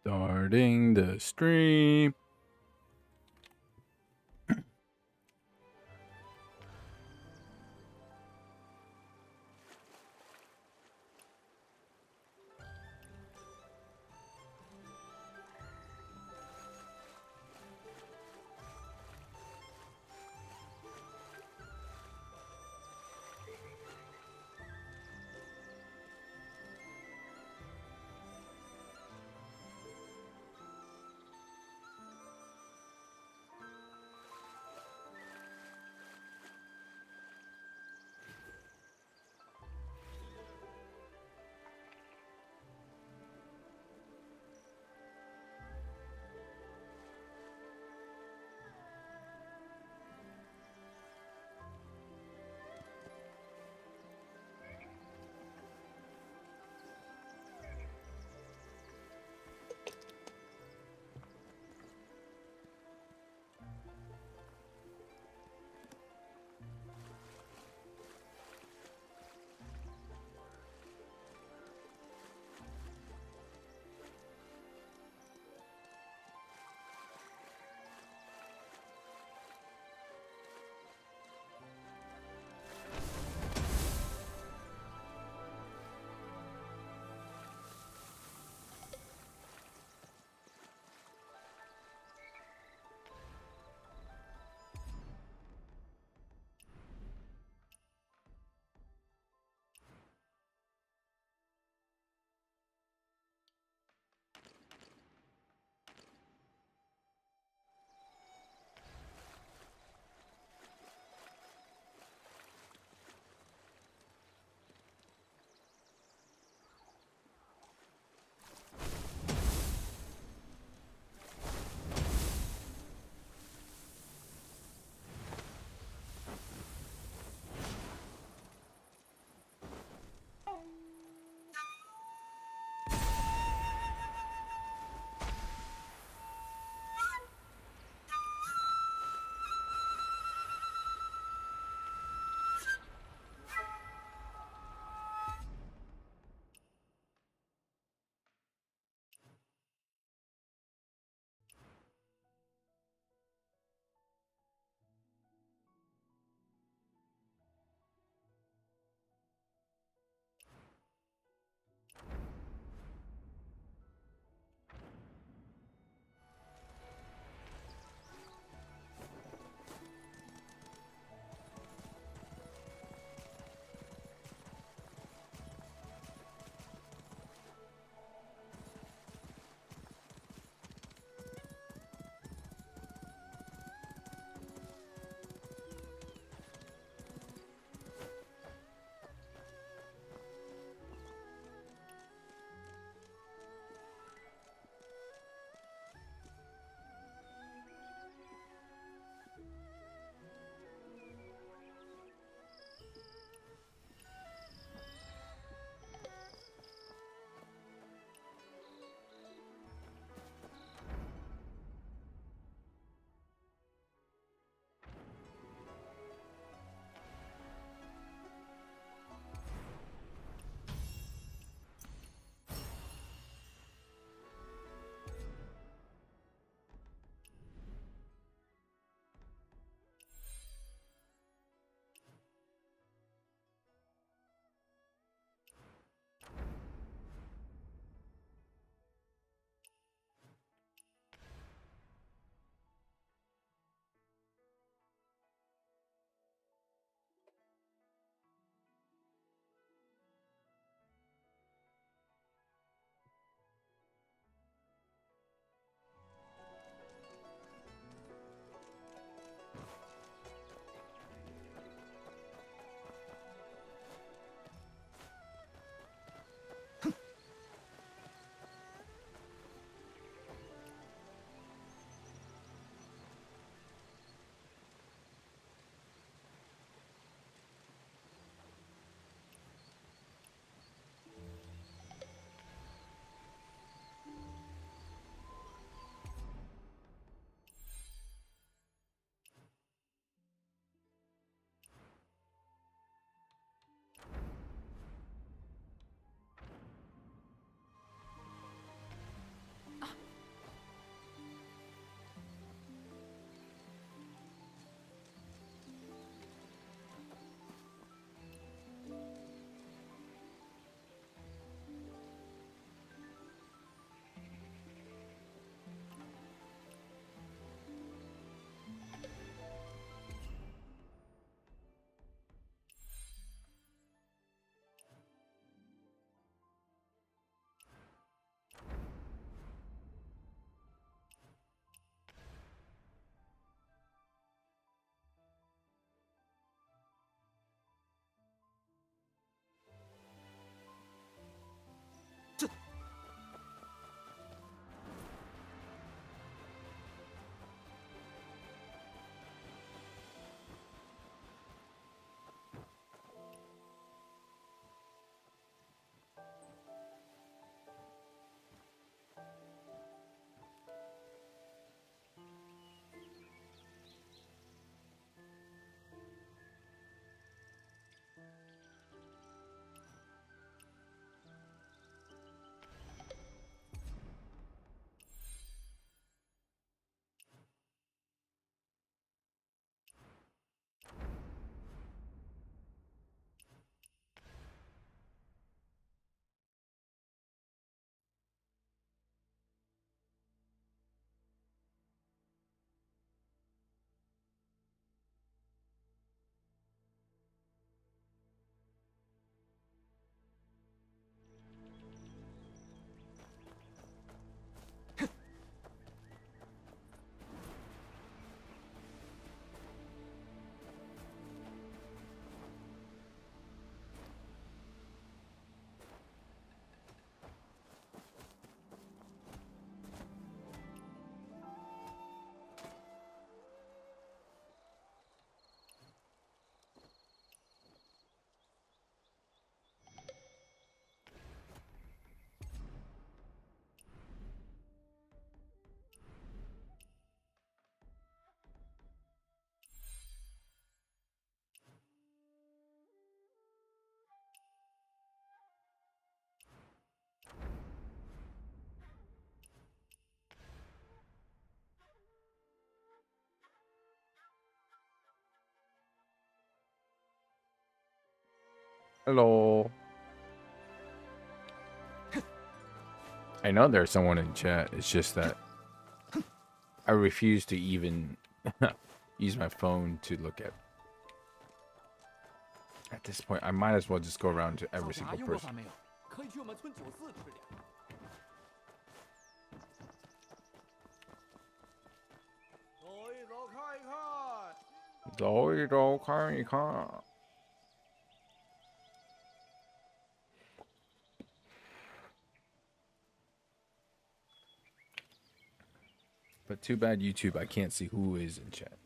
Starting the stream. Hello. I know there's someone in chat. It's just that I refuse to even use my phone to look at. At this point, I might as well just go around to every single person. But too bad YouTube, I can't see who is in chat.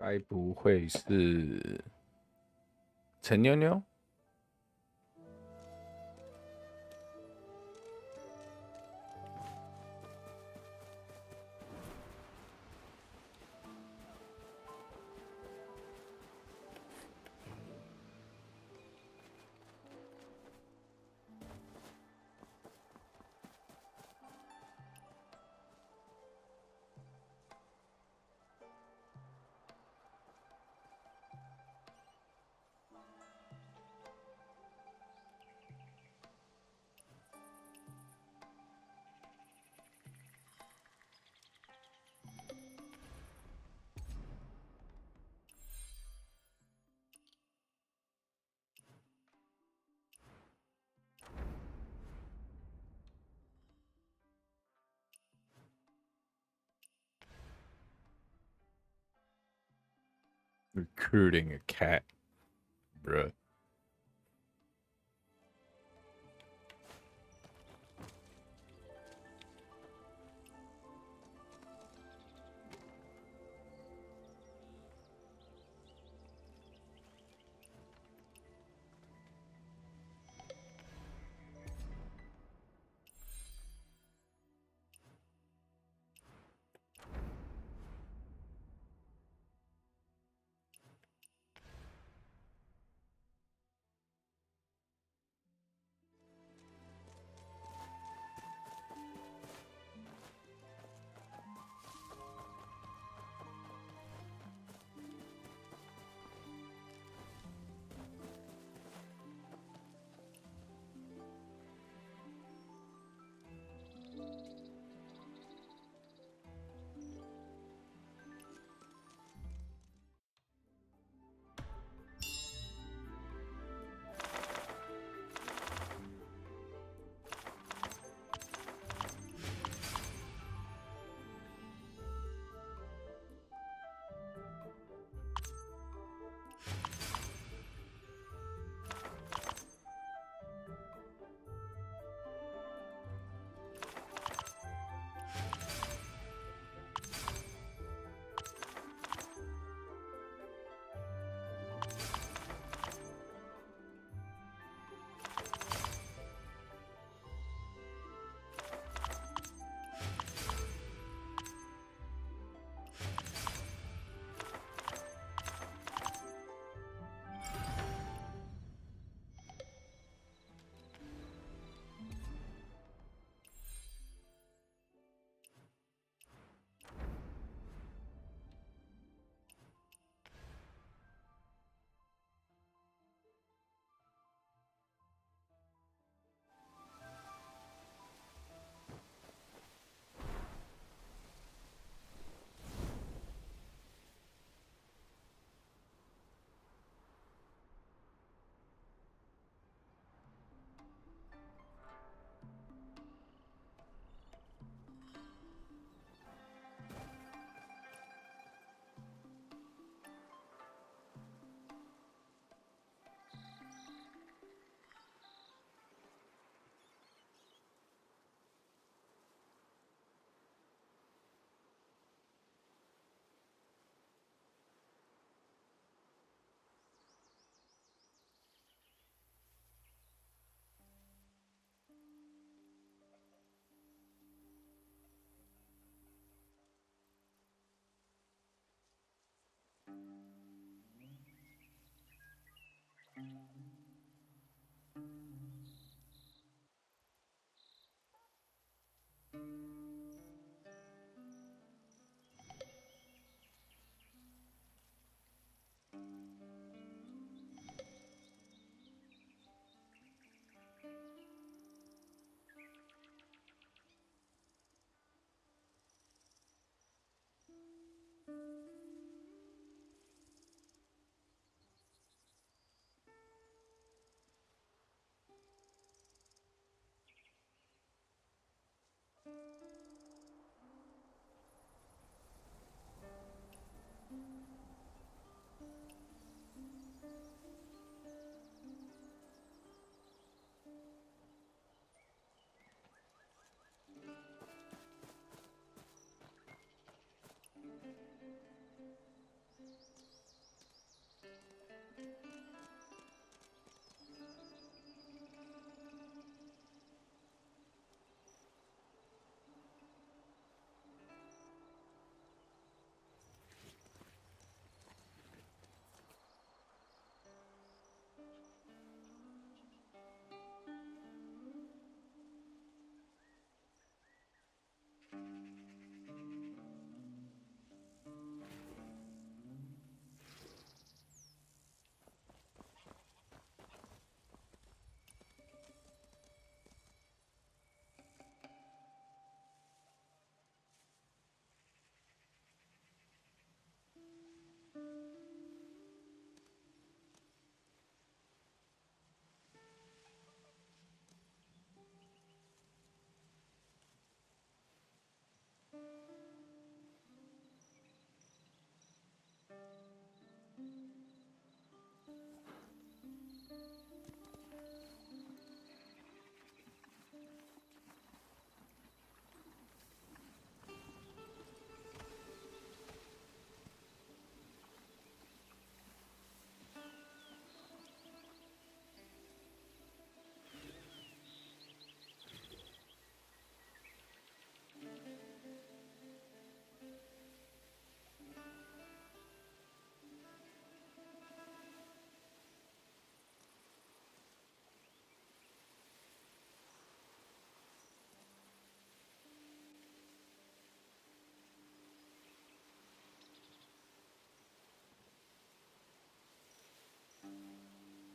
该不会是陈妞妞？Recruiting a cat, bruh.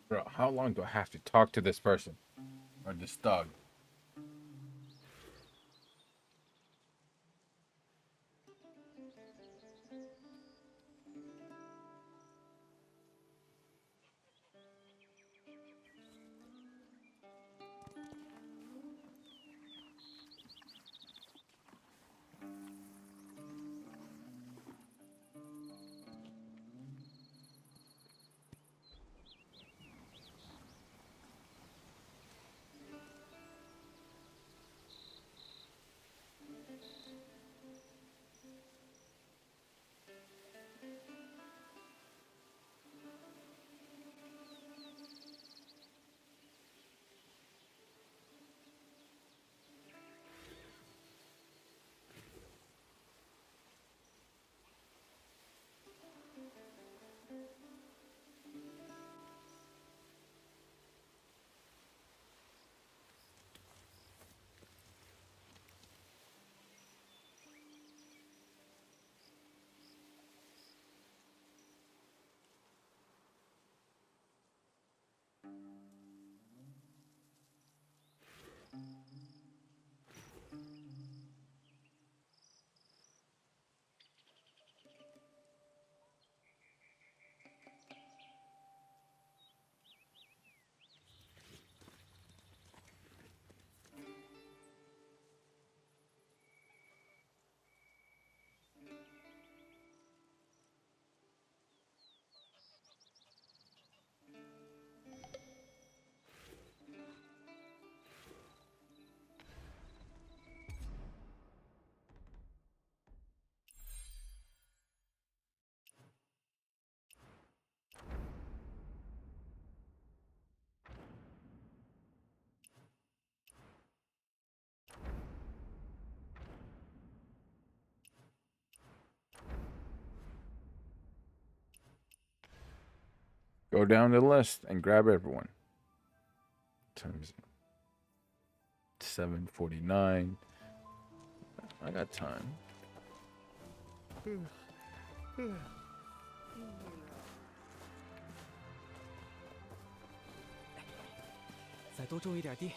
Bro, how long do I have to talk to this person or this dog? Go down the list and grab everyone. Times 7:49. I got time. 再多种一点地，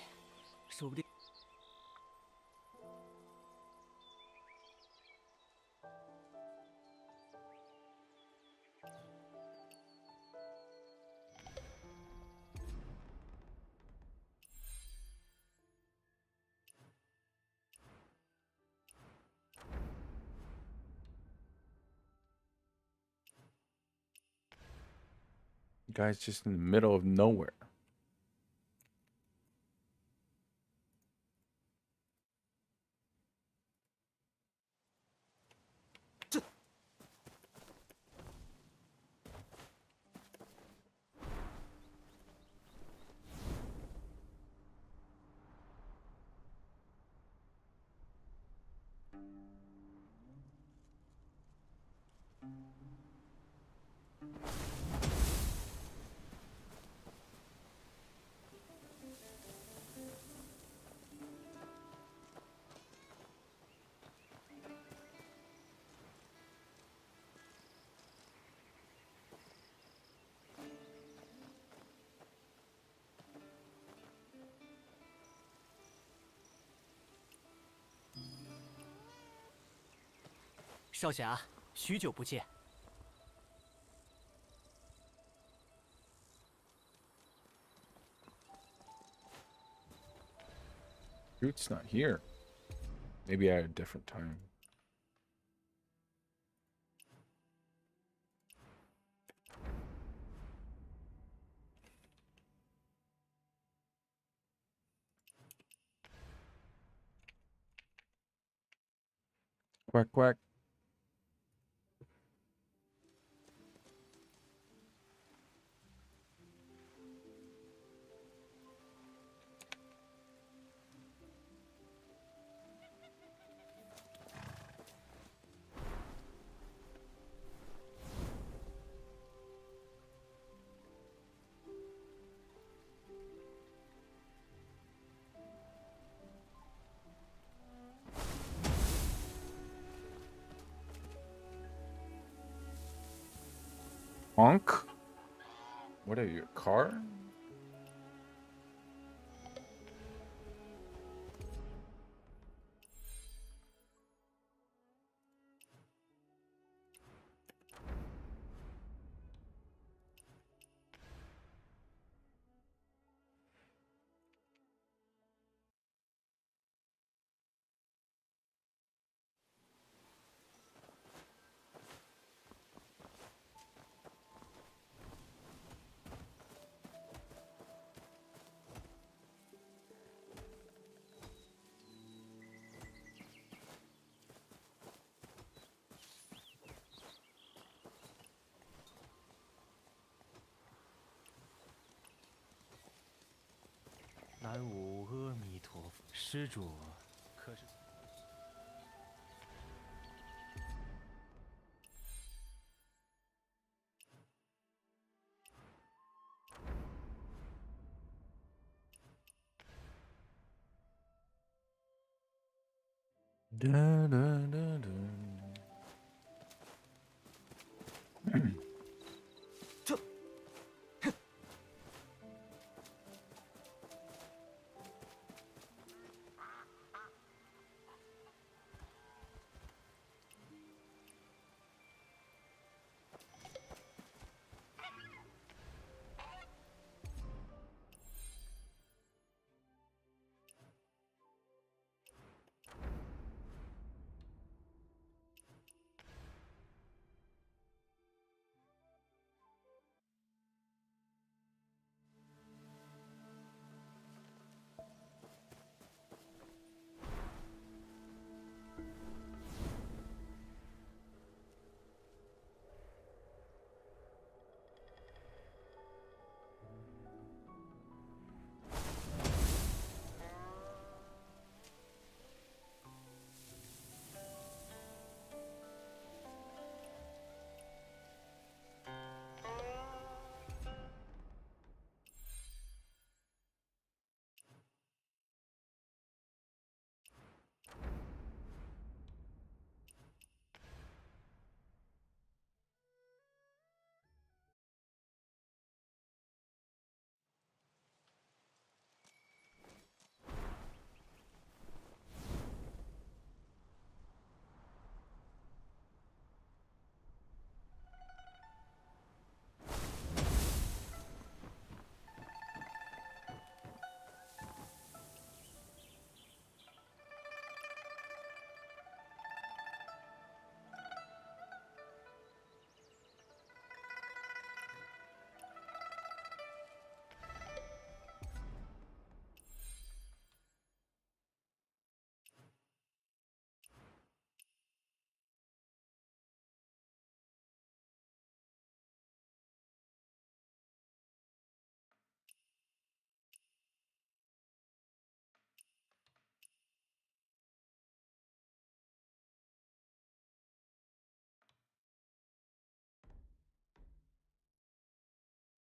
说不定。You guys just in the middle of nowhere. “少侠，许久不见。” Root's not here. Maybe at a different time. Quack quack. Honk? What are you, a car? Da, da, da, da.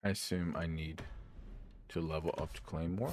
I assume I need to level up to claim more.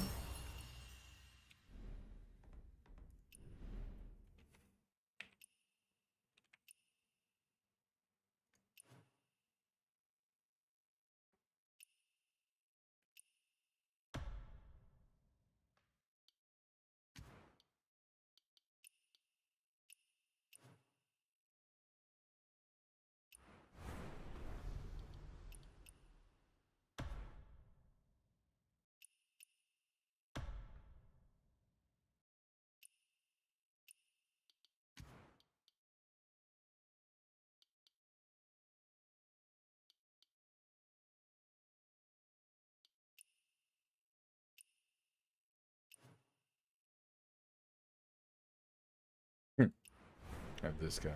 Have this guy.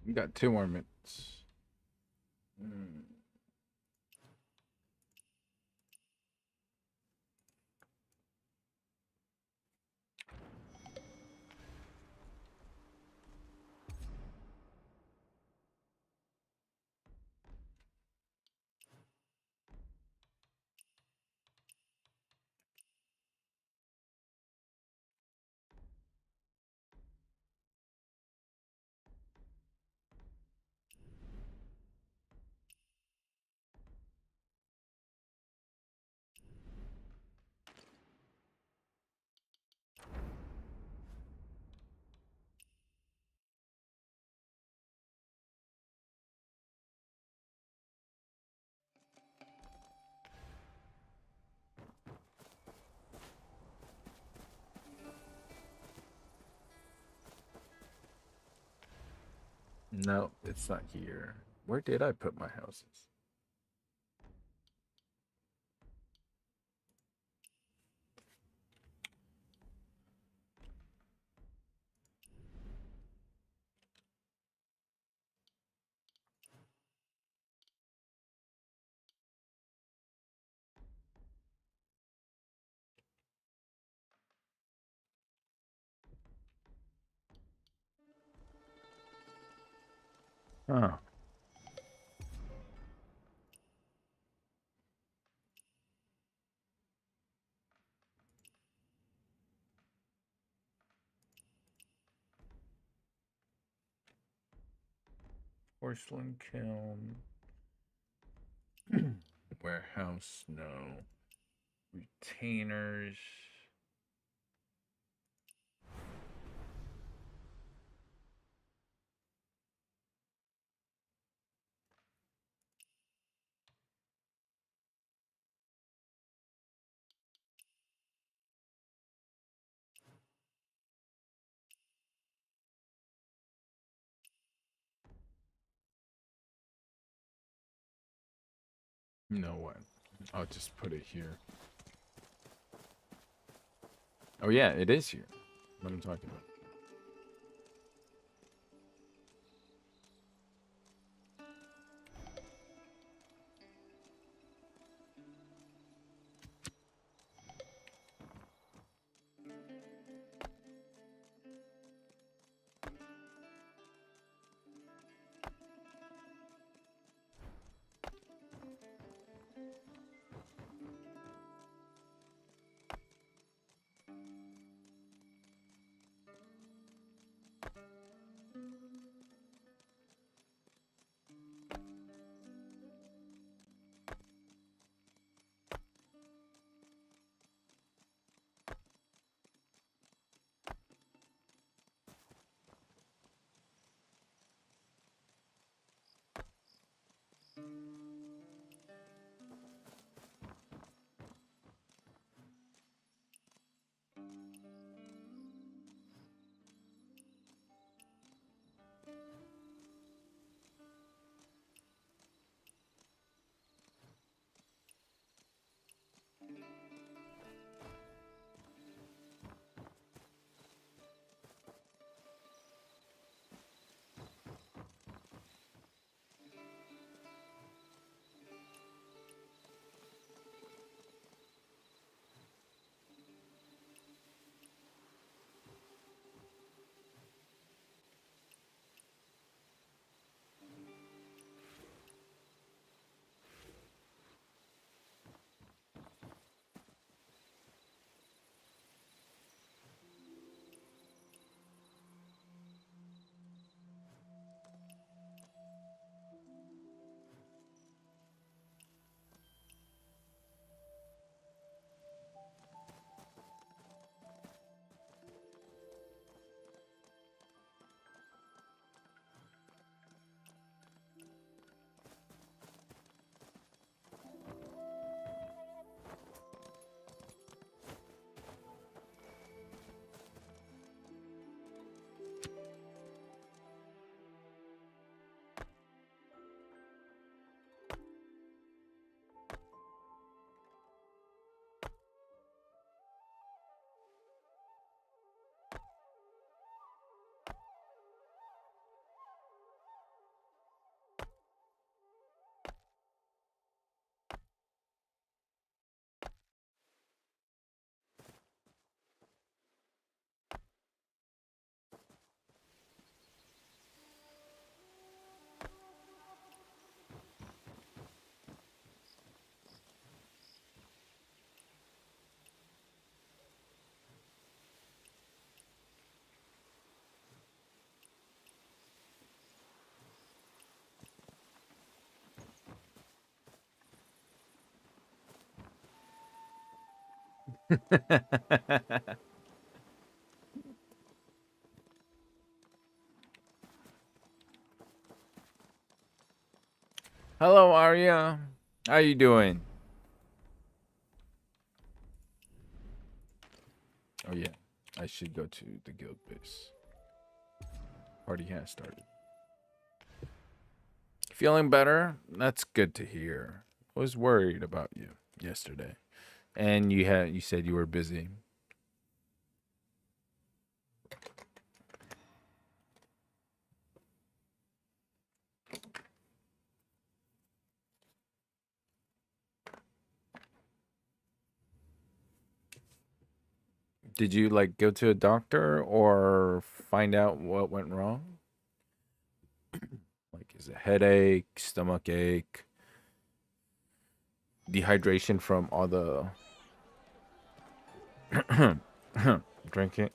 You got 2 more minutes. No, it's not here. Where did I put my houses? Oh. Porcelain kiln. Warehouse, no. Retainers. You know what? I'll just put it here. Oh yeah, it is here. What I'm talking about. Hello, Arya. How you doing? Oh yeah, I should go to the guild base. Party has started. Feeling better? That's good to hear. I was worried about you yesterday. And you said you were busy. Did you like go to a doctor or find out what went wrong? Like is it headache, stomach ache, dehydration from all the drinking?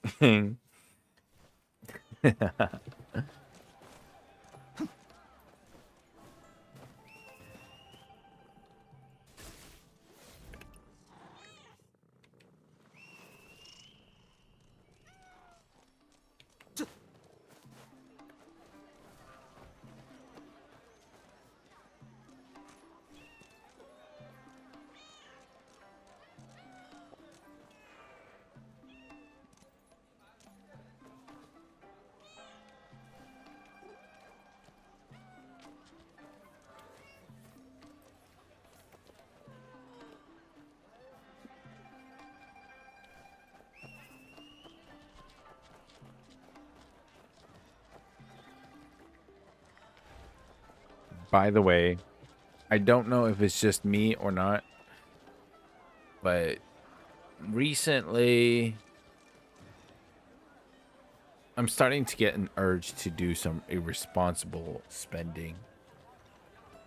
By the way, I don't know if it's just me or not, but recently I'm starting to get an urge to do some irresponsible spending.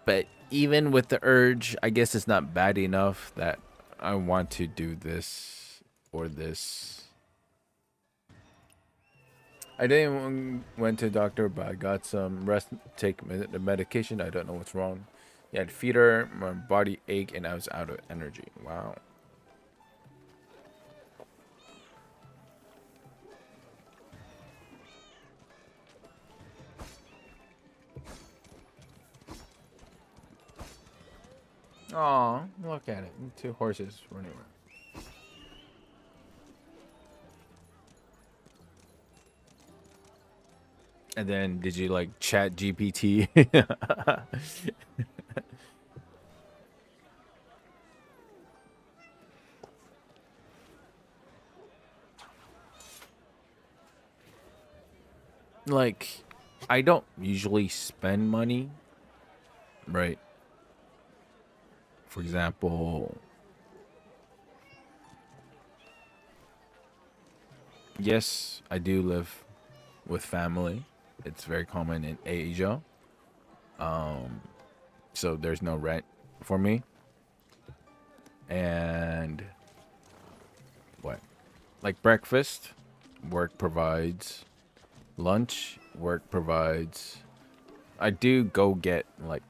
But even with the urge, I guess it's not bad enough that I want to do this or this. I didn't went to the doctor, but I got some rest, take the medication. I don't know what's wrong. I had fever, my body ache, and I was out of energy. Wow. Aw, look at it. Two horses running around. And then did you like chat GPT? Like, I don't usually spend money, right? For example, yes, I do live with family. It's very common in Asia. So there's no rent for me. And what? Like breakfast, work provides. Lunch, work provides. I do go get like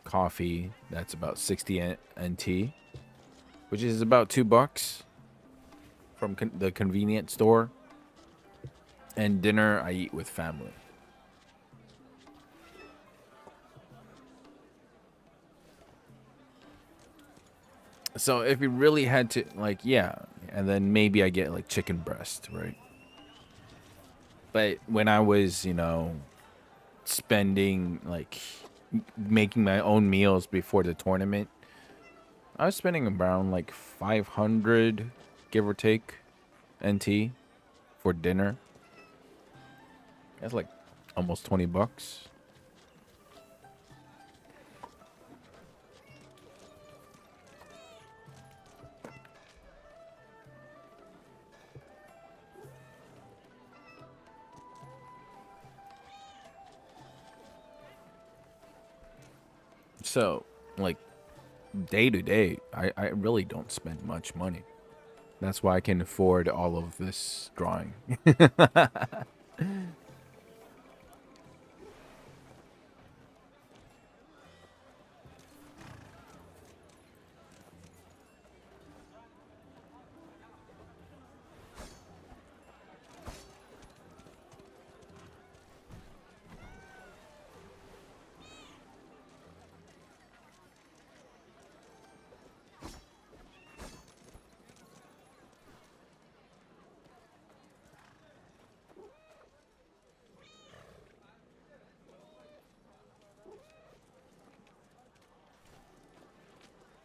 coffee. That's about 60 NT, which is about $2 from the convenience store. And dinner I eat with family. So if you really had to, like, yeah, and then maybe I get like chicken breast, right? But when I was, spending like making my own meals before the tournament, I was spending around like 500, give or take, NT for dinner. That's like almost $20. So, like, day to day, I really don't spend much money. That's why I can afford all of this drawing.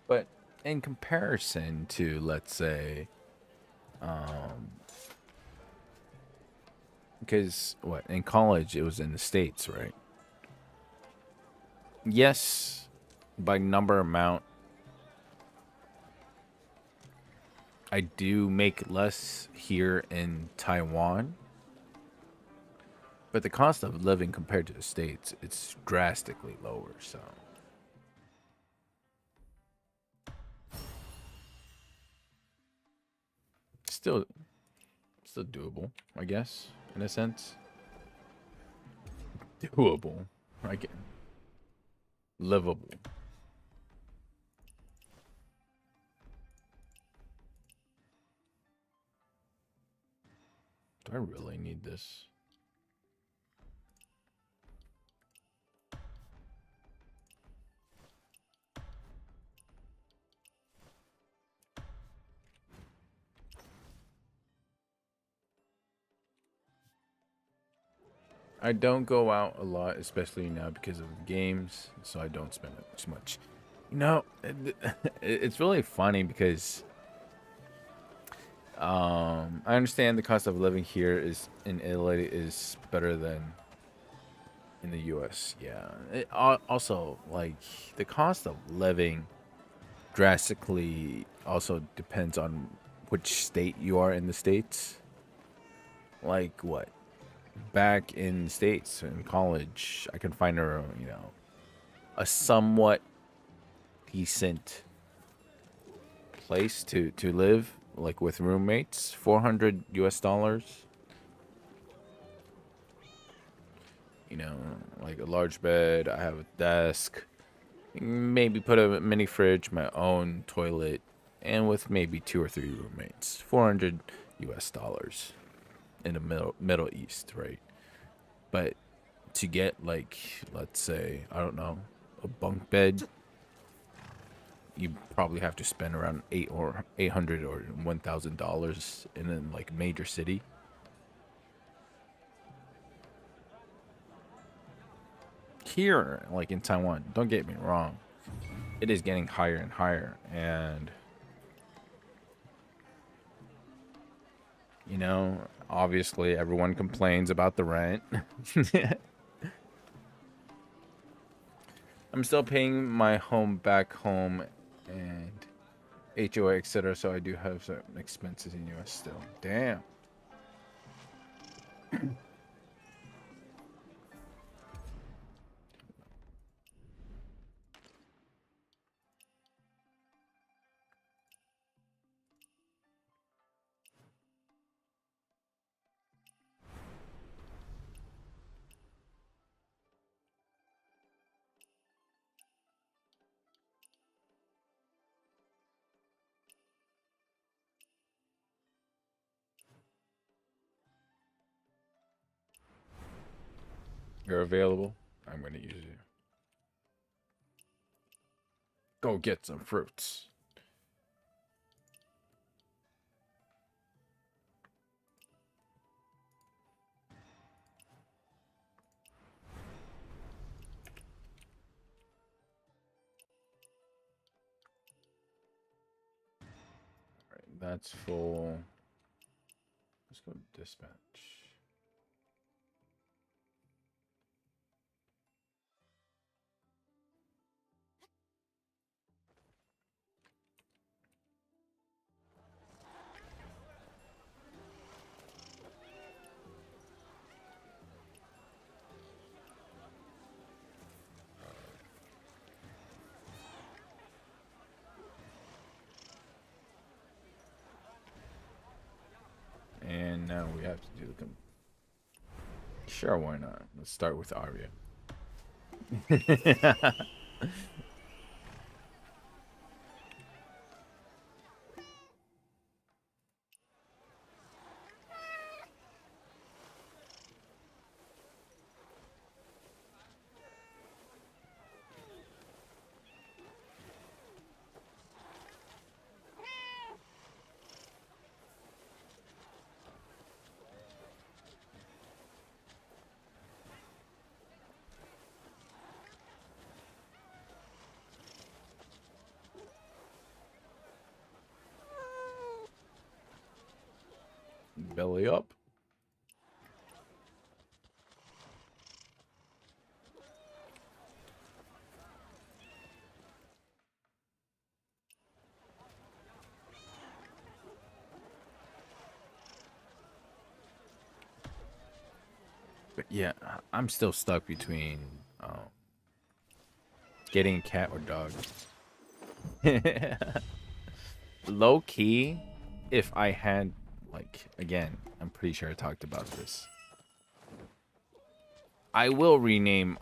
But in comparison to, let's say, because what in college it was in the States, right? Yes, by number amount, I do make less here in Taiwan, but the cost of living compared to the States, it's drastically lower. So still, still doable, I guess, in a sense. Doable, I get livable. Do I really need this? I don't go out a lot, especially now because of games, so I don't spend it too much. You know, it's really funny because I understand the cost of living here is in Italy is better than in the U.S. Yeah. Also, like the cost of living drastically also depends on which state you are in the States. Like what? Back in the States in college, I can find a somewhat decent place to live, like with roommates, 400 US dollars. You know, like a large bed, I have a desk, maybe put a mini fridge, my own toilet, and with maybe 2 or 3 roommates, 400 US dollars in the Middle East, right? But to get like, let's say, I don't know, a bunk bed, you probably have to spend around 800 or $1,000 in a like major city. Here, like in Taiwan, don't get me wrong, it is getting higher and higher, and you know, obviously everyone complains about the rent. I'm still paying my home back home and HOA, etc. So I do have some expenses in US still. Damn. You're available. I'm gonna use you. Go get some fruits. All right, that's full. Let's go dispatch. And now we have to do the. Sure, why not? Let's start with Arya. Belly up. But yeah, I'm still stuck between getting a cat or dog. Low key, if I had, like, again, I'm pretty sure I talked about this. I will rename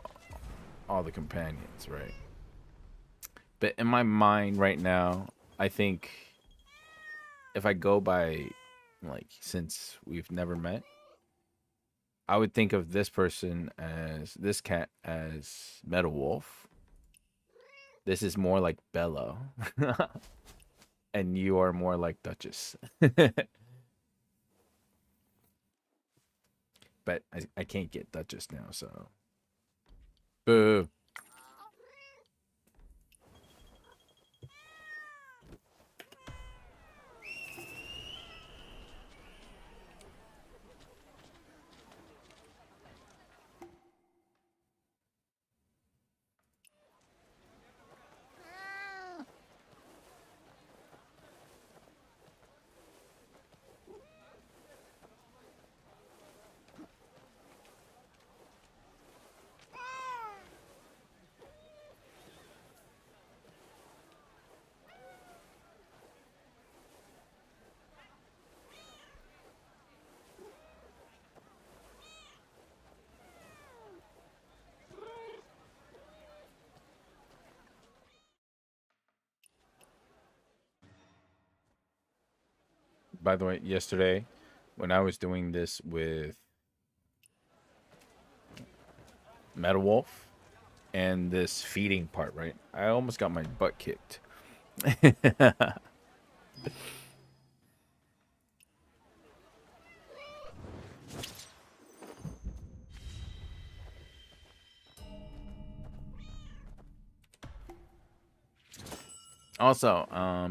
all the companions, right? But in my mind right now, I think if I go by, like, since we've never met, I would think of this person as this cat as Metal Wolf. This is more like Bella. And you are more like Duchess. But I can't get Duchess now, so. Boo. By the way, yesterday when I was doing this with Metal Wolf and this feeding part, right? I almost got my butt kicked. Also,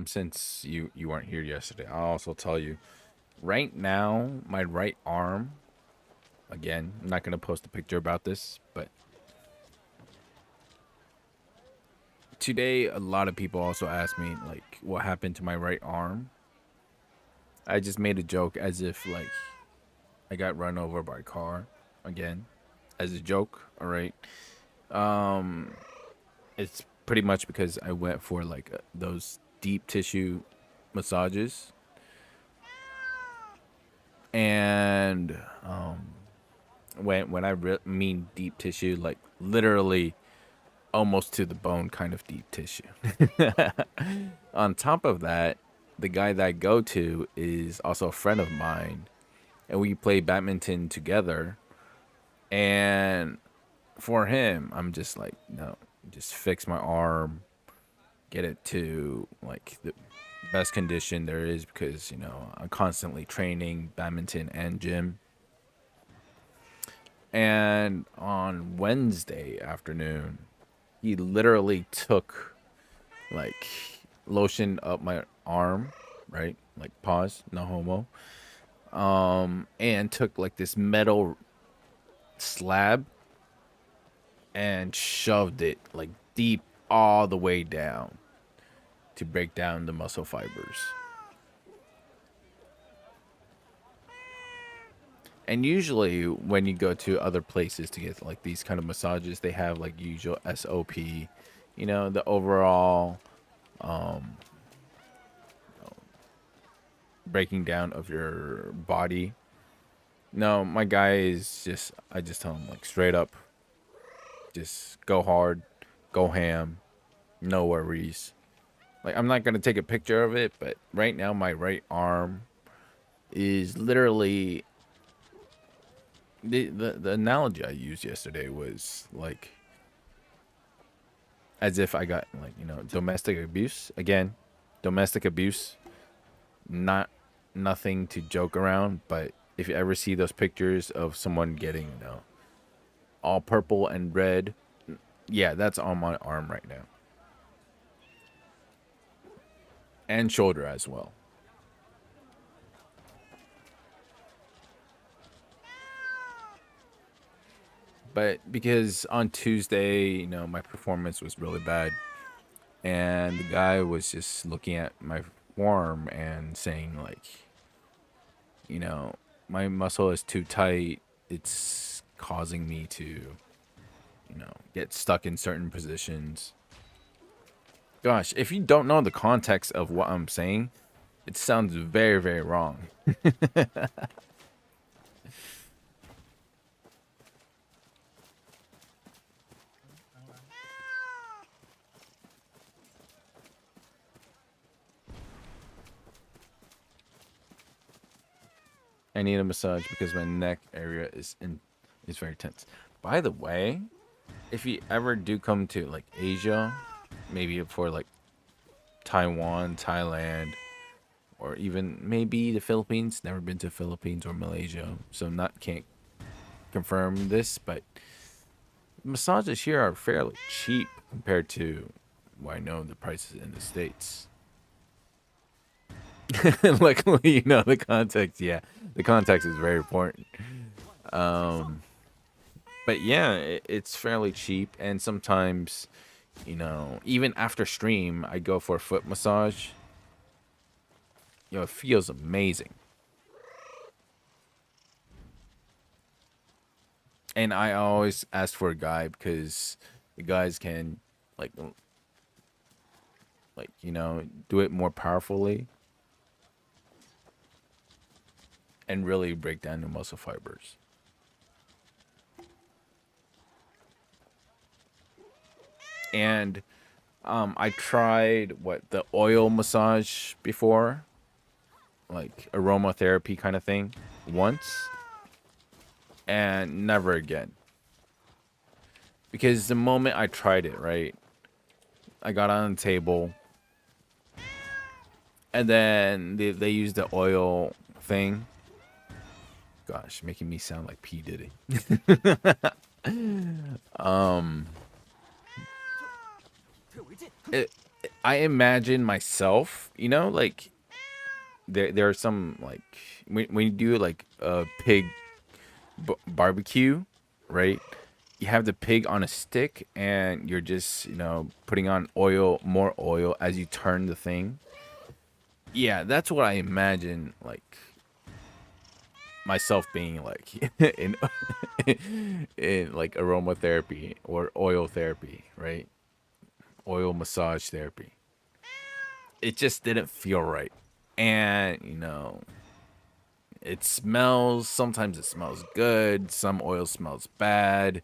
since you weren't here yesterday, I'll also tell you right now my right arm, again, I'm not gonna post a picture about this, but today a lot of people also asked me like what happened to my right arm. I just made a joke as if like I got run over by a car again, as a joke. All right. Um, it's pretty much because I went for like those deep tissue massages, and when I mean deep tissue, like literally almost to the bone kind of deep tissue. On top of that, the guy that I go to is also a friend of mine, and we play badminton together. And for him, I'm just like, no, just fix my arm, get it to like the best condition there is because, I'm constantly training badminton and gym. And on Wednesday afternoon, he literally took like lotion up my arm, right? Like pause, no homo. And took like this metal slab and shoved it like deep all the way down to break down the muscle fibers. And usually when you go to other places to get like these kind of massages, they have like usual SOP, the overall breaking down of your body. No, my guy is I just tell him like straight up, just go hard, go ham, no worries. Like I'm not gonna take a picture of it, but right now my right arm is literally the analogy I used yesterday was like as if I got like domestic abuse again, domestic abuse, not nothing to joke around, but if you ever see those pictures of someone getting all purple and red, yeah, that's on my arm right now. And shoulder as well. But because on Tuesday, you know, my performance was really bad, and the guy was just looking at my form and saying like, you know, my muscle is too tight. It's causing me to, you know, get stuck in certain positions. Gosh, if you don't know the context of what I'm saying, it sounds very, very wrong. I need a massage because my neck area is very tense. By the way, if you ever do come to like Asia, maybe for like Taiwan, Thailand, or even maybe the Philippines. Never been to Philippines or Malaysia, so not can't confirm this, but massages here are fairly cheap compared to what I know the prices in the States. Luckily, you know the context. Yeah, the context is very important. Um, but yeah, it's fairly cheap, and sometimes, you know, even after stream, I go for a foot massage. You know, it feels amazing. And I always ask for a guy because the guys can like you know, do it more powerfully and really break down the muscle fibers. And I tried the oil massage before, like aromatherapy kind of thing, once, and never again. Because the moment I tried it, right, I got on the table, and then they used the oil thing. Gosh, making me sound like P Diddy. um, it, I imagine myself, you know, like there are some like when you do like a pig barbecue, right? You have the pig on a stick, and you're just, you know, putting on oil, more oil as you turn the thing. Yeah, that's what I imagine, like myself being like in in like aromatherapy or oil therapy, right? Oil massage therapy. It just didn't feel right. And, you know, it smells, sometimes it smells good, some oil smells bad.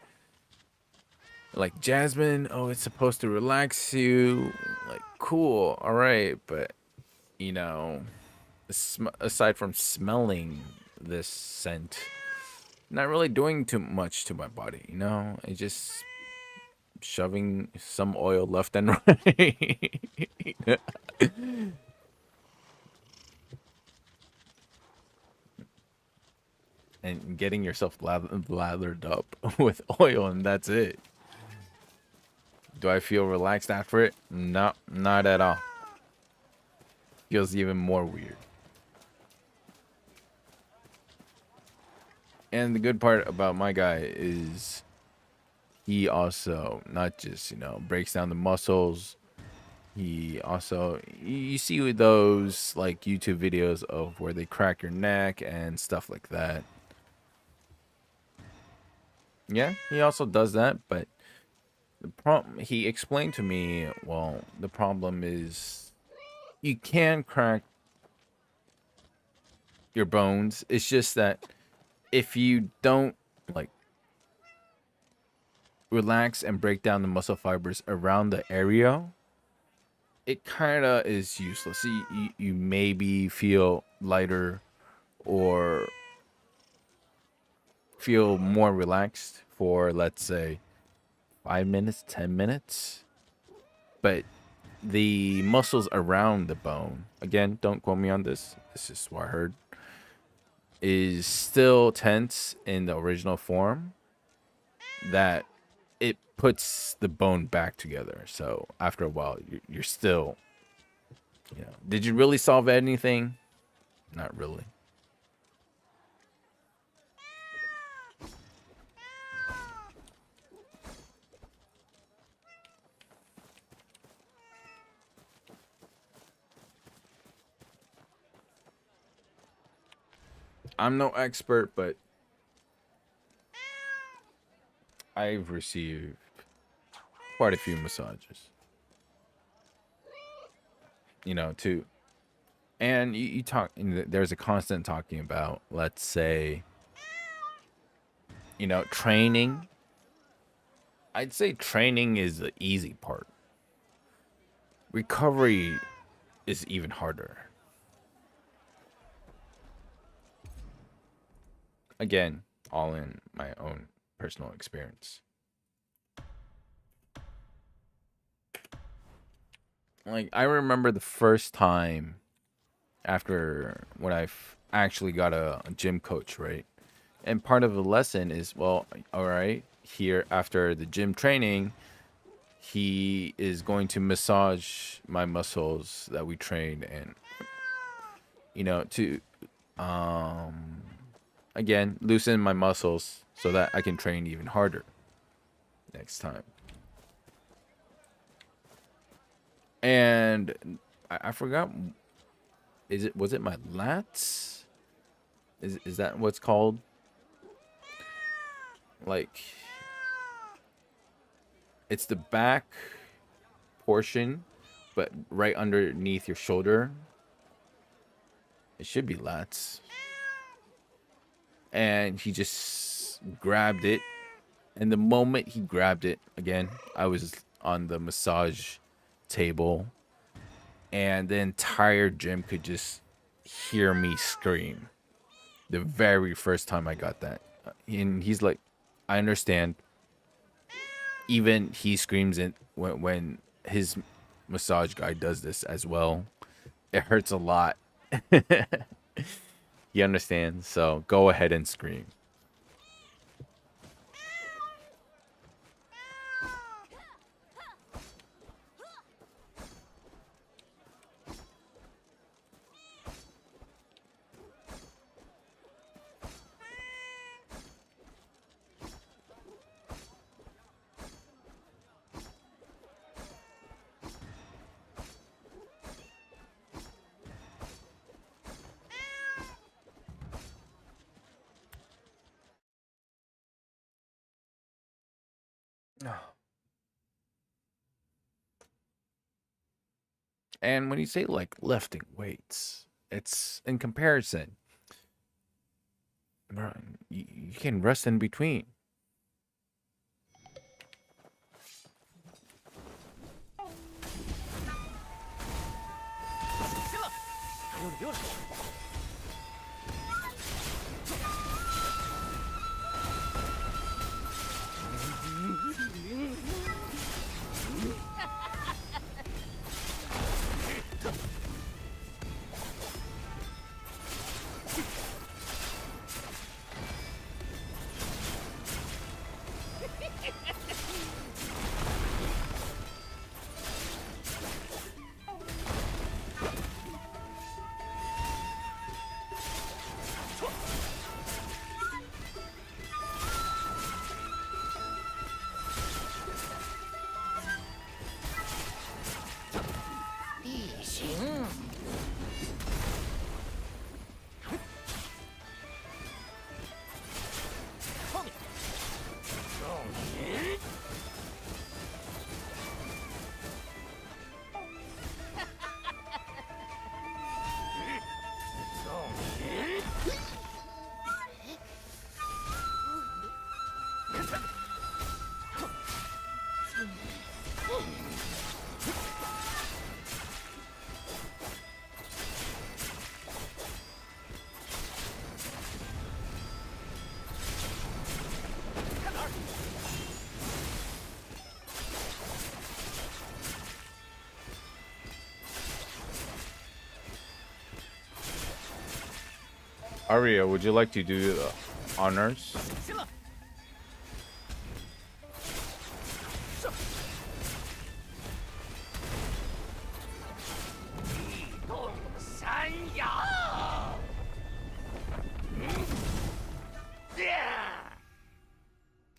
Like jasmine, oh, it's supposed to relax you. Like, cool, all right, but you know, aside from smelling this scent, not really doing too much to my body, you know? It just shoving some oil left and right. And getting yourself lathered up with oil, and that's it. Do I feel relaxed after it? No, not at all. Feels even more weird. And the good part about my guy is he also not just, you know, breaks down the muscles. He also, you see those like YouTube videos of where they crack your neck and stuff like that. Yeah, he also does that, but the problem he explained to me, well, the problem is you can crack your bones. It's just that if you don't like relax and break down the muscle fibers around the area, it kind of is useless. You maybe feel lighter or feel more relaxed for, let's say, 5 minutes, 10 minutes. But the muscles around the bone, again, don't quote me on this, this is what I heard, is still tense in the original form, that it puts the bone back together. So after a while, you're still, you know, did you really solve anything? Not really. I'm no expert, but I've received quite a few massages. You know, too. And you talk, there's a constant talking about, let's say, training. I'd say training is the easy part. Recovery is even harder. Again, all in my own personal experience. Like, I remember the first time after when I've actually got a gym coach, right? And part of the lesson is, well, all right, here after the gym training, he is going to massage my muscles that we trained, and to um again loosen my muscles so that I can train even harder next time. And I forgot, was it my lats? Is that what's called? Like, it's the back portion, but right underneath your shoulder. It should be lats. And he just grabbed it. And the moment he grabbed it, again, I was on the massage table. And the entire gym could just hear me scream. The very first time I got that. And he's like, I understand. Even he screams it when his massage guy does this as well. It hurts a lot. He understands, so go ahead and scream. And when you say like lifting weights, it's in comparison. Bro, you can rest in between. Aria, would you like to do the honors?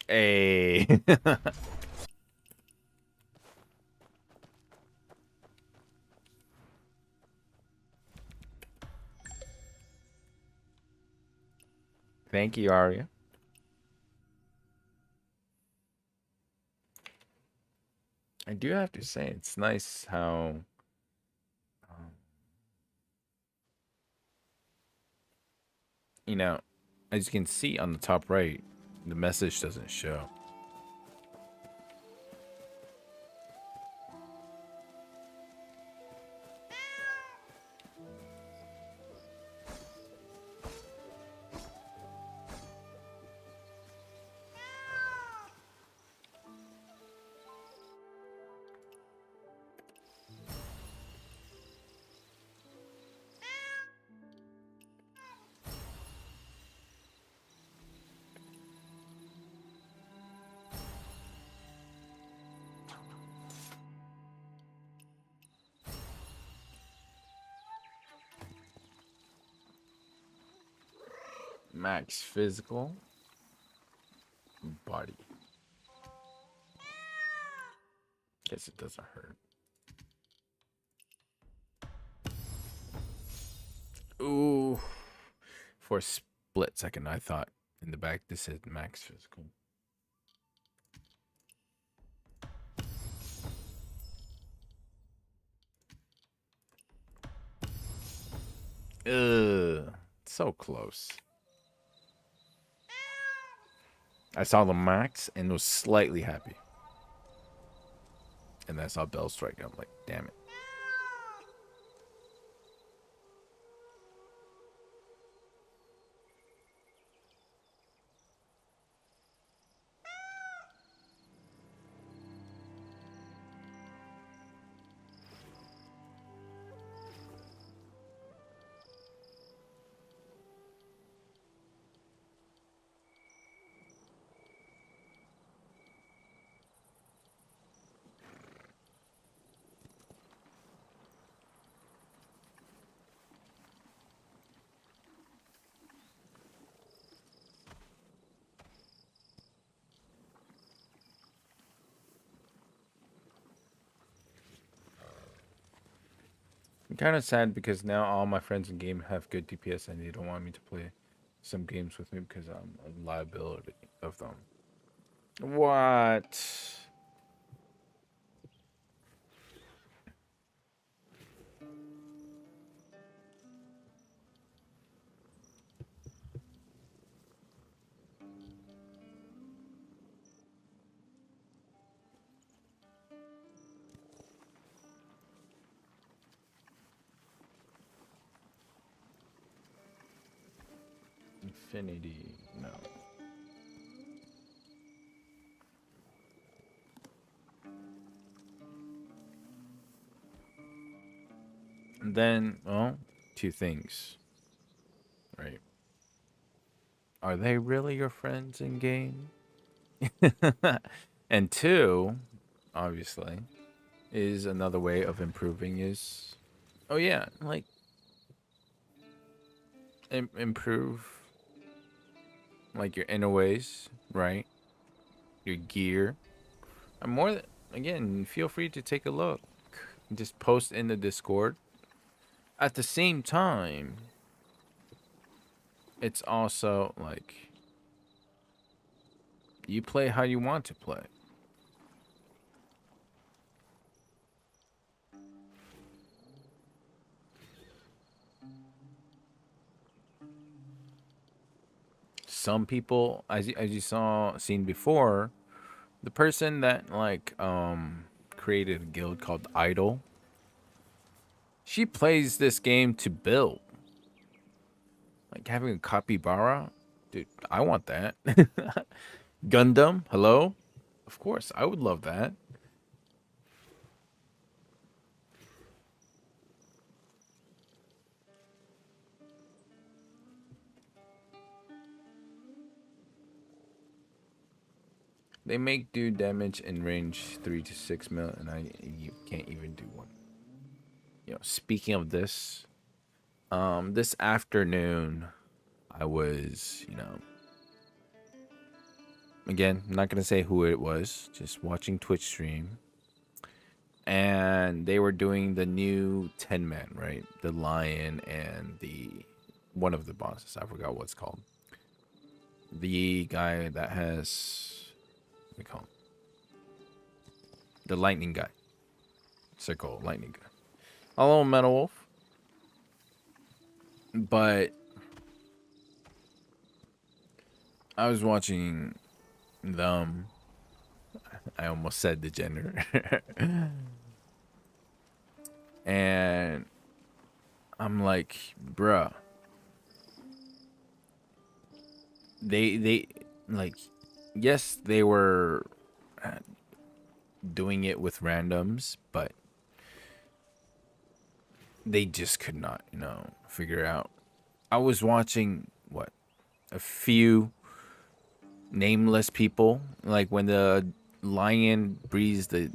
Hey. Thank you, Arya. I do have to say, it's nice how, um, you know, as you can see on the top right, the message doesn't show. Max physical body. Guess it doesn't hurt. Ooh. For a split second, I thought in the back this said max physical. Ugh. So close. I saw the max and was slightly happy. And then I saw Bell strike. I'm like, damn it. I'm kind of sad because now all my friends in game have good DPS and they don't want me to play some games with me because I'm a liability of them. What? Infinity, no. And then, well, two things, right? Are they really your friends in game? And two, obviously, is another way of improving is, oh yeah, like improve like your inner ways, right? Your gear. I'm more again, feel free to take a look. Just post in the Discord. At the same time, it's also like you play how you want to play. Some people, as you saw seen before, the person that like created a guild called Idol, she plays this game to build. Like having a capybara, dude, I want that. Gundam, hello? Of course, I would love that. They make do damage in range 3 to 6 mil, and you can't even do one. You know, speaking of this, this afternoon, I was, again, I'm not gonna say who it was, just watching Twitch stream, and they were doing the new 10-man, right? The lion and the one of the bosses. I forgot what's called. the guy that has, what do we call him? The lightning guy. Circle lightning guy. Hello, Metal Wolf. But I was watching them. I almost said the gender. And I'm like, bruh. They like, yes, they were doing it with randoms, but they just could not, figure out. I was watching a few nameless people, like when the lion breathes the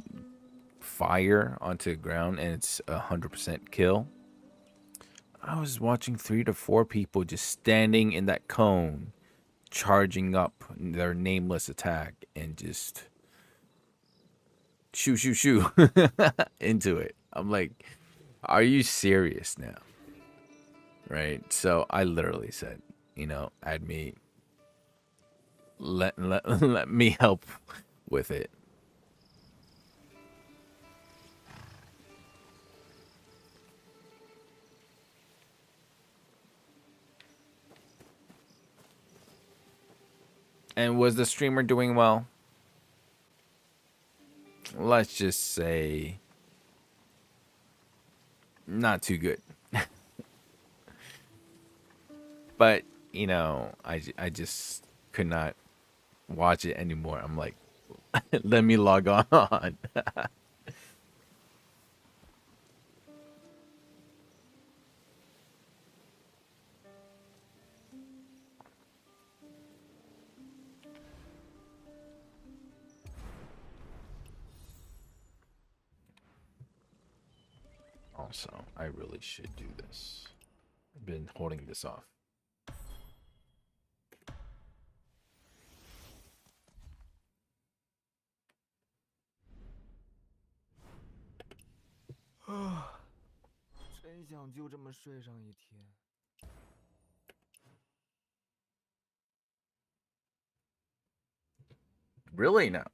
fire onto the ground and it's 100% kill. I was watching 3 to 4 people just standing in that cone, charging up their nameless attack and just shoo shoo shoo into it. I'm like, are you serious now? Right? So I literally said, add me, let let me help with it. And was the streamer doing well? Let's just say not too good. But, I just could not watch it anymore. I'm like, let me log on. Also, I really should do this. I've been holding this off. Really now?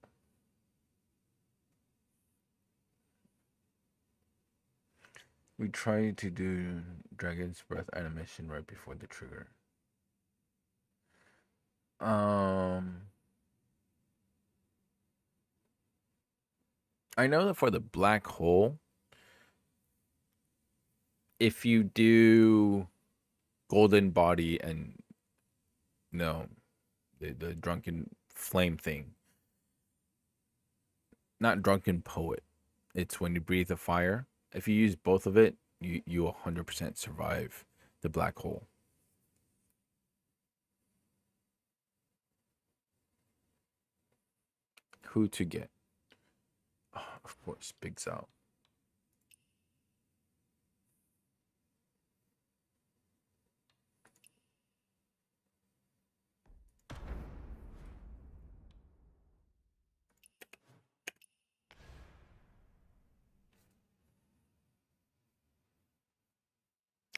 We tried to do Dragon's Breath animation right before the trigger. I know that for the black hole, if you do golden body and no, the drunken flame thing, not drunken poet, it's when you breathe the fire. If you use both of it, you 100% survive the black hole. Who to get? Oh, of course, Big Zal.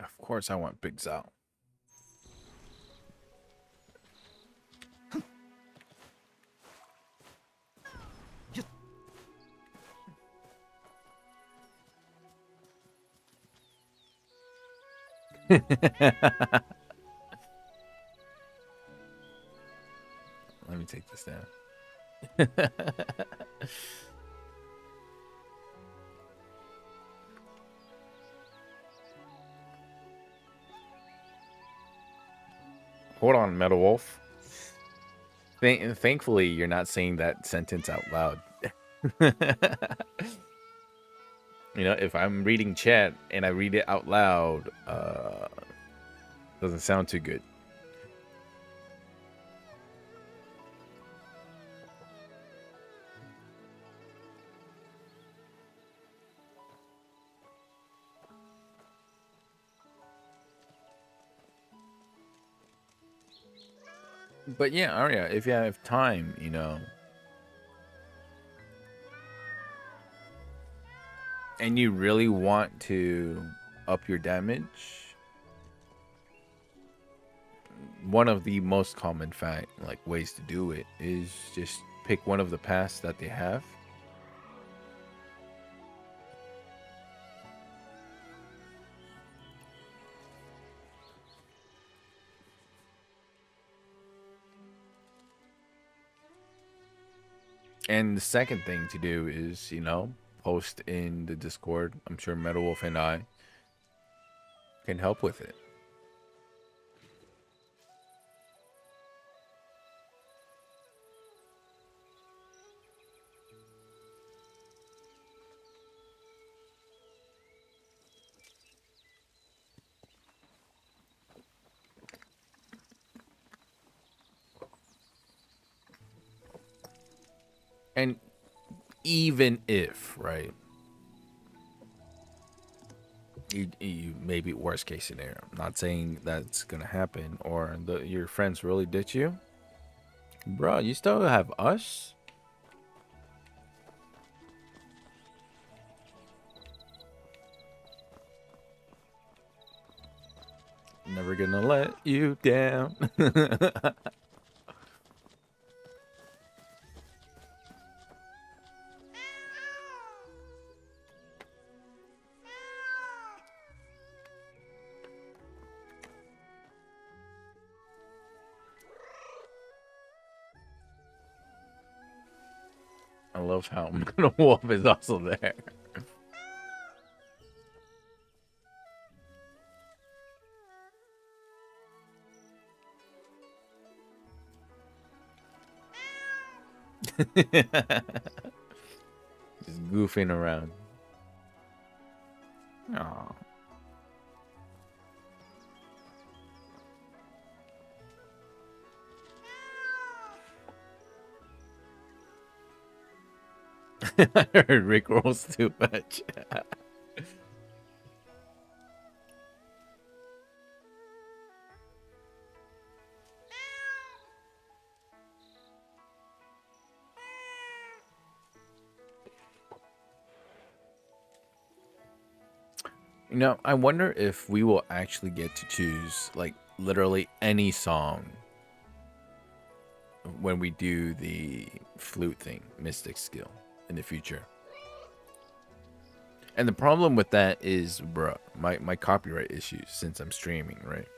Of course, I want Big Zal. Let me take this down. Hold on, Metal Wolf. Thankfully, you're not saying that sentence out loud. If I'm reading chat and I read it out loud, doesn't sound too good. But yeah, Arya, if you have time, and you really want to up your damage, one of the most common fact like ways to do it is just pick one of the paths that they have. And the second thing to do is, post in the Discord. I'm sure Metal Wolf and I can help with it. And even if, right, you maybe worst case scenario, I'm not saying that's gonna happen, or your friends really ditch you, bro, you still have us. Never gonna let you down. I love how Metal Wolf is also there. Just goofing around. Aw. I heard Rick rolls too much. I wonder if we will actually get to choose like literally any song when we do the flute thing, Mystic skill in the future. And the problem with that is, bruh, my copyright issues since I'm streaming, right?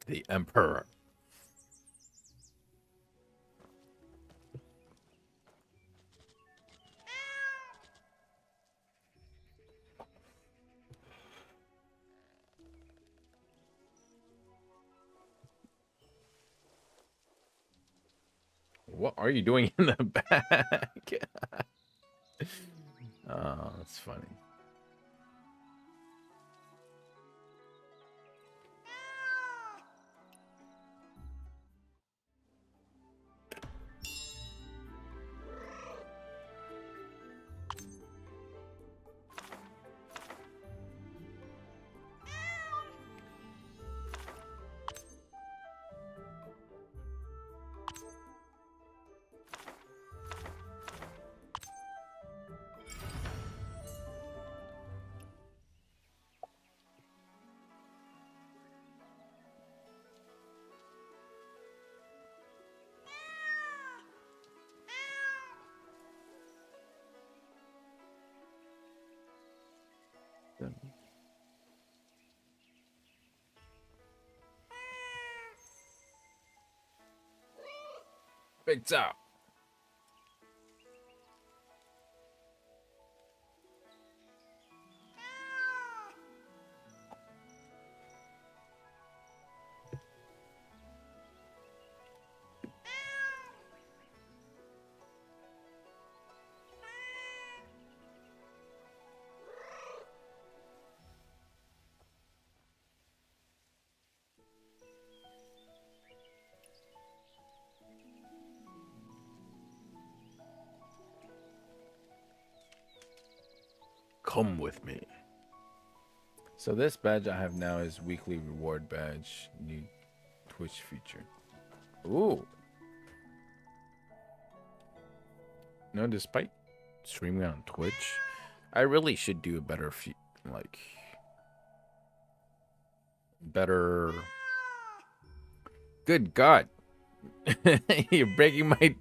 The Emperor. What are you doing in the back? Oh, that's funny. Big top. Come with me. So this badge I have now is weekly reward badge. New Twitch feature. Ooh. No, despite streaming on Twitch, I really should do a better better. Good God. You're breaking my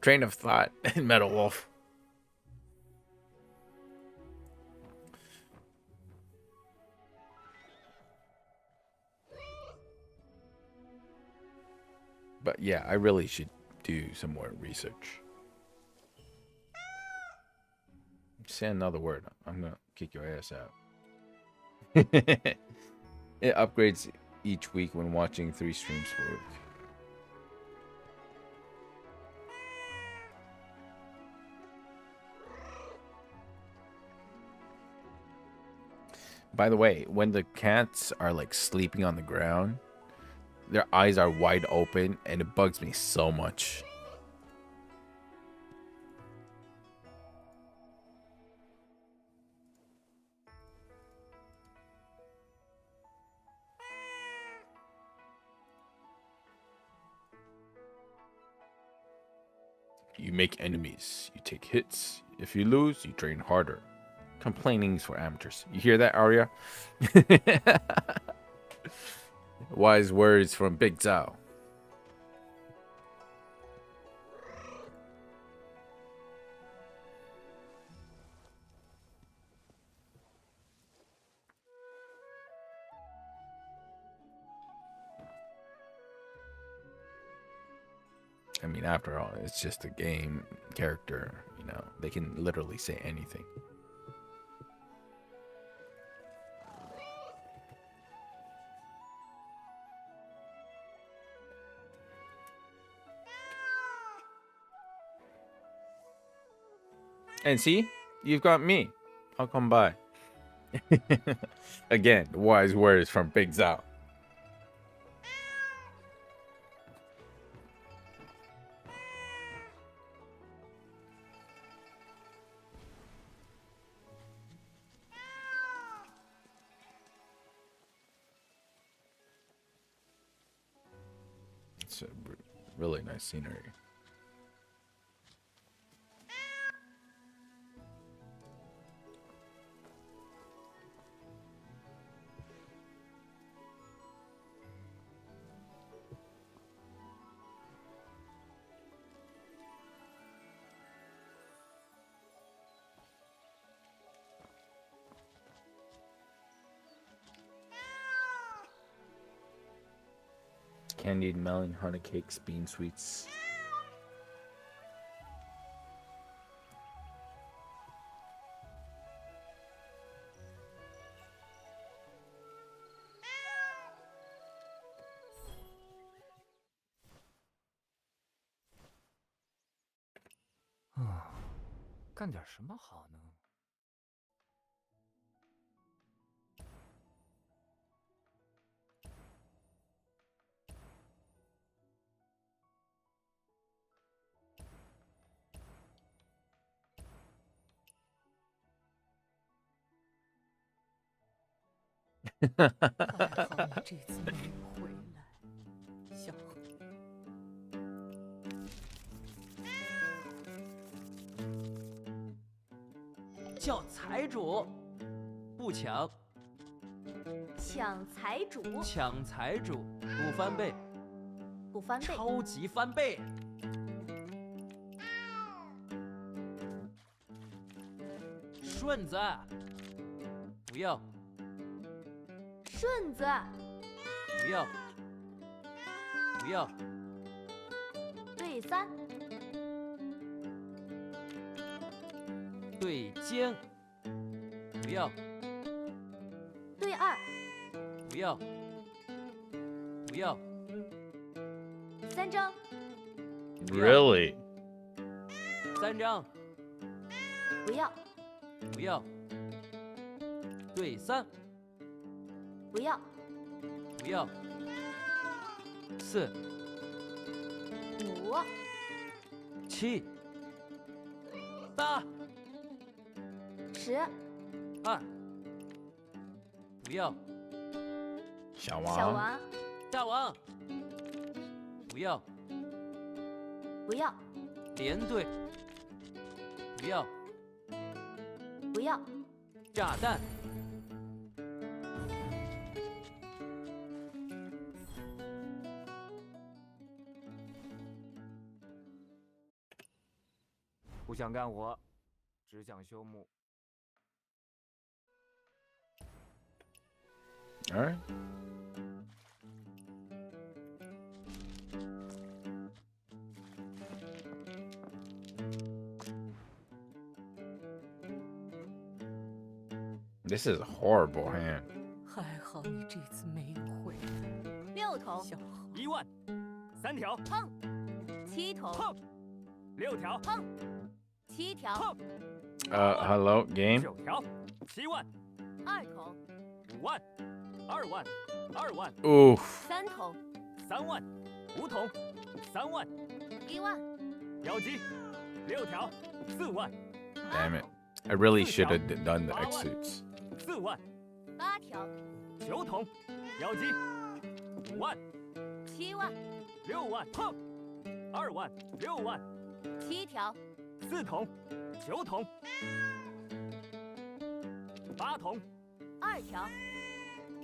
train of thought, Metal Wolf. But yeah, I really should do some more research. Say another word, I'm gonna kick your ass out. It upgrades each week when watching 3 streams per week. By the way, when the cats are like sleeping on the ground, their eyes are wide open and it bugs me so much. You make enemies, you take hits. If you lose, you train harder. Complaining's for amateurs. You hear that, Arya? Wise words from Big Zhao. I mean, after all, it's just a game character, you know. They can literally say anything. And see, you've got me. I'll come by. Again, wise words from Big Zhao. It's a really nice scenery. Candied melon, honey cakes, bean sweets. Oh, 干点什么好呢？还好你这次没回来，小何。叫财主，不抢。抢财主，抢财主，不翻倍，不翻倍，超级翻倍。顺子，不要。顺子，不要，不要。对3，对尖，不要，对2，不要，不要。3张， Really? 3张，不要，不要。对3，不要，不要。4、5、 7、8、 10、2，不要。小王，小王，大王，不要。不要，连队，不要。不要，炸弹，不想干活，只想修墓。 all right. This is a horrible hand. 还好你这次没有回来， 6筒，小豪。 1万，3条， 7筒， 碰，6条， 7条， Hello, game. 9条，7万2筒， ，5万，2万，2万， Oof. 3筒， 3万，5桶，3万， 1万， 妖姬，6条，4万， Damn it. I really should have done the X suits. 4万8条， ，9桶，妖姬，5万7万， ，6万，碰，2万，6万7条， ，4桶，9桶，8桶， 2条，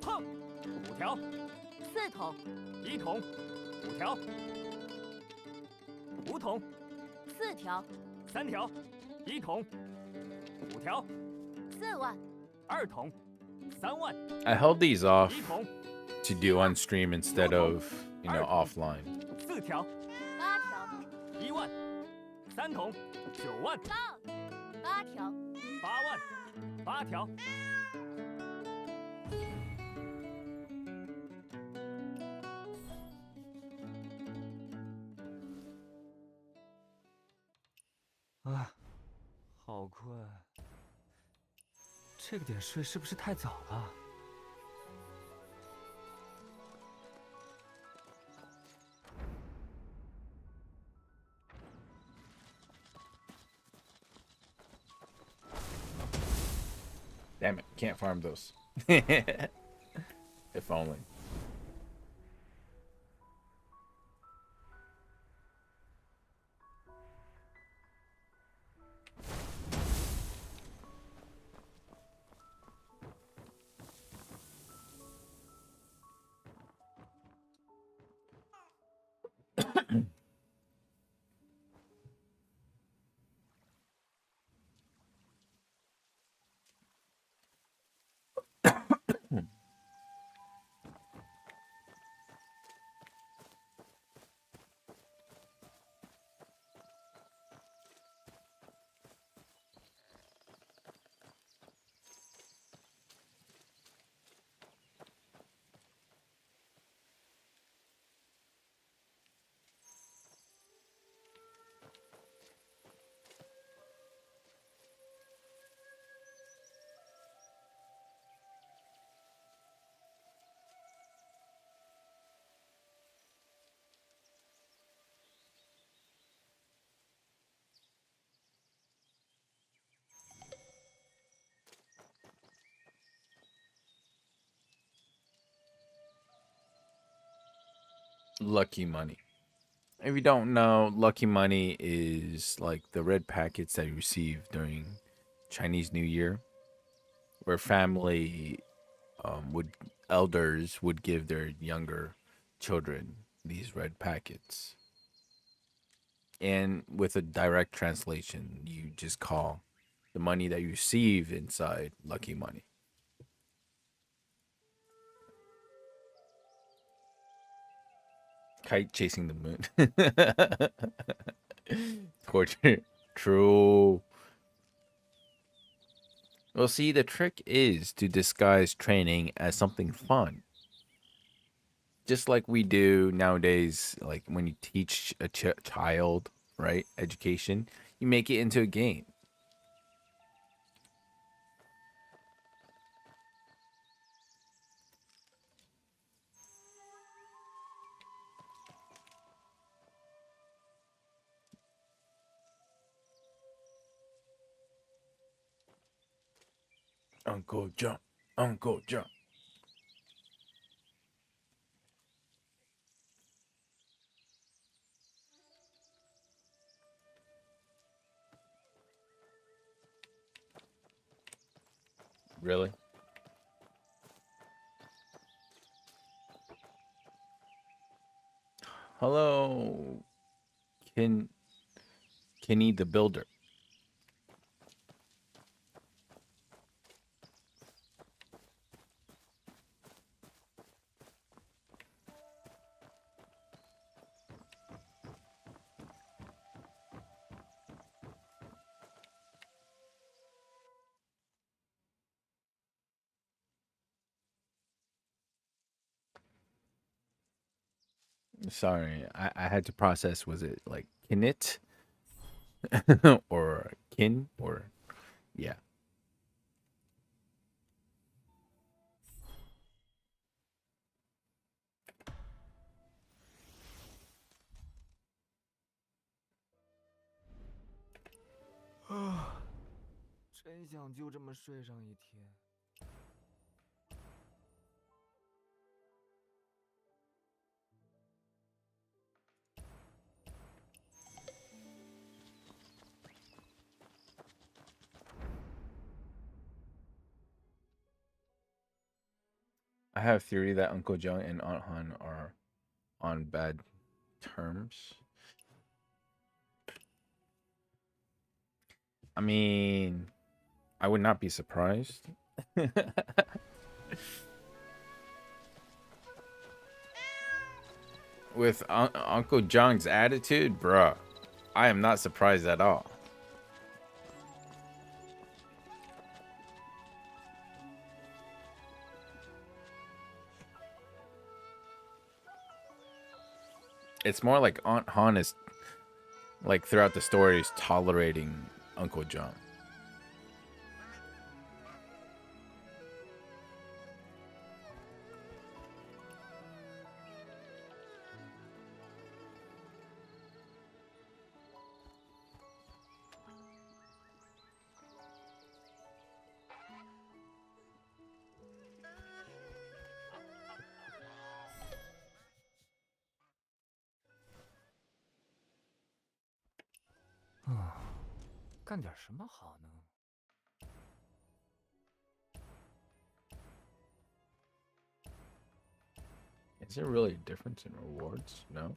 碰，5条4筒， ，1桶，5条，5桶4条， ，3条，1桶，5条4万， ，2桶，3万， I held these off 1桶 to do on stream instead of, offline. ，4条8条， ，1万，3桶，9万上8条， ，8万，8条。啊，好困。这个点睡是不是太早了？ Damn it, can't farm those. If only. Lucky money. If you don't know, lucky money is like the red packets that you receive during Chinese New Year, where family elders would give their younger children these red packets. And with a direct translation, you just call the money that you receive inside lucky money. Kite chasing the moon. Torture. True. Well, see, the trick is to disguise training as something fun. Just like we do nowadays, like when you teach a child, right, education, you make it into a game. Uncle John. Uncle John. Really? Hello, Kenny the Builder. Sorry, I had to process. Was it like Kinit or Kin or yeah? 真想就这么睡上一天。I have a theory that Uncle Jung and Aunt Han are on bad terms. I mean, I would not be surprised. With Uncle Jung's attitude, bruh, I am not surprised at all. It's more like Aunt Han is, like, throughout the story, is tolerating Uncle Jung. Oh. 干点什么好呢？ Is there really a difference in rewards? No.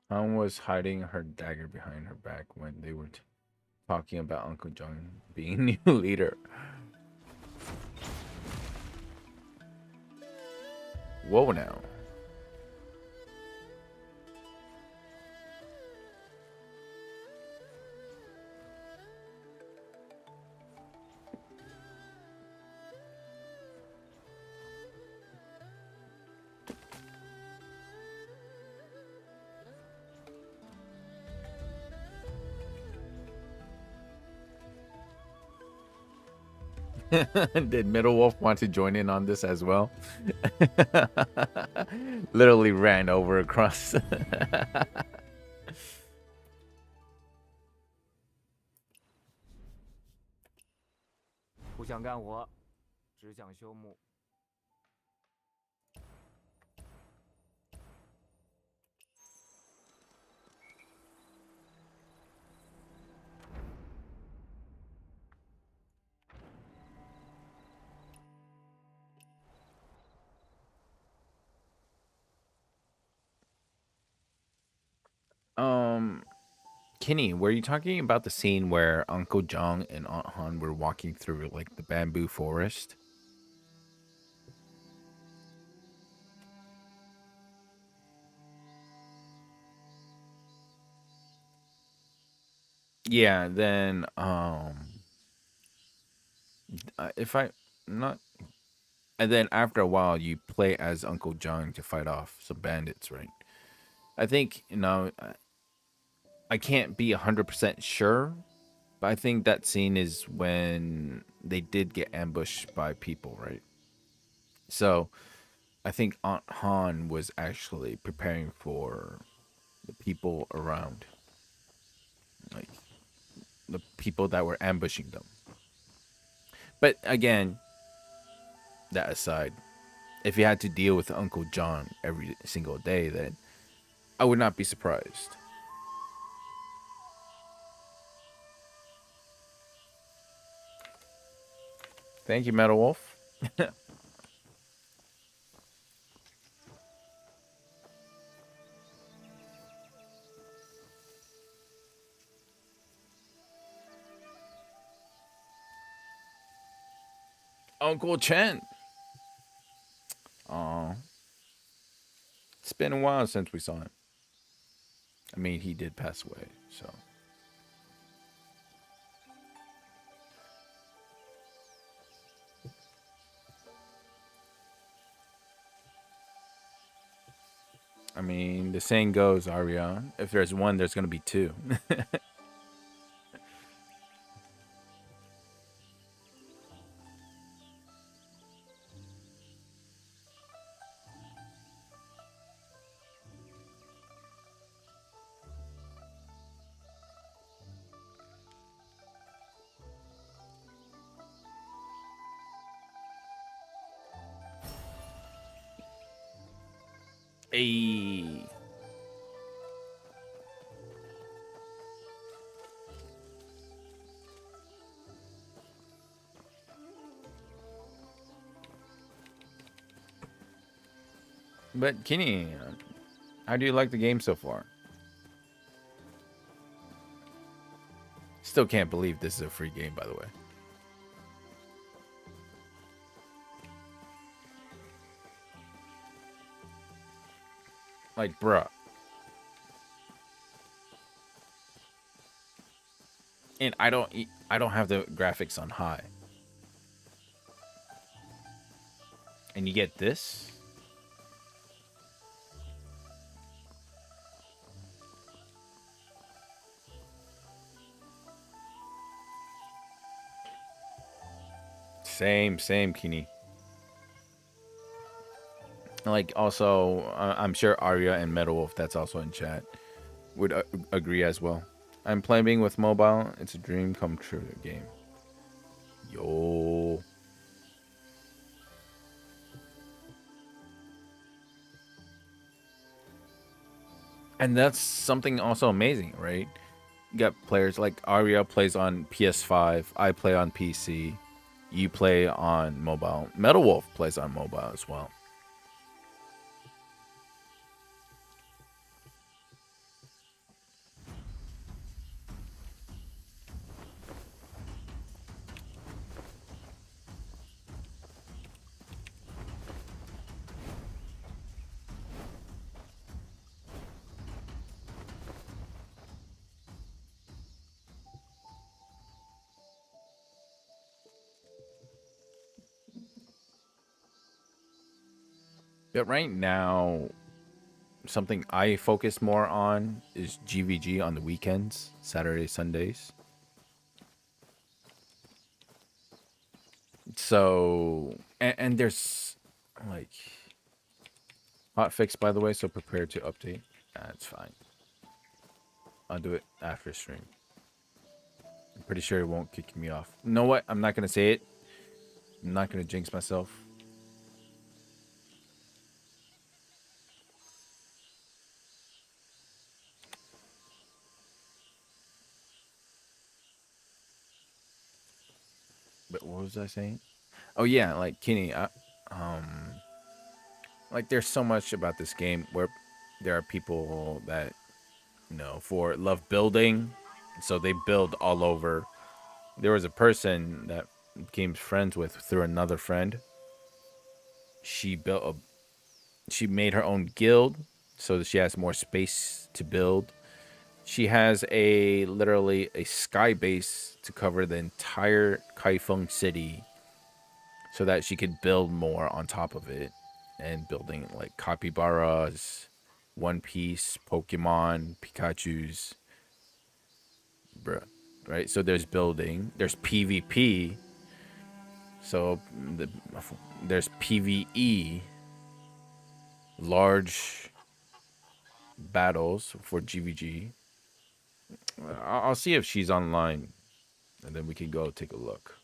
Han was hiding her dagger behind her back when they were talking about Uncle Jung being new leader. Whoa now. Did Middle Wolf want to join in on this as well? Literally ran over across. 不想干活，只想修木。 Kenny, were you talking about the scene where Uncle Jung and Aunt Han were walking through like the bamboo forest? Yeah, then if I not and then after a while you play as Uncle Jung to fight off some bandits, right? I think, I can't be 100% sure, but I think that scene is when they did get ambushed by people, right? So I think Aunt Han was actually preparing for the people around, like the people that were ambushing them. But again, that aside, if you had to deal with Uncle John every single day, then I would not be surprised. Thank you, Metal Wolf. Uncle Chen. Aw. It's been a while since we saw him. I mean, he did pass away, so. I mean, the saying goes, Arya, if there's one, there's going to be two. Hey. But Kenny, how do you like the game so far? Still can't believe this is a free game, by the way. Like, bruh. And I don't have the graphics on high. And you get this? Same, Kini. Like, also, I'm sure Arya and Metal Wolf, that's also in chat, would agree as well. I'm playing with mobile. It's a dream come true game. Yo. And that's something also amazing, right? You got players like Arya plays on PS5. I play on PC. You play on mobile. Metal Wolf plays on mobile as well. But right now, something I focus more on is GVG on the weekends, Saturdays, Sundays. So, and there's like hotfix, by the way, so prepare to update. That's fine. I'll do it after stream. I'm pretty sure it won't kick me off. You know what? I'm not going to say it. I'm not going to jinx myself. But what was I saying? Oh yeah, like Kenny, like there's so much about this game where there are people that, you know, for love building, so they build all over. There was a person that became friends with through another friend. She made her own guild so that she has more space to build. She has literally a sky base to cover the entire Kaifeng city so that she could build more on top of it, and building like capybaras, One Piece, Pokemon, Pikachus. Bruh. Right? So there's building, there's PvP. So there's PvE. large battles for GVG. I'll see if she's online, and then we can go take a look.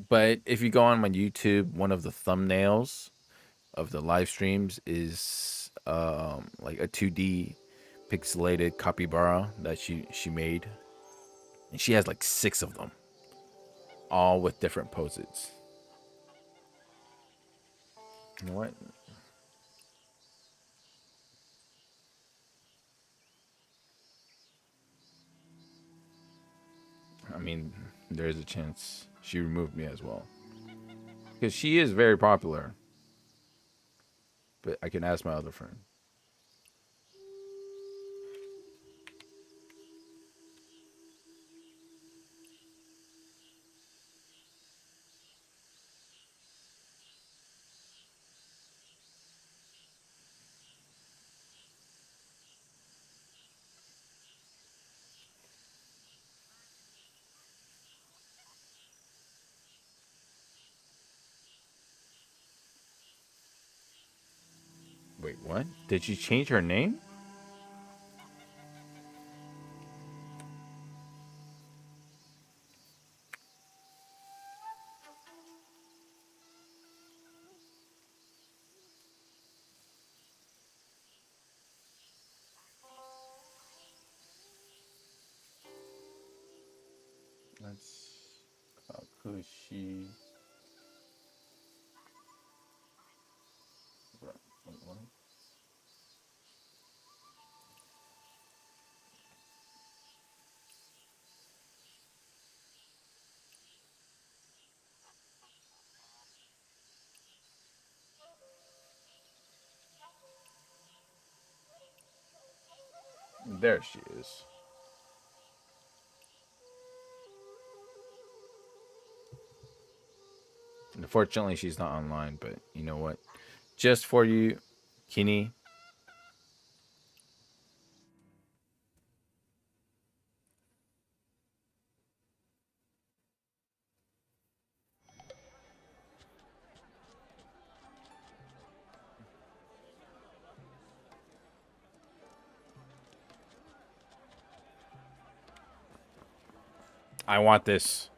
But if you go on my YouTube, one of the thumbnails of the live streams is like a 2D pixelated capybara that she made, and she has like 6 of them, all with different poses. You know what? I mean, there's a chance she removed me as well, because she is very popular. But I can ask my other friend. Wait, what? Did she change her name? That's Kakushi. Wait, what? There she is. Unfortunately, she's not online, but you know what? Just for you, Kini. I want this.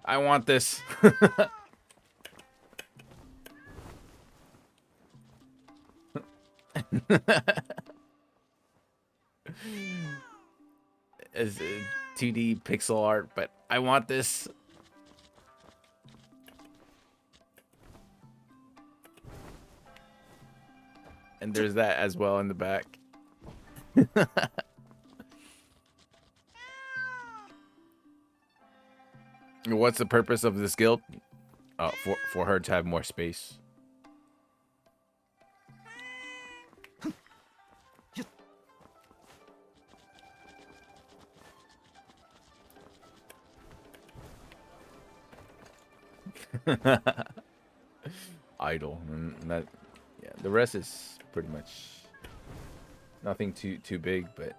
I want this. It's 2D pixel art, but I want this. And there's that as well in the back. What's the purpose of this guild? Oh, for her to have more space. Idle. And that, yeah. The rest is pretty much nothing too big, but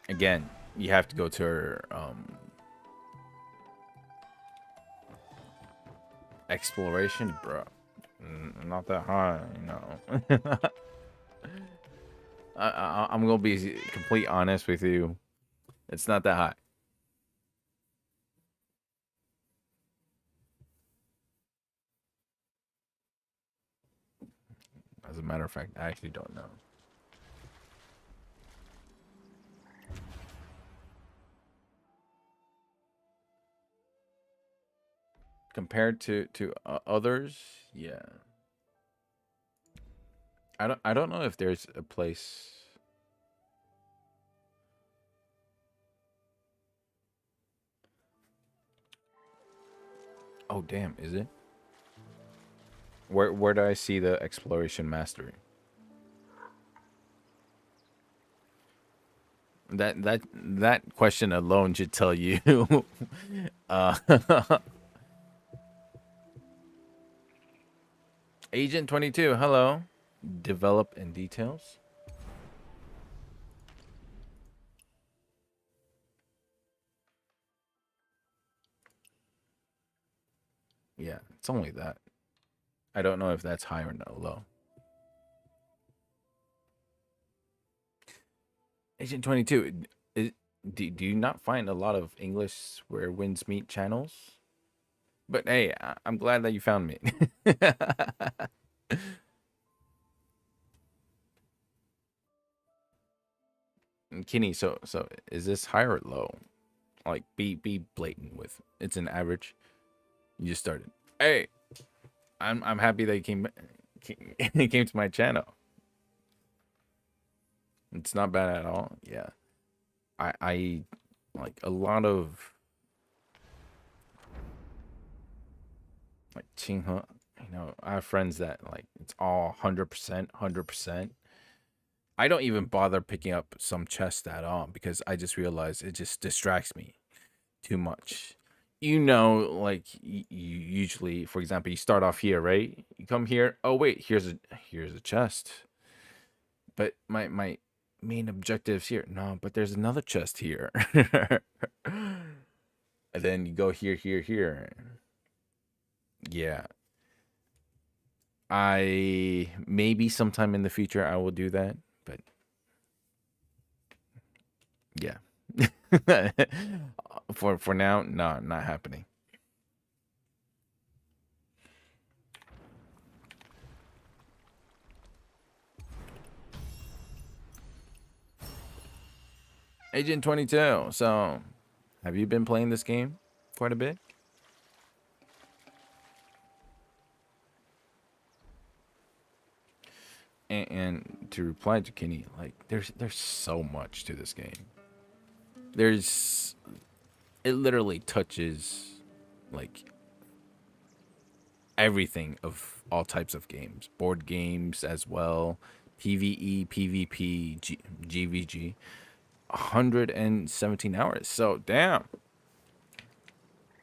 again, you have to go to her exploration, bro. Not that high, you know. I'm gonna be complete honest with you. It's not that high. As a matter of fact, I actually don't know. Compared to others, yeah. I don't know if there's a place. Oh damn, is it? Where do I see the exploration mastery? That question alone should tell you. Agent 22, hello. Develop in details. Yeah, it's only that. I don't know if that's high or no low. Agent 22, do you not find a lot of English where winds meet channels? But hey, I'm glad that you found me. And Kenny, so is this high or low? Like be blatant with it's an average. You just started. Hey, I'm happy that you came came to my channel. It's not bad at all. Yeah. I like a lot of like Qinghe, I have friends that like it's all 100%. I don't even bother picking up some chest at all because I just realize it just distracts me too much. Like you usually, for example, you start off here, right? You come here. Oh wait, here's a chest. But my main objective's here. No, but there's another chest here. And then you go here. Yeah. I maybe sometime in the future I will do that, but yeah. For now, no, not happening. Agent 22. So, have you been playing this game quite a bit? And to reply to Kenny, like there's so much to this game. It literally touches like everything of all types of games, board games as well, PvE, PvP, GVG. 117 hours. So damn.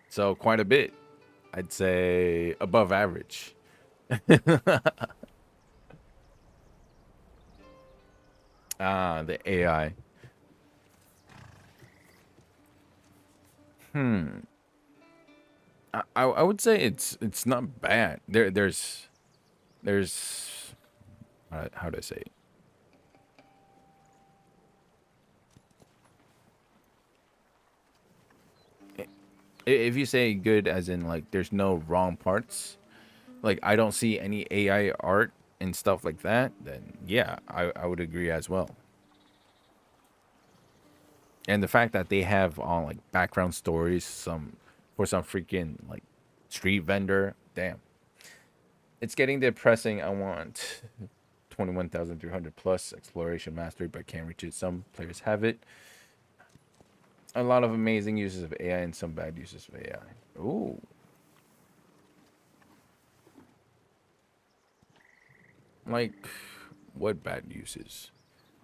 So quite a bit. I'd say above average. The AI. I would say it's not bad. There's how do I say it? If you say good as in like there's no wrong parts, like I don't see any AI art and stuff like that, then yeah, I would agree as well. And the fact that they have all like background stories, some freaking like street vendor, damn. It's getting depressing. I want 21,300 plus exploration mastery, but can't reach it. Some players have it. A lot of amazing uses of AI and some bad uses of AI. Ooh. Like, what bad uses?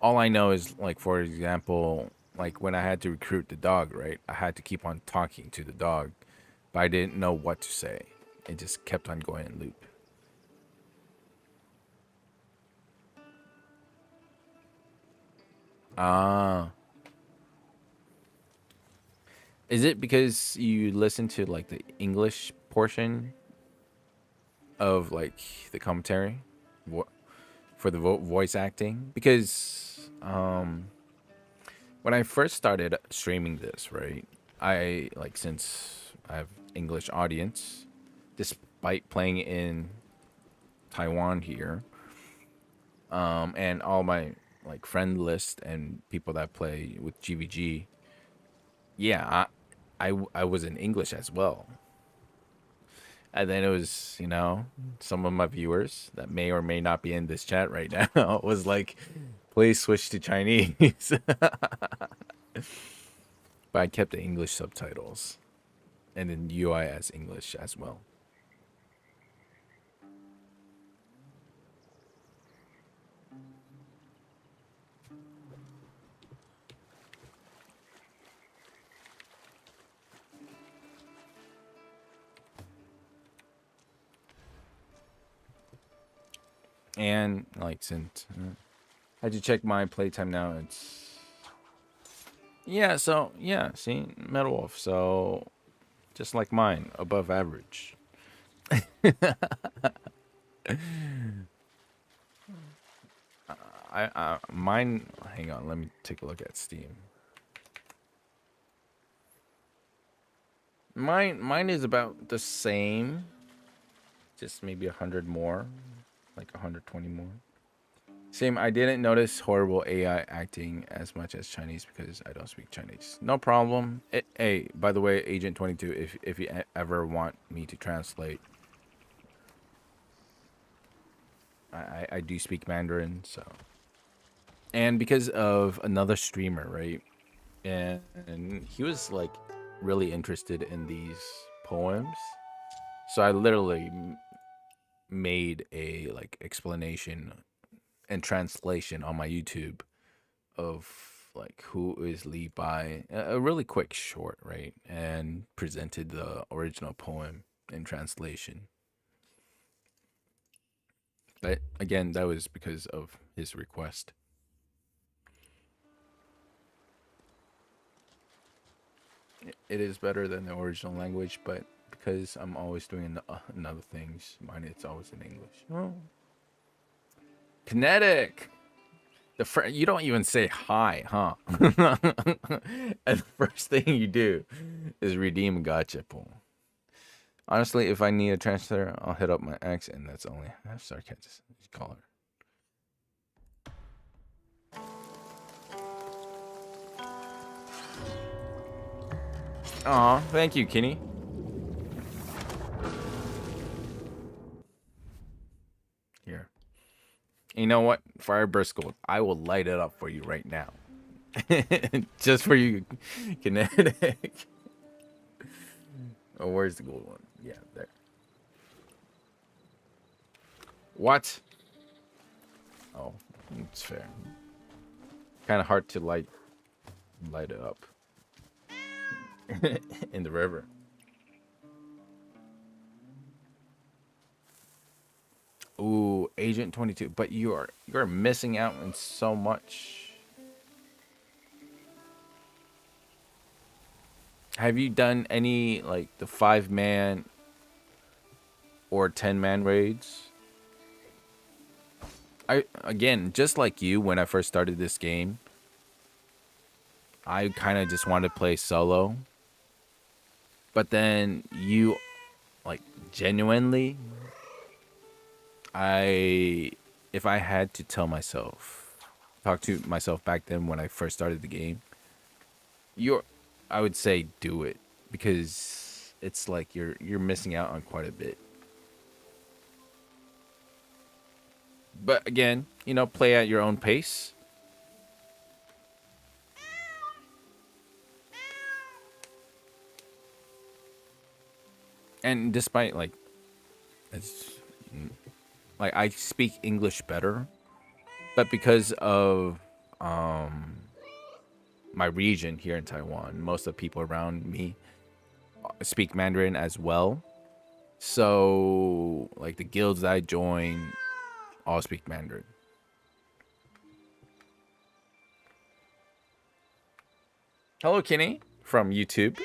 All I know is, like, for example, like when I had to recruit the dog, right? I had to keep on talking to the dog, but I didn't know what to say. It just kept on going in loop. Ah. Is it because you listen to like the English portion of like the commentary for the voice acting? Because when I first started streaming this, right, I like since I have English audience, despite playing in Taiwan here, and all my like friend list and people that play with GVG, yeah, I was in English as well. And then it was, some of my viewers that may or may not be in this chat right now was like, please switch to Chinese. But I kept the English subtitles and then UI as English as well. And like since I had to check my playtime now, it's see Metal Wolf, so just like mine, above average. Mine. Hang on, let me take a look at Steam. Mine is about the same, just maybe 100 more, like 120 more. Same. I didn't notice horrible AI acting as much as Chinese because I don't speak Chinese. No problem. Hey, by the way, Agent 22, if you ever want me to translate, I do speak Mandarin, so. And because of another streamer, right? And he was like really interested in these poems, so I literally made a like explanation and translation on my YouTube of like who is Li Bai, a really quick short, right? And presented the original poem in translation. But again, that was because of his request. It is better than the original language, but because I'm always doing another things, mine it's always in English. Oh. Kinetic. You don't even say hi, huh? And the first thing you do is redeem gacha pool. Honestly, if I need a transfer, I'll hit up my ex, and that's only sorry, can't just call her. Aw, thank you, Kenny. Here. You know what? Fireburst Gold. I will light it up for you right now. Just for you, Kinetic. Oh, where's the gold one? Yeah, there. What? Oh, it's fair. Kind of hard to light it up in the river. Ooh, Agent 22. But you're missing out on so much. Have you done any like the 5-man or 10-man raids? Again, just like you when I first started this game, I kind of just wanted to play solo. But then you like genuinely if I had to talk to myself back then when I first started the game, I would say do it, because it's like you're missing out on quite a bit. But again, play at your own pace. And despite I speak English better, but because of my region here in Taiwan, most of the people around me speak Mandarin as well. So like the guilds that I join all speak Mandarin. Hello, Kenny from YouTube.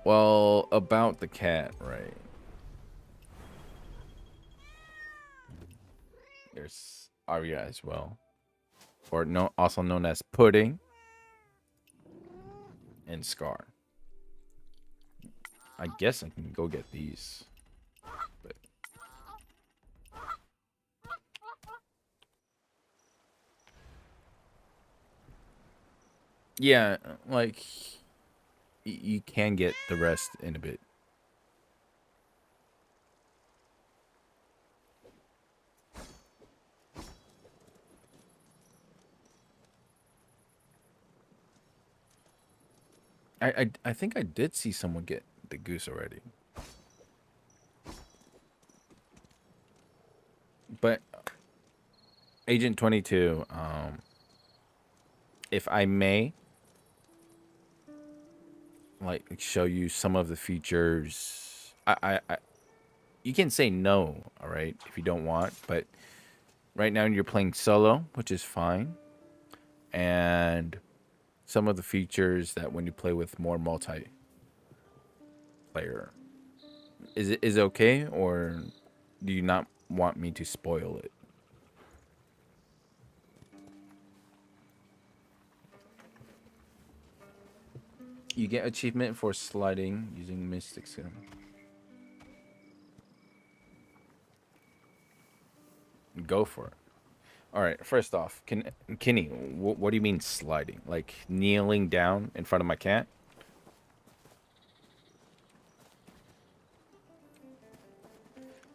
Well, about the cat, right? There's Arya as well, or also known as Pudding, and Scar. I guess I can go get these, but yeah, like you can get the rest in a bit. I think I did see someone get the goose already. But Agent 22, if I may show you some of the features, you can say no, all right, if you don't want, but right now you're playing solo, which is fine. And some of the features that when you play with more multi player. Is it okay, or do you not want me to spoil it? You get achievement for sliding using Mystic Sim. Go for it. All right. First off, Kenny, what do you mean sliding? Like kneeling down in front of my cat?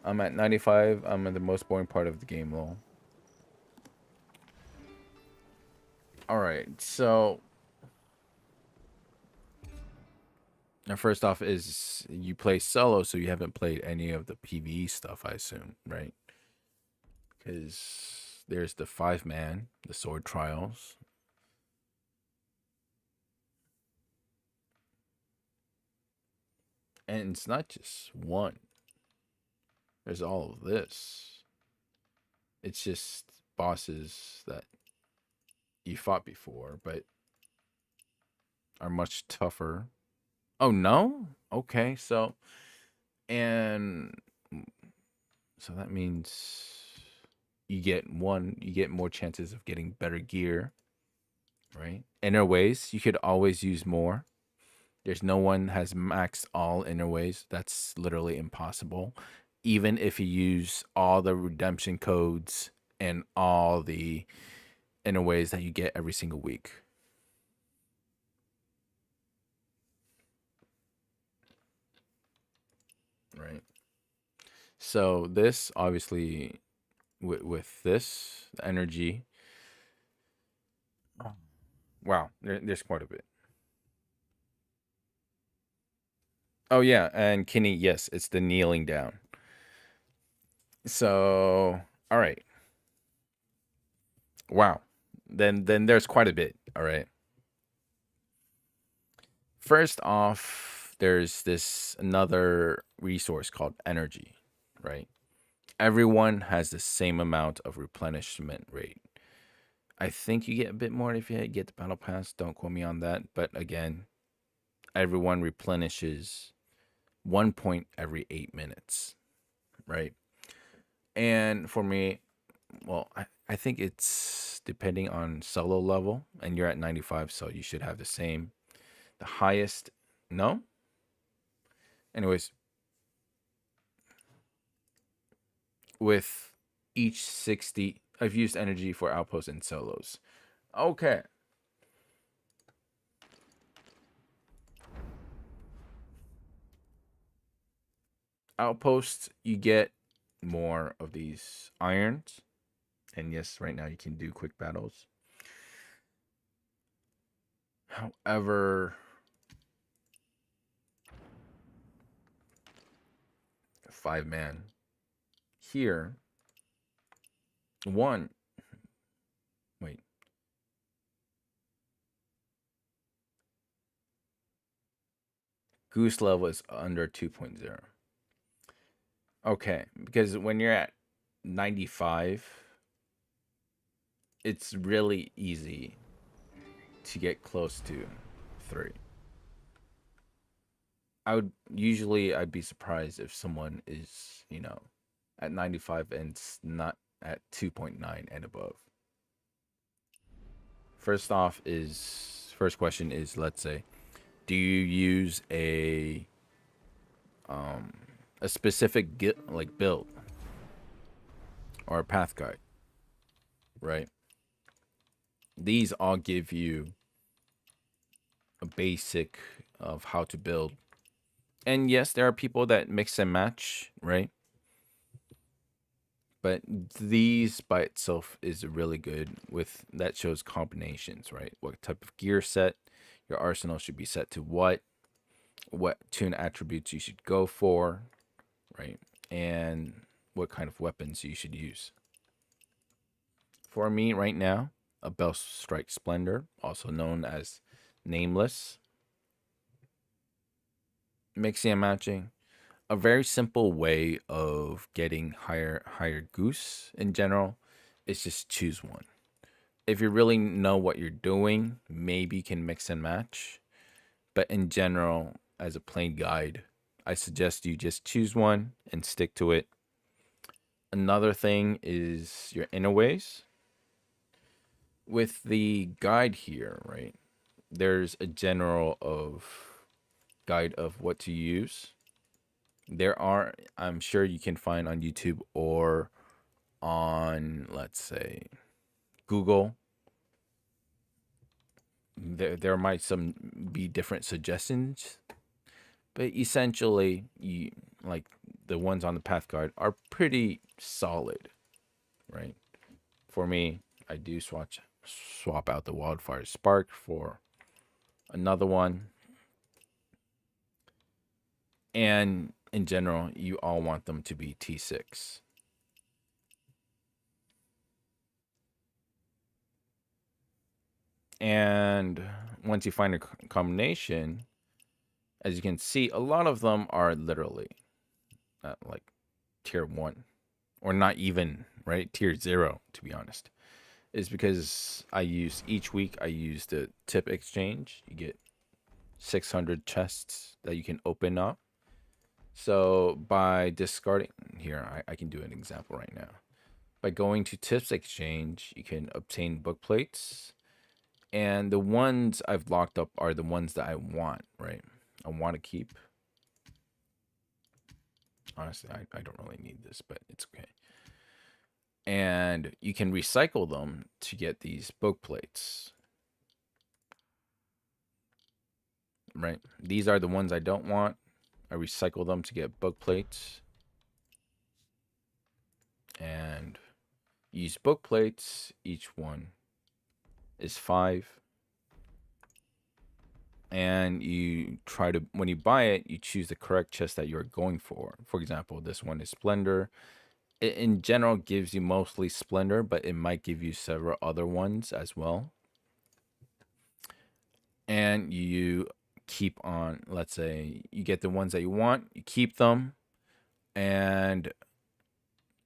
I'm at 95. I'm in the most boring part of the game, lol. All right. So, now first off, is you play solo, so you haven't played any of the PvE stuff, I assume, right? Because there's the 5-man, the sword trials. And it's not just one. There's all of this. It's just bosses that you fought before, but are much tougher. Oh, no? Okay, so... And... So that means... You get more chances of getting better gear, right? Inner ways, you could always use more. There's no one has maxed all inner ways. That's literally impossible. Even if you use all the redemption codes and all the inner ways that you get every single week. Right. So this obviously with this energy. Wow, there's quite a bit. Oh yeah, and Kenny, yes, it's the kneeling down. So, all right. Wow. Then there's quite a bit, all right. First off, there's this another resource called energy, right? Everyone has the same amount of replenishment rate. I think you get a bit more if you get the battle pass. Don't quote me on that. But again, everyone replenishes 1 point every 8 minutes, right? And for me, well, I think it's depending on solo level, and you're at 95, so you should have the same. The highest, no? Anyways, with each 60, I've used energy for outposts and solos. Okay. Outposts, you get more of these irons. And yes, right now you can do quick battles. However, 5-man here. Wait. Goose level is under 2.0. Okay, because when you're at 95, it's really easy to get close to 3. I'd be surprised if someone is, at 95 and it's not at 2.9 and above. First question is, let's say, do you use a specific build or a path guide, right? These all give you a basic of how to build. And yes, there are people that mix and match, right? But these by itself is really good that shows combinations, right? What type of gear set, your arsenal should be set to what tune attributes you should go for, right? And what kind of weapons you should use. For me right now, a Bellstrike Splendor, also known as Nameless. Mixing and matching. A very simple way of getting higher goose in general is just choose one. If you really know what you're doing, maybe you can mix and match. But in general, as a plain guide, I suggest you just choose one and stick to it. Another thing is your innerways. With the guide here, right? There's a general guide of what to use. There are, I'm sure you can find on YouTube or on, let's say, Google. There might be different suggestions, but essentially, like the ones on the path guide are pretty solid, right? For me, I do swap out the Wildfire Spark for another one. And in general, you all want them to be T6. And once you find a combination, as you can see, a lot of them are literally like tier 1 or not even, right? Tier 0, to be honest. Is because each week I use the tip exchange. You get 600 chests that you can open up. So by discarding, here, I can do an example right now. By going to tips exchange, you can obtain book plates. And the ones I've locked up are the ones that I want, right? I want to keep. Honestly, I don't really need this, but it's okay. And you can recycle them to get these book plates. Right? These are the ones I don't want. I recycle them to get book plates. And use book plates. Each one is 5. And you try to, when you buy it, you choose the correct chest that you're going for. For example, this one is Splendor. It in general gives you mostly Splendor, but it might give you several other ones as well. And you keep on, let's say you get the ones that you want, you keep them. And,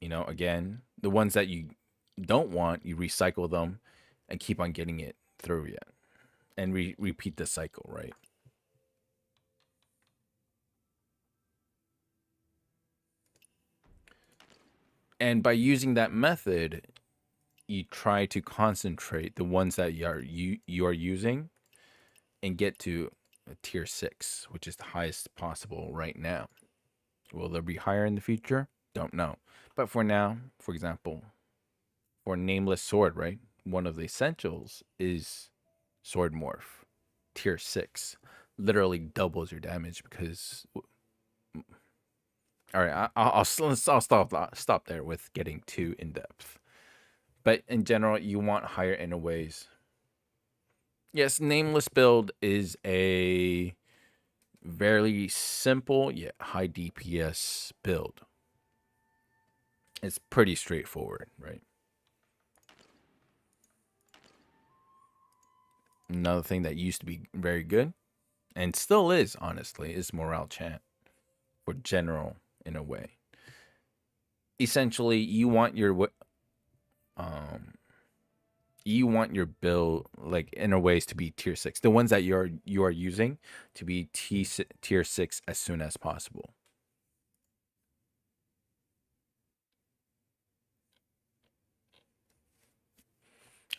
you know, again, the ones that you don't want, you recycle them and keep on getting it through yet. And repeat the cycle, right? And by using that method, you try to concentrate the ones that you are using and get to a tier 6, which is the highest possible right now. Will there be higher in the future? Don't know. But for now, for example, for Nameless Sword, right? One of the essentials is Sword Morph. Tier 6 literally doubles your damage because all right, I'll stop there with getting too in depth. But in general, you want higher innerways. Yes, Nameless build is a very simple yet high DPS build. It's pretty straightforward, right? Another thing that used to be very good, and still is, honestly, is Morale Chant for general in a way. Essentially, you want your build, like, innerways to be tier 6. The ones that you are using to be tier 6 as soon as possible.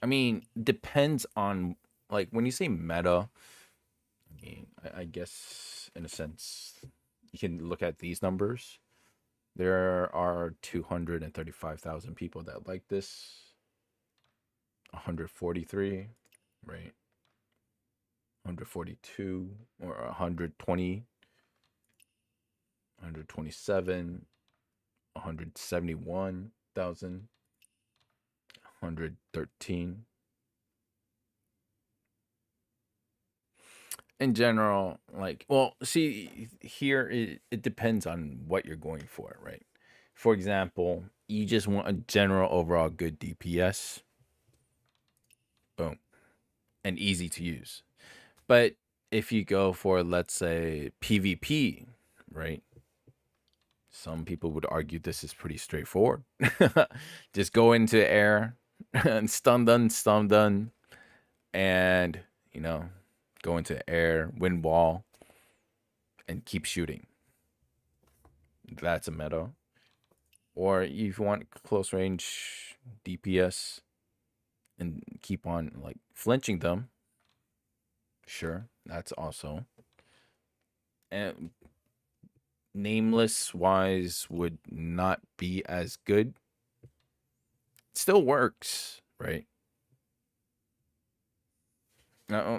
I mean, depends on, like, when you say meta, I mean, I guess in a sense, you can look at these numbers. There are 235,000 people that like this. 143, right? 142 or 120, 127, 171,000, 113. In general, like, well, see, here it depends on what you're going for, right? For example, you just want a general overall good DPS. Boom. And easy to use. But if you go for, let's say, PvP, right? Some people would argue this is pretty straightforward. Just go into air and stun done, and, you know, go into air, win wall, and keep shooting. that's a meta. Or if you want close range DPS and keep on like flinching them, sure, that's also. And nameless wise would not be as good. It still works, right?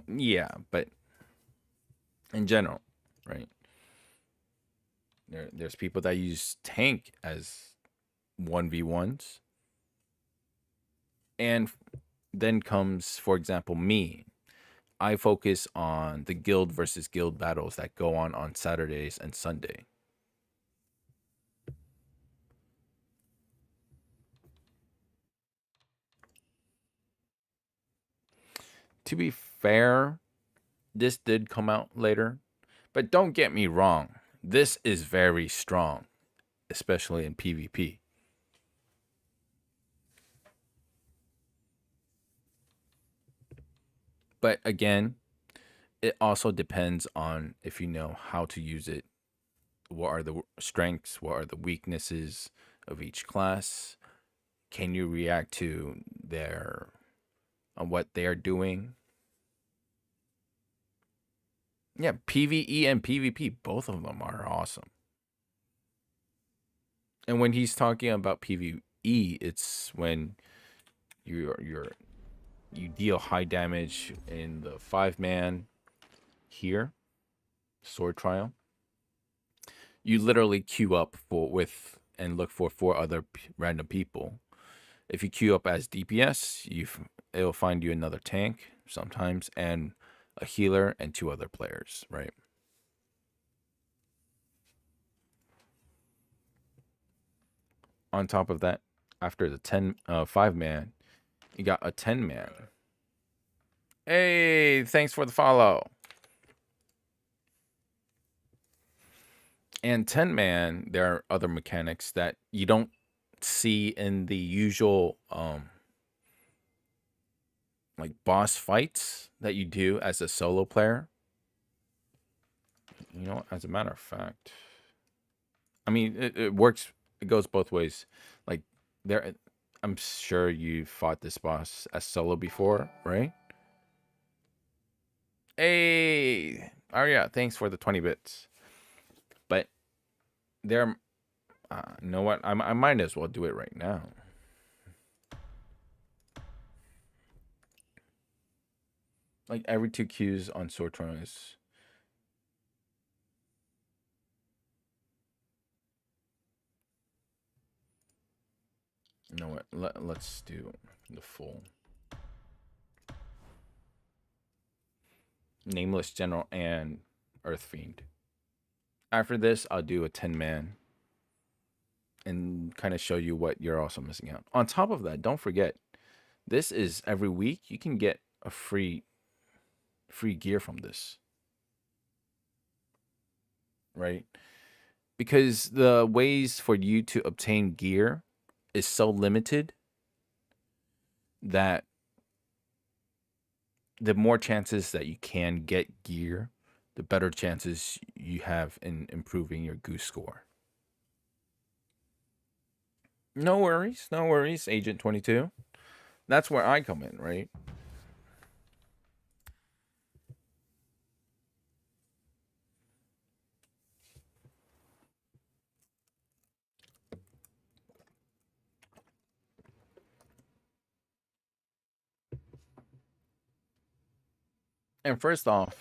Yeah, but in general, right? There's people that use tank as 1v1s. And then comes, for example, me. I focus on the guild versus guild battles that go on Saturdays and Sunday. To be fair, this did come out later, but don't get me wrong. This is very strong, especially in PvP. But again, it also depends on if you know how to use it. What are the strengths? What are the weaknesses of each class? Can you react to what they are doing? Yeah, PvE and PvP, both of them are awesome. And when he's talking about PvE, it's when you deal high damage in the 5-man here, sword trial. You literally queue up and look for 4 other random people. If you queue up as DPS, it'll find you another tank sometimes and a healer and 2 other players, right? On top of that, after the 5-man, you got a 10-man. Hey, thanks for the follow. And 10-man, there are other mechanics that you don't see in the usual like boss fights that you do as a solo player. You know, as a matter of fact, I mean, it works. It goes both ways. Like I'm sure you fought this boss as solo before, right? Hey, Arya, thanks for the 20 bits. But you know what? I might as well do it right now. Like every 2 Qs on Sortron is. You know what? Let's do the full. Nameless General and Earth Fiend. After this, I'll do a 10-man and kind of show you what you're also missing out. On top of that, don't forget, this is every week. You can get a free gear from this. Right? Because the ways for you to obtain gear is so limited that the more chances that you can get gear, the better chances you have in improving your goose score. No worries, Agent 22. That's where I come in, right? And first off,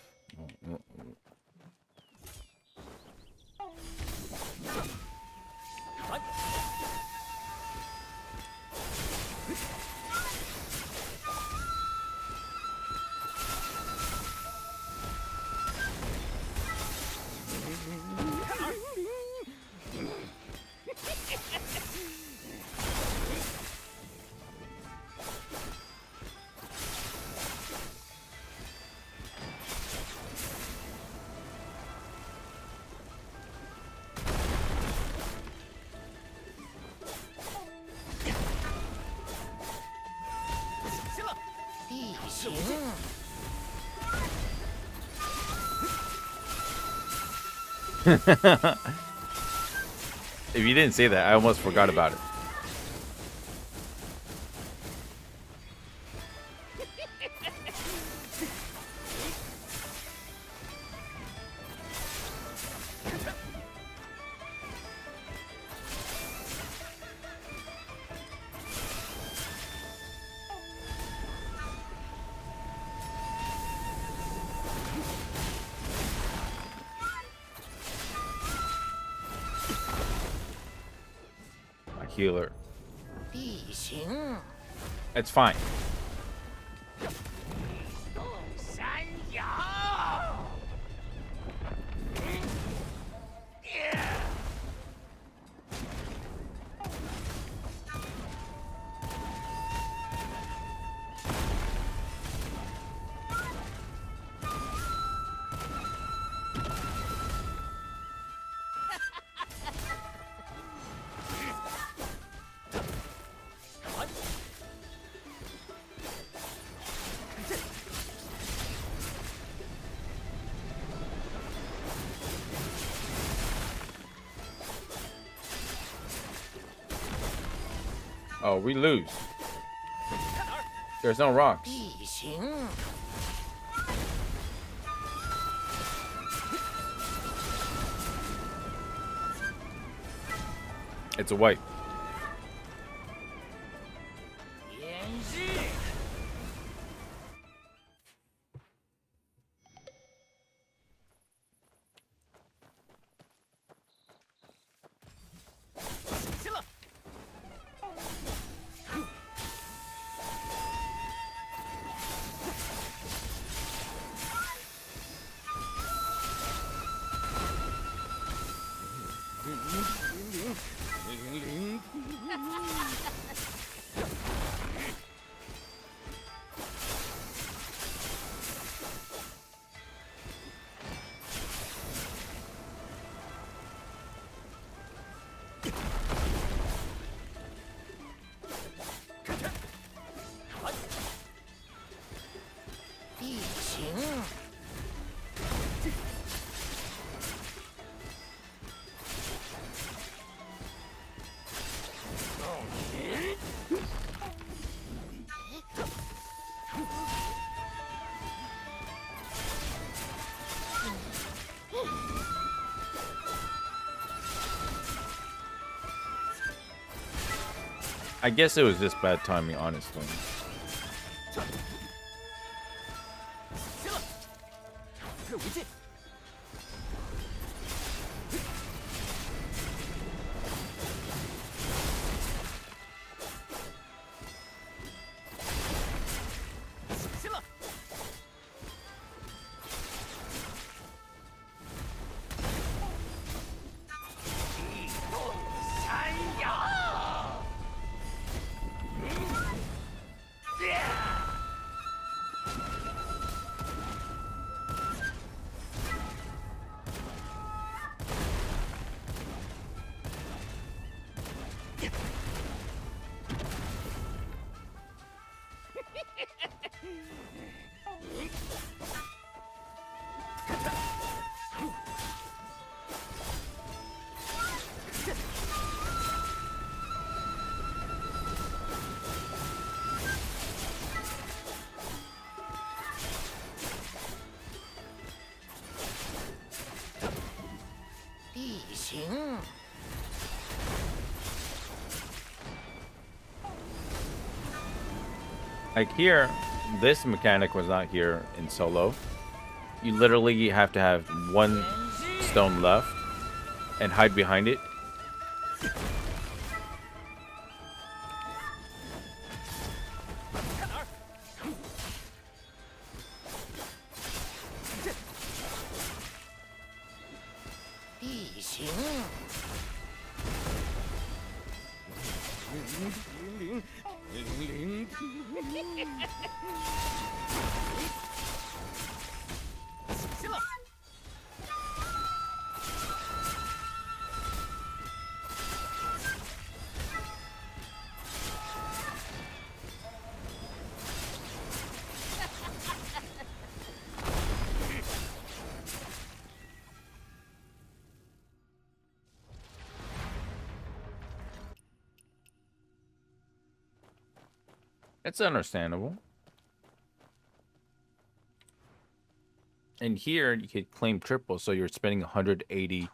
If you didn't say that, I almost forgot about it. My healer. 地形 It's fine. 山摇。Oh, we lose. There's no rocks. 地形 It's a wipe. 演示。 地形 I guess it was just bad timing, honestly. 退无尽， 死了！ 山摇。 地形 Like here, this mechanic was not here in solo. You literally have to have one stone left and hide behind it. It's understandable. And here you could claim triple, so you're spending 180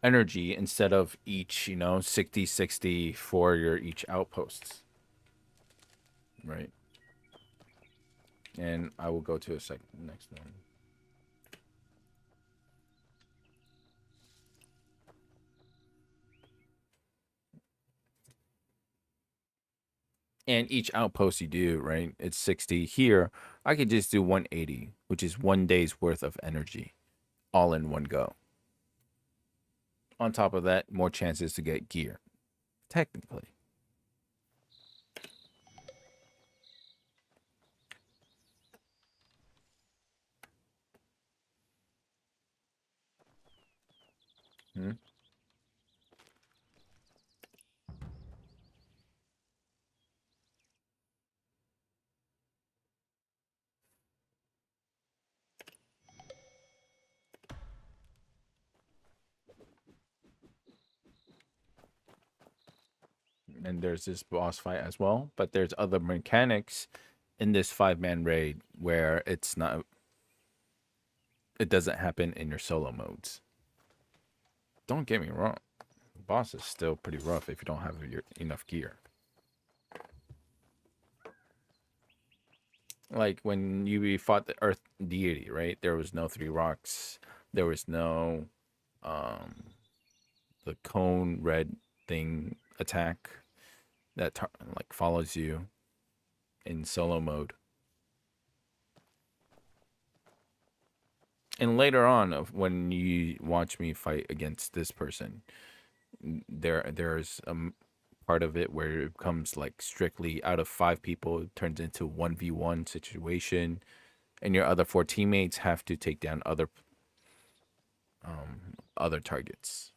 energy instead of each, 60 for your each outposts. Right. And I will go to a next one. And each outpost you do, right? It's 60. Here, I could just do 180, which is 1 day's worth of energy, all in one go. On top of that, more chances to get gear, technically. Hmm? And there's this boss fight as well, but there's other mechanics in this 5-man raid where it doesn't happen in your solo modes. Don't get me wrong, the boss is still pretty rough if you don't have enough gear. Like when you fought the Earth deity, right? There was no 3 rocks. There was no the cone red thing attack that like follows you in solo mode. And later on, when you watch me fight against this person, there's a part of it where it becomes like strictly out of 5 people, it turns into 1v1 situation, and your other 4 teammates have to take down other targets.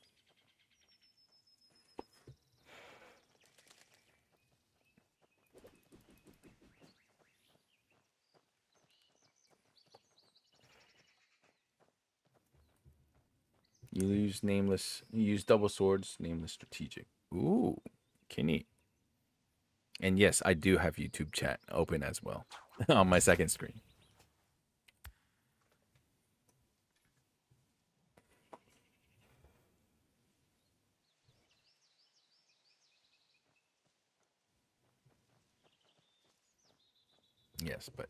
You use double swords, nameless strategic. Ooh, Kenny. And yes, I do have YouTube chat open as well on my second screen. Yes, but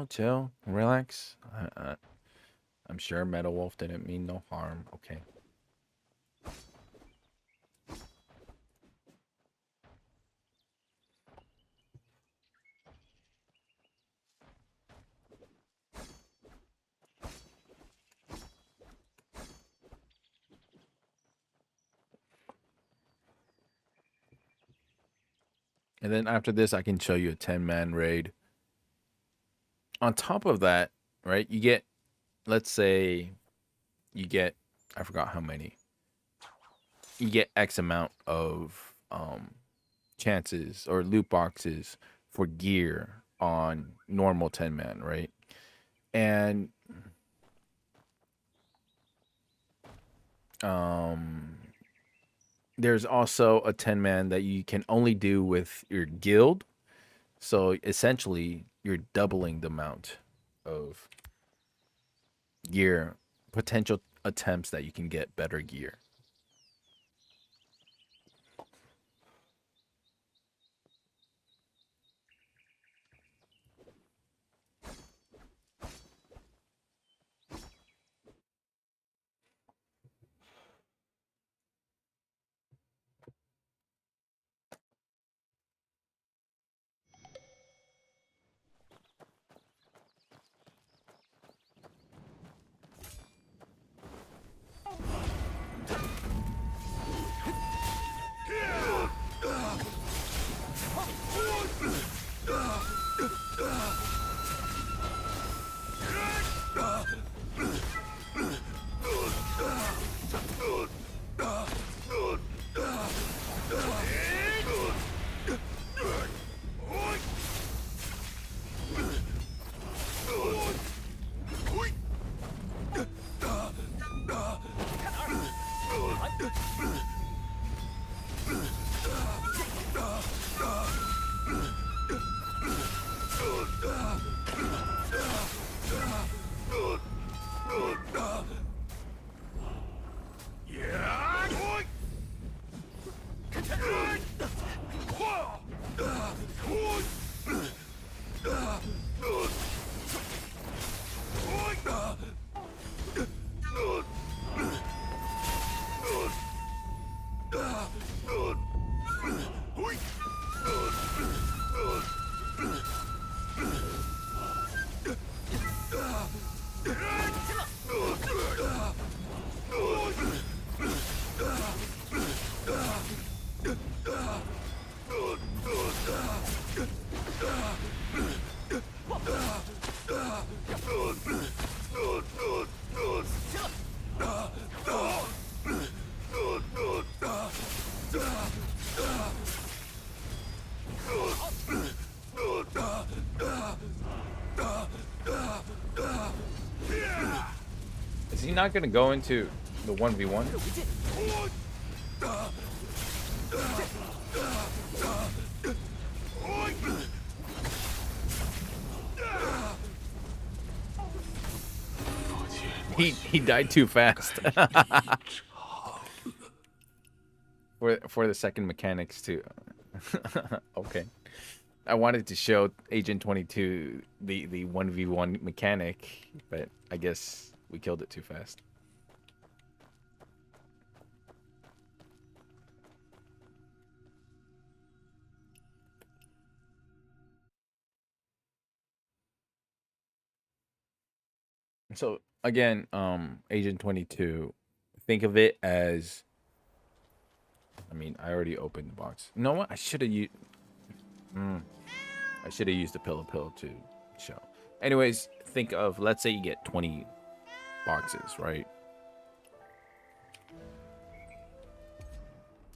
chill, relax. I'm sure Metal Wolf didn't mean no harm. Okay. And then after this, I can show you a 10-man raid. On top of that, right, you get, let's say you get, I forgot how many. You get X amount of chances or loot boxes for gear on normal 10-man, right? And there's also a 10-man that you can only do with your guild. So essentially, you're doubling the amount of gear, potential attempts that you can get better gear. Is he not gonna go into the 1v1? 退为进， He died too fast. for the second mechanics too. Okay. I wanted to show Agent 22 the 1v1 mechanic, but I guess we killed it too fast. So again, Agent 22, think of it as, I mean, I already opened the box. You know what? I should have used the pill to show. Anyways, think of, let's say you get 20 boxes, right?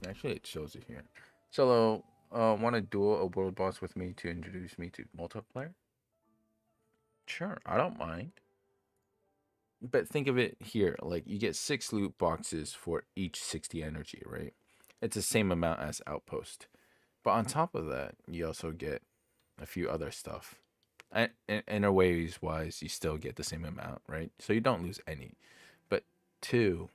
Actually, it shows it here. Solo, want to duel a world boss with me to introduce me to multiplayer? Sure, I don't mind. But think of it here, like you get 6 loot boxes for each 60 energy, right? It's the same amount as Outpost. But on top of that, you also get a few other stuff. And in a ways wise, you still get the same amount, right? So you don't lose any. But 2,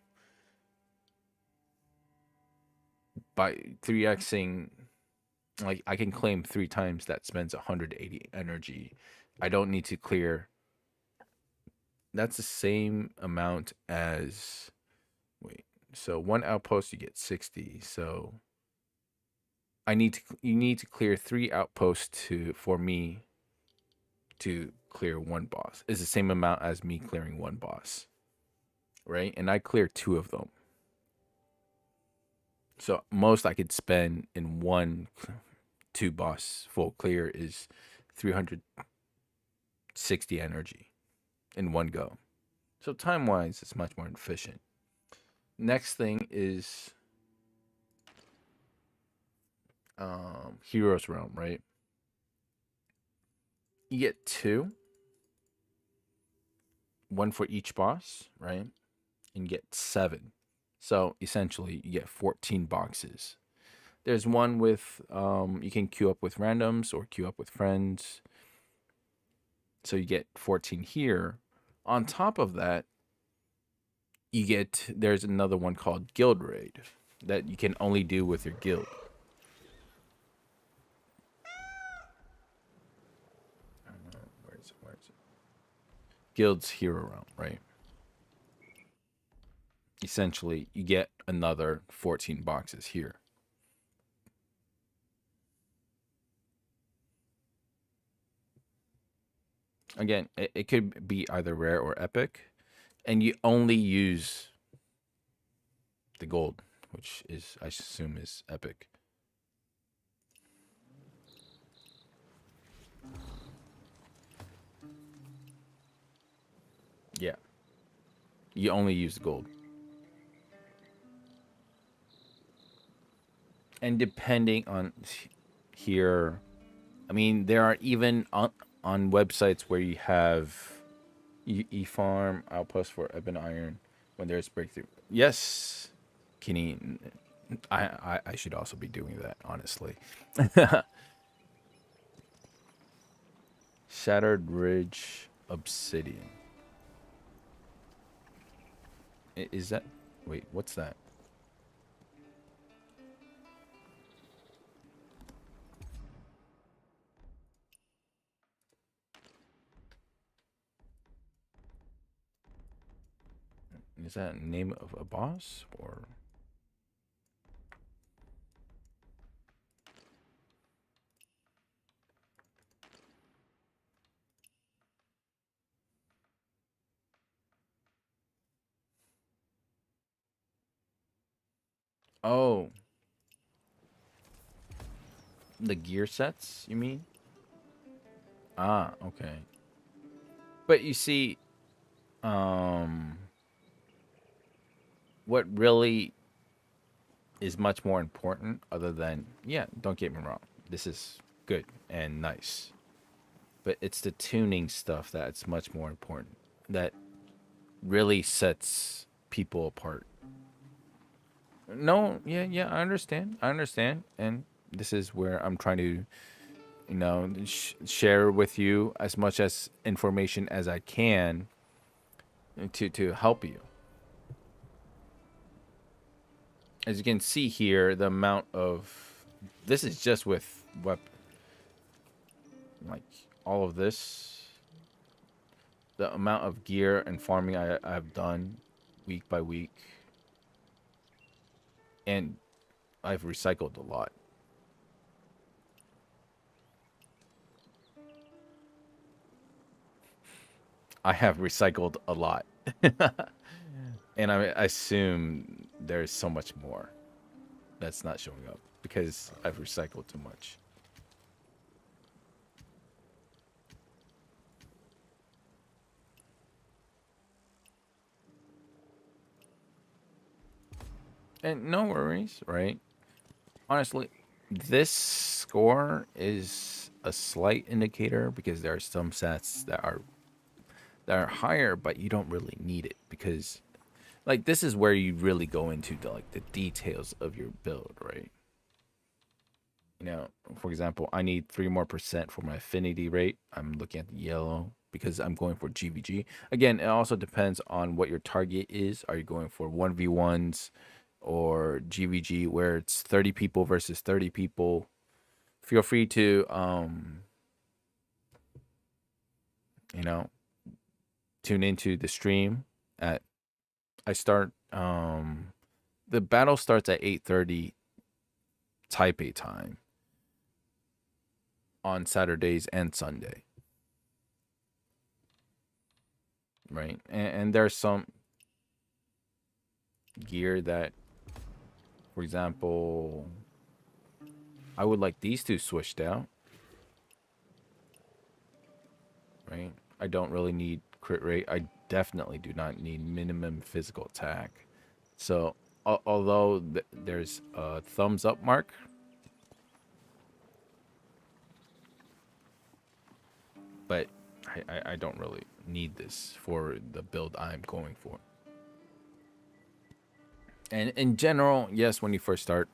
by 3xing, like I can claim 3 times that spends 180 energy. I don't need to clear. That's the same amount as, wait, so 1 outpost you get 60. So you need to clear 3 outposts for me to clear 1 boss. It's the same amount as me clearing 1 boss, right? And I clear 2 of them. So most I could spend in 2 boss full clear is 360 energy in 1 go. So time wise, it's much more efficient. Next thing is Heroes Realm, right? You get 2, 1 for each boss, right? And you get 7. So essentially you get 14 boxes. There's one with you can queue up with randoms or queue up with friends. So you get 14 here. On top of that, there's another one called Guild Raid that you can only do with your guild. Where is it? Guild's Hero Realm, right? Essentially, you get another 14 boxes here. Again, it could be either rare or epic, and you only use the gold, which is, I assume, is epic. Yeah. You only use gold. And depending on here, I mean, there are even on websites where you have e-farm outpost for Ebon Iron when there's breakthrough. Yes, Kenny, I should also be doing that, honestly. Shattered Ridge Obsidian. Is that... Wait, what's that? Is that name of a boss or... Oh. The gear sets, you mean? Ah, okay. But you see, what really is much more important, other than, yeah, don't get me wrong, this is good and nice, but it's the tuning stuff that's much more important, that really sets people apart. No, yeah, I understand, and this is where I'm trying to, share with you as much as information as I can to help you. As you can see here, the amount of this is just with what, like, all of this, the amount of gear and farming I've done week by week, and I've recycled a lot. I have recycled a lot. And I assume there's so much more that's not showing up because I've recycled too much. And no worries, right? Honestly, this score is a slight indicator because there are some sets that are higher, but you don't really need it because, like, this is where you really go into the details of your build, right? For example, I need 3% more for my affinity rate. I'm looking at the yellow because I'm going for GVG. Again, it also depends on what your target is. Are you going for 1v1s or GVG where it's 30 people versus 30 people? Feel free to tune into the stream at the battle starts at 8:30 Taipei time on Saturdays and Sunday. Right? And there's some gear that, for example, I would like these two switched out. Right? I don't really need crit rate. I definitely do not need minimum physical attack. So, although there's a thumbs up mark, but I don't really need this for the build I'm going for. And in general, yes, when you first start,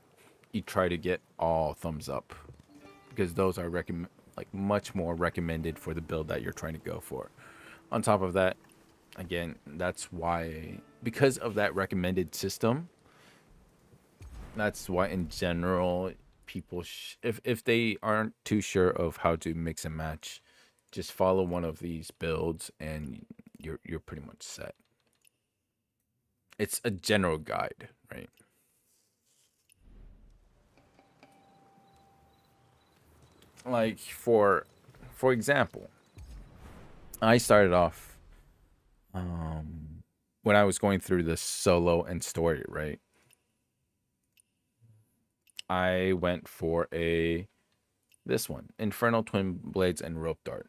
you try to get all thumbs up because those are much more recommended for the build that you're trying to go for. On top of that, again, that's why, because of that recommended system, that's why in general people if they aren't too sure of how to mix and match, just follow one of these builds and you're pretty much set. It's a general guide, right? Like for example, I started off when I was going through the solo and story, right? I went for this one, Infernal Twin Blades and Rope Dart.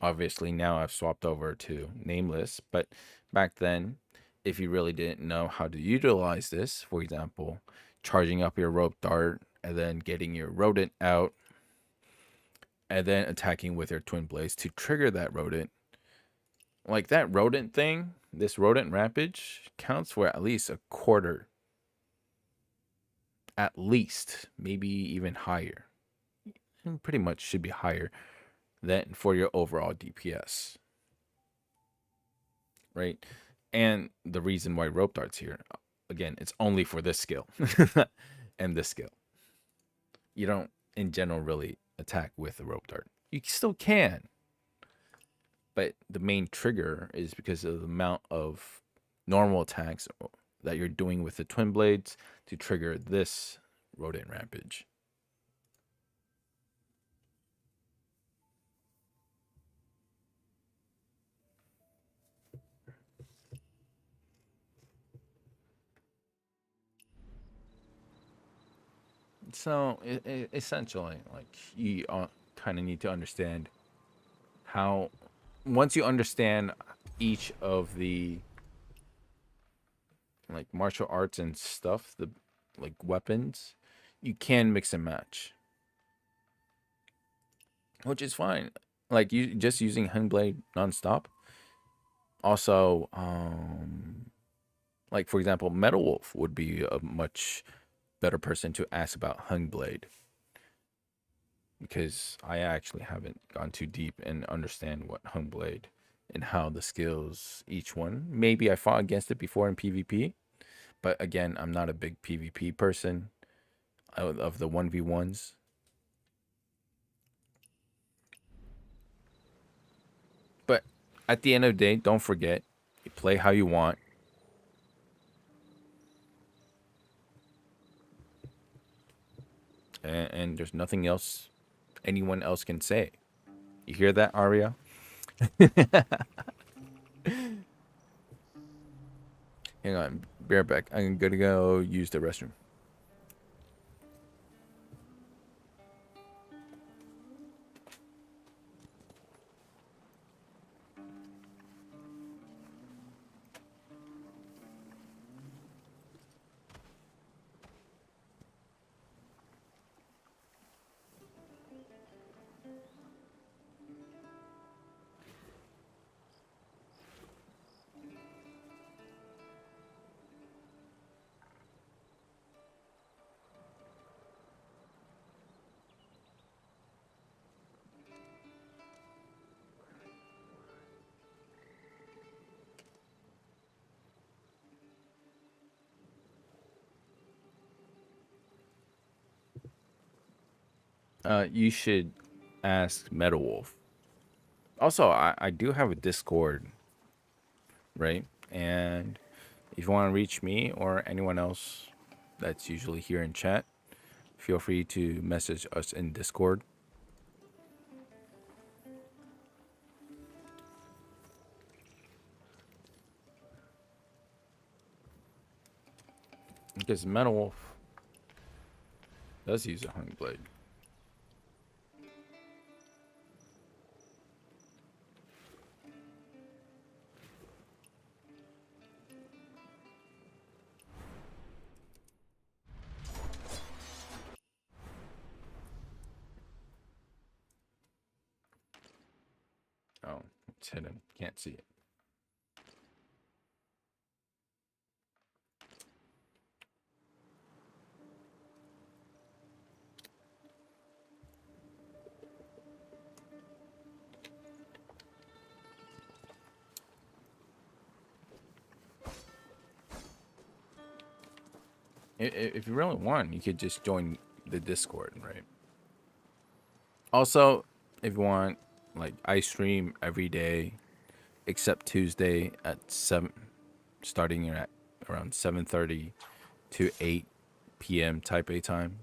Obviously now I've swapped over to Nameless, but back then, if you really didn't know how to utilize this, for example, charging up your Rope Dart and then getting your Rodent out and then attacking with your Twin Blades to trigger that Rodent, like that Rodent thing, this Rodent Rampage counts for at least a quarter. At least, maybe even higher. Pretty much should be higher than for your overall DPS. Right? And the reason why Rope Dart's here, again, it's only for this skill and this skill. You don't, in general, really attack with a Rope Dart. You still can. But the main trigger is because of the amount of normal attacks that you're doing with the Twin Blades to trigger this Rodent Rampage. So essentially, like you kind of need to understand how. Once you understand each of the like martial arts and stuff, the like weapons, you can mix and match, which is fine. Like you just using Hung Blade nonstop. Also, like for example, Metal Wolf would be a much better person to ask about Hung Blade because I actually haven't gone too deep and understand what Hung Blade and how the skills each one. Maybe I fought against it before in PvP, but again, I'm not a big PvP person of the 1v1s. But at the end of the day, don't forget, you play how you want. And there's nothing else anyone else can say. You hear that, Arya? Hang on, be right back. I'm gonna go use the restroom. You should ask Metal Wolf. Also, I do have a Discord, right? And if you want to reach me or anyone else that's usually here in chat, feel free to message us in Discord. Because Metal Wolf does use a Hung Blade. Oh, it's hidden. Can't see it. If you really want, you could just join the Discord, right? Also, if you want, like, I stream every day except Tuesday at 7, starting at around 7:30 to 8 p.m. Type A time.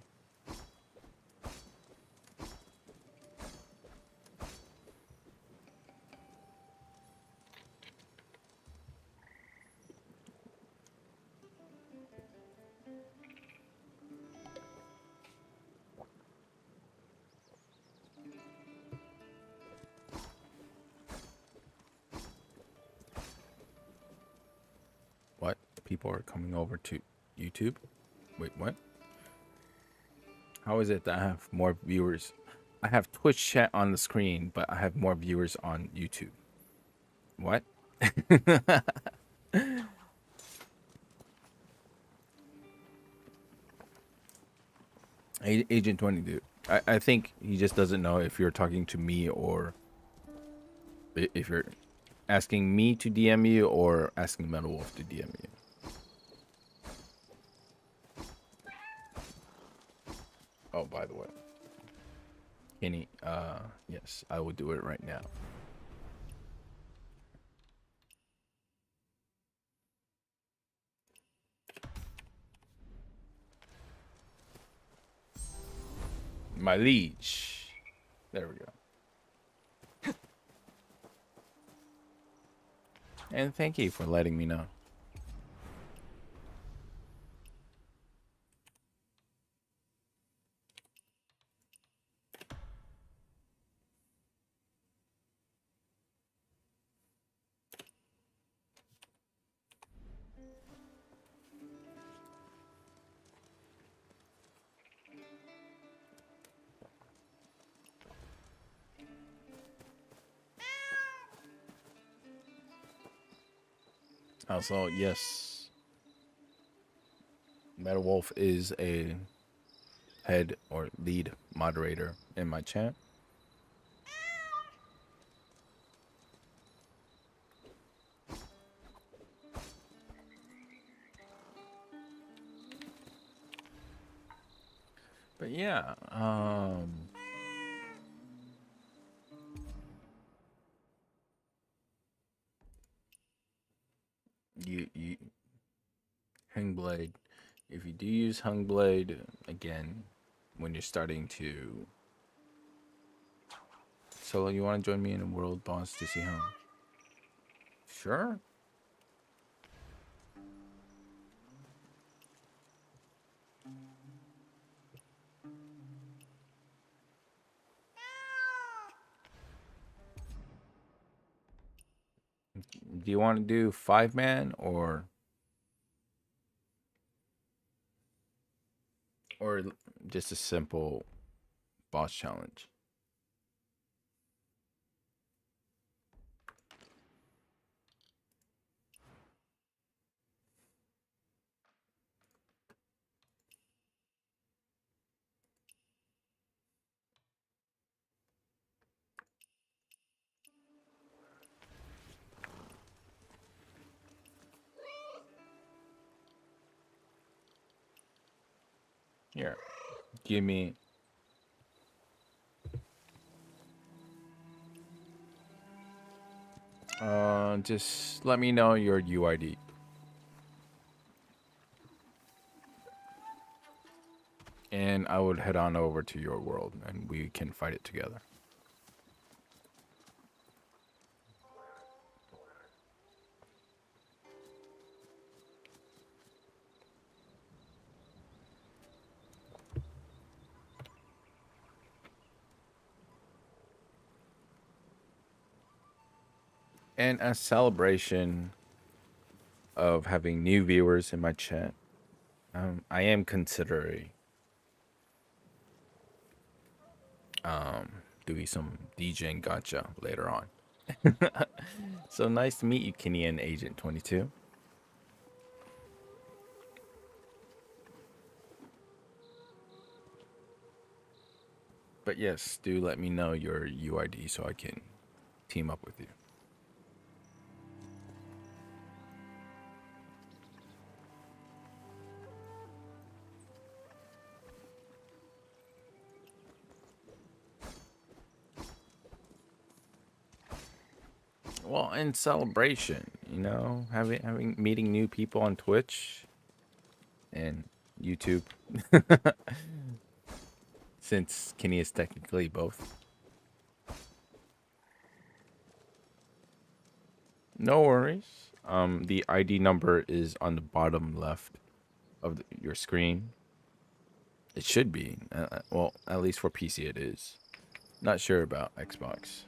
What? People are coming over to YouTube? Wait, what? How is it that I have more viewers? I have Twitch chat on the screen, but I have more viewers on YouTube. What? Agent 20, dude. I think he just doesn't know if you're talking to me or if you're asking me to DM you or asking Metal Wolf to DM you. Oh, by the way. Kenny, yes, I will do it right now. My liege. There we go. And thank you for letting me know. Also, yes, Metal Wolf is a head or lead moderator in my chat. But yeah, you Hungblade. If you do use Hungblade again, when you're starting to Solo, you want to join me in a world boss to see how? Sure. Do you want to do 5-man or just a simple boss challenge? Here, give me. Just let me know your UID. And I would head on over to your world and we can fight it together. And as celebration of having new viewers in my chat, I am considering doing some DJing gotcha later on. So nice to meet you, Kenny and Agent 22. But yes, do let me know your UID so I can team up with you. Well, in celebration, you know, having meeting new people on Twitch and YouTube. Since Kenny is technically both. No worries. The ID number is on the bottom left of your screen. It should be. Well, at least for PC it is. Not sure about Xbox.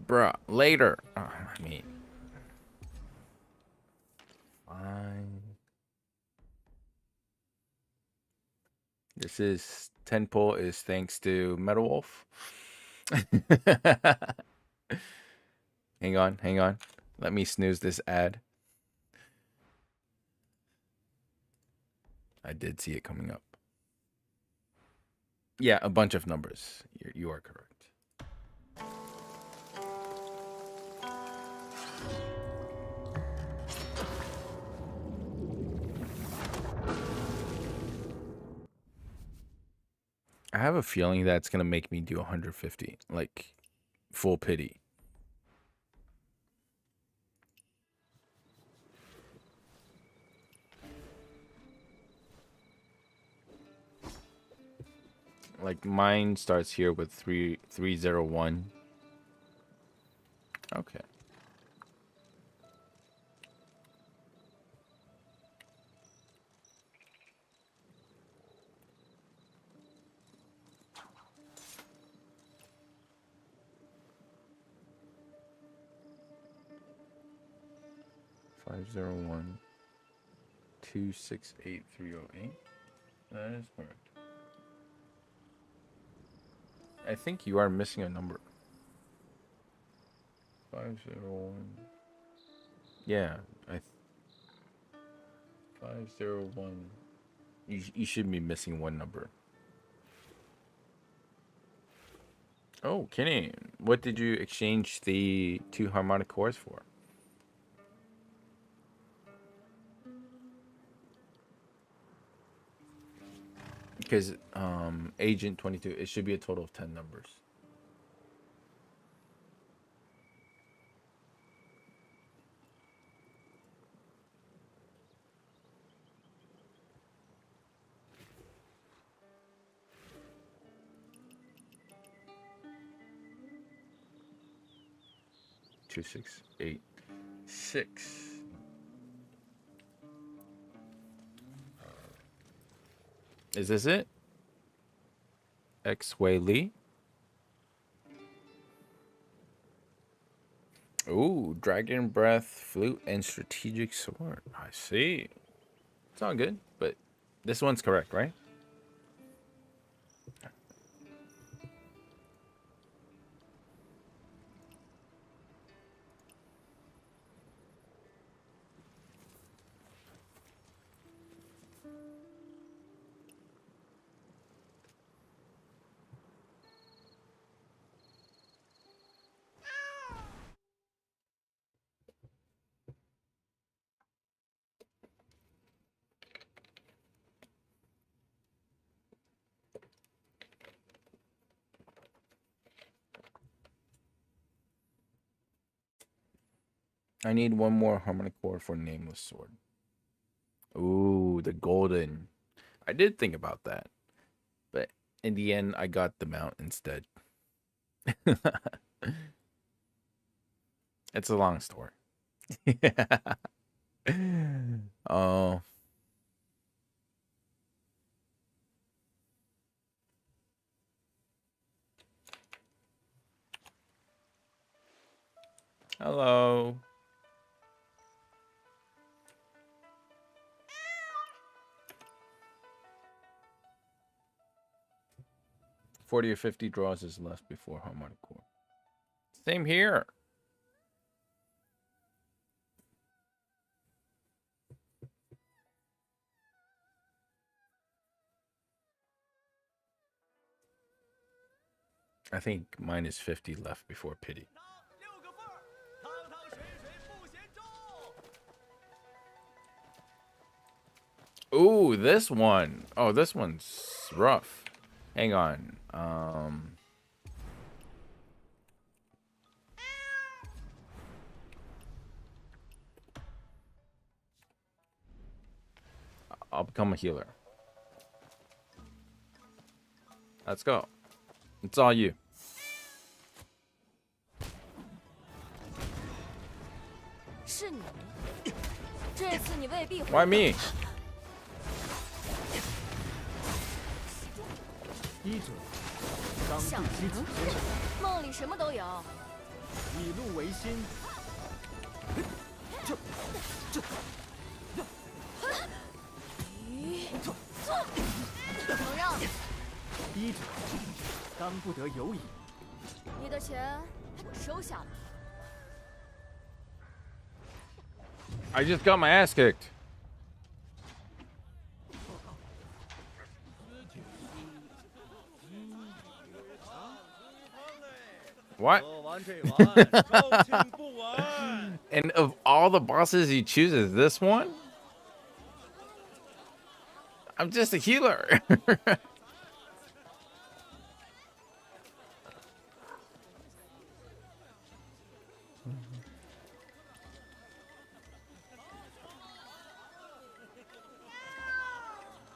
Bruh, later. I mean, fine. This is 10 pull is thanks to Metal Wolf. Hang on. Let me snooze this ad. I did see it coming up. Yeah, a bunch of numbers. You are correct. I have a feeling that's gonna make me do 150, like full pity. Like mine starts here with 301. Okay. Five 268-308. That is correct. I think you are missing a number. 501. Yeah, 501. You should be missing one number. Oh, Kenny, what did you exchange the 2 harmonic cores for? Because Agent 22, it should be a total of 10 numbers. Two, 6, 8, 6. Is this it? X-Way Lee. Ooh, Dragon Breath, Flute, and Strategic Sword. I see. It's all good, but this one's correct, right? I need one more harmonic core for Nameless Sword. Ooh, the golden. I did think about that, but in the end, I got the mount instead. It's a long story. Oh. Hello. $40 or $50 draws is left before harmonic core. Same here. I think mine is 50 left before pity. Ooh, this one. Oh, this one's rough. Hang on. I'll become a healer. Let's go. It's all you. 是你，这次你未必会。 Why me? 医者，当想不知己见，梦里什么都有。以路为心。承让，医者，当不得有矣。你的钱我收下了。 I just got my ass kicked. What? And of all the bosses he chooses, this one? I'm just a healer.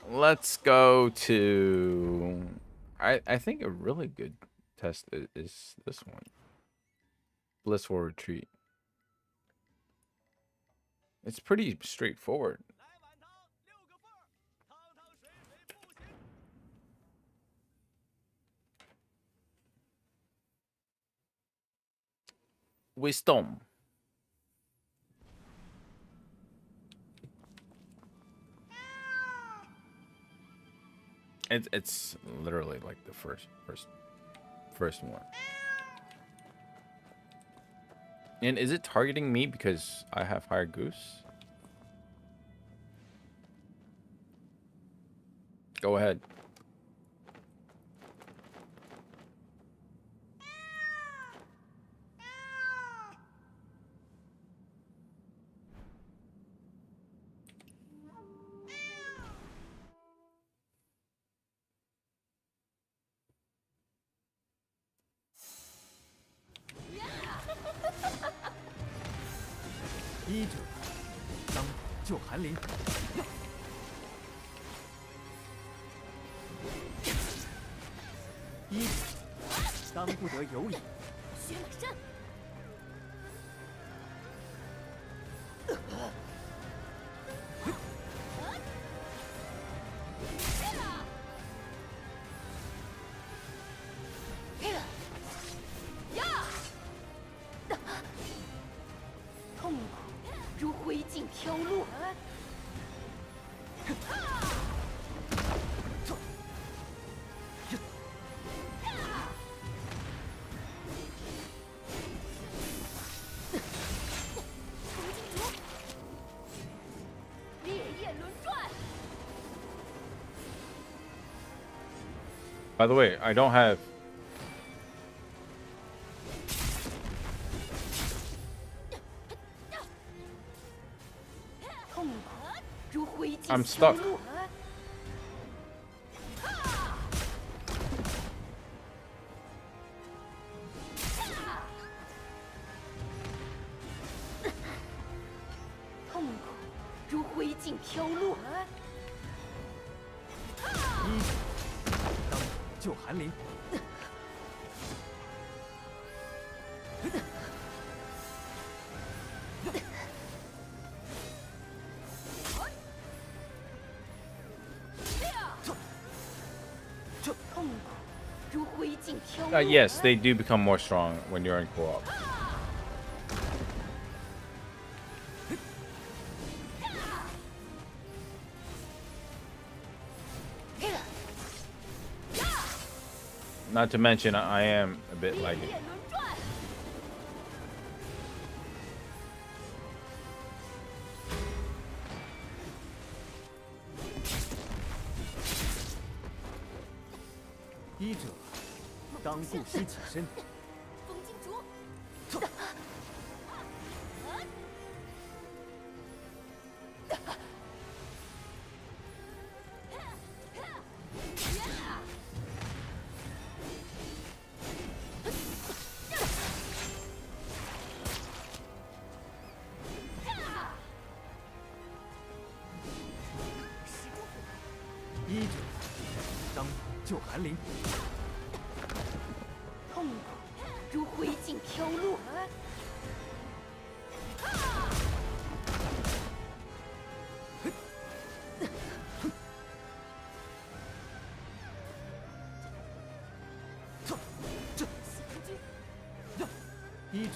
Let's go to... I think a really good test is this one. Blissful Retreat. It's pretty straightforward. Wisdom. It's literally like the first one. And is it targeting me because I have higher goose? Go ahead.医者，当救寒林。医者，当不得有礼。血马山，痛苦如灰烬飘落。烈焰轮转， By the way, I don't have. 痛苦如灰烬 I'm 飘 stuck. 落。痛苦如灰烬飘落。医者，当救寒林。痛苦如灰烬飘落。 Yes, they do become more strong when you're in co-op. 'Not to mention, I am a bit 烈 laggy. 焰轮转，医者，当顾惜己身。风金烛，医者，当救寒林。痛苦如灰烬飘落。医者，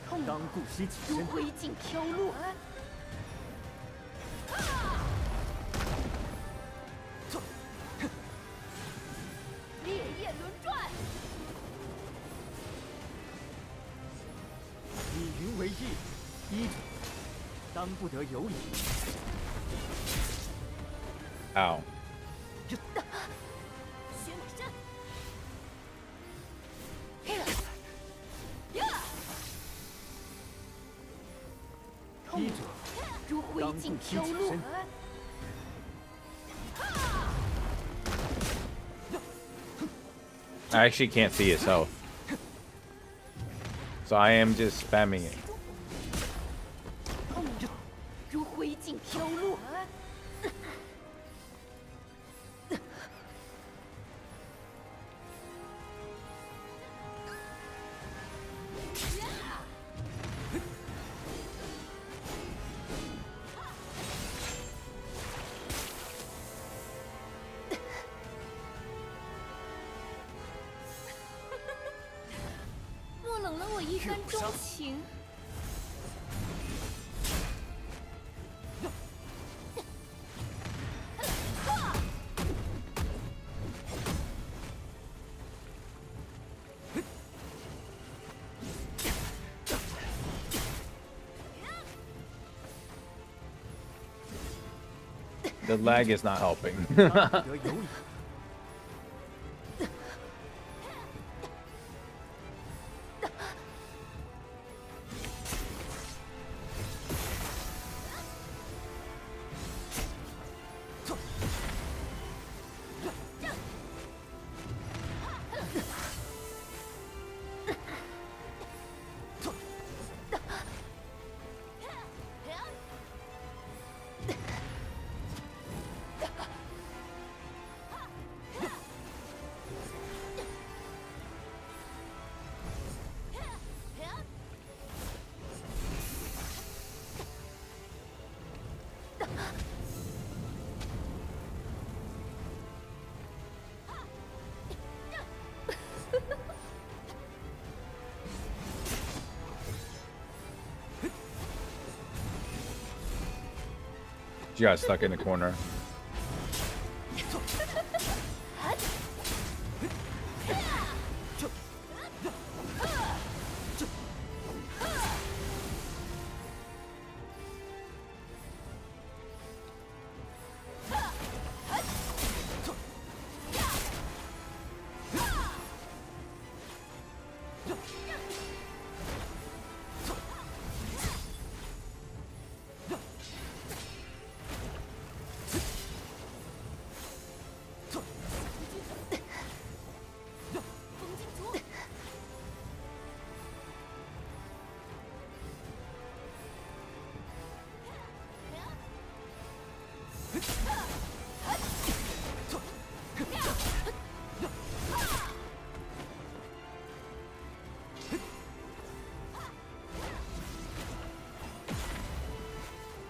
痛苦当顾惜己身。如灰烬飘落。烈焰轮转，以云为翼，医者，当不得有礼。 Ow. 血马山，痛医苦者，如灰烬飘落。 I actually can't see his health. So I am just spamming it. 痛苦如灰烬飘落。莫冷了我一番钟情。The lag is not helping. 得有礼。She got stuck in the corner.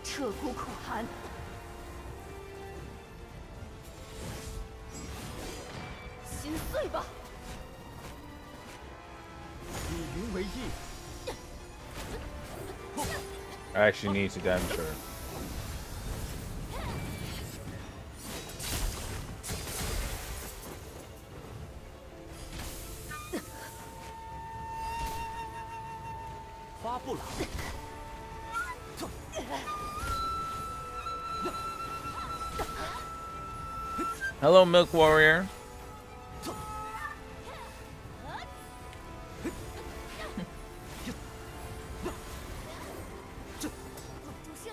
彻骨可汗，心碎吧！ 以云为翼， I actually need to damage her. 发布了。 Hello, Milk Warrior. 主身，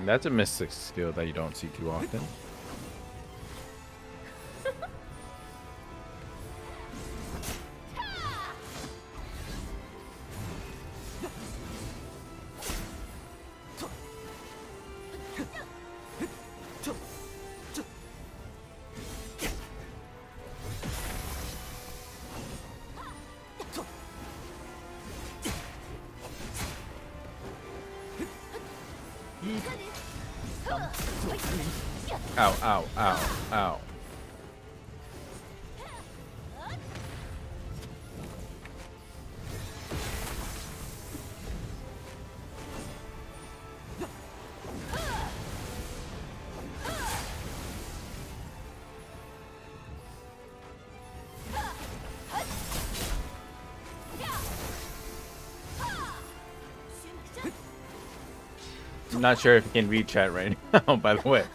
That's a mystic skill that you don't see too often. Ow, ow, ow, ow. I'm not sure if you can read chat right now, by the way.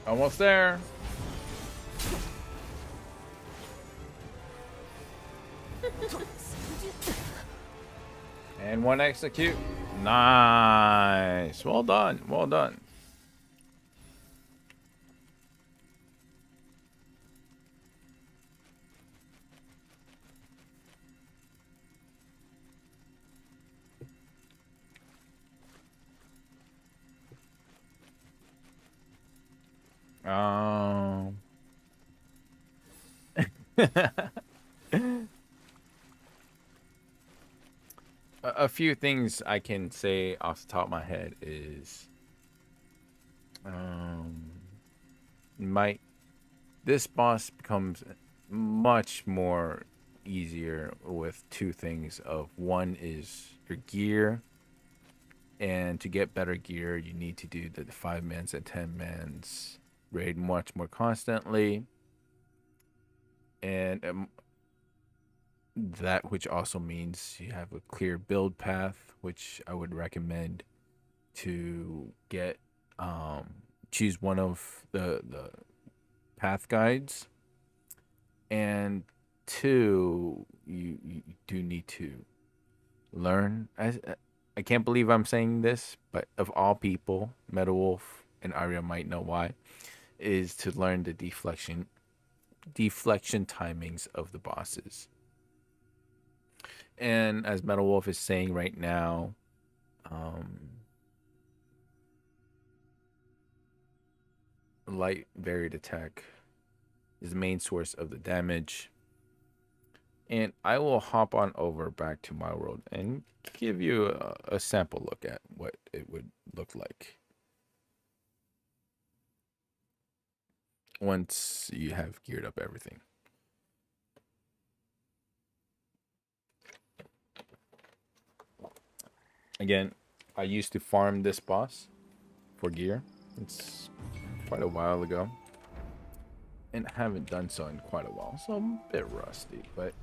Almost there. And one execute. Nice. Well done. Well done. Um, a few things I can say off the top of my head is, this boss becomes much more easier with two things. Of one is your gear, and to get better gear, you need to do the 5-mans and 10-mans raid much more constantly, and that which also means you have a clear build path, which I would recommend to get. Choose one of the path guides, and two, you do need to learn. I can't believe I'm saying this, but of all people, Metal Wolf and Arya might know why, is to learn the deflection timings of the bosses. And as Metal Wolf is saying right now, light varied attack is the main source of the damage. And I will hop on over back to my world and give you a sample look at what it would look like once you have geared up everything. Again, I used to farm this boss for gear. It's quite a while ago, and haven't done so in quite a while, so I'm a bit rusty, but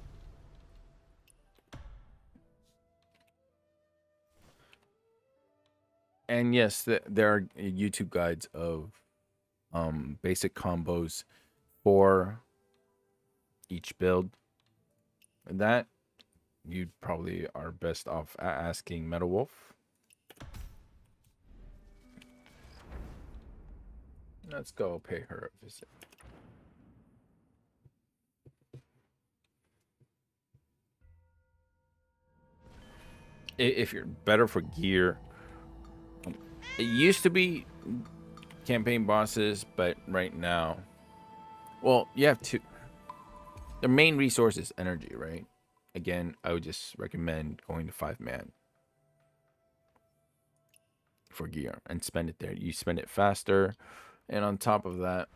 and yes, there are YouTube guides of basic combos for each build. And that you probably are best off asking Metal Wolf. Let's go pay her a visit. If you're better for gear, it used to be campaign bosses, but right now, well, you have two. The main resource is energy, right? Again, I would just recommend going to 5-man for gear and spend it there. You spend it faster, and on top of that,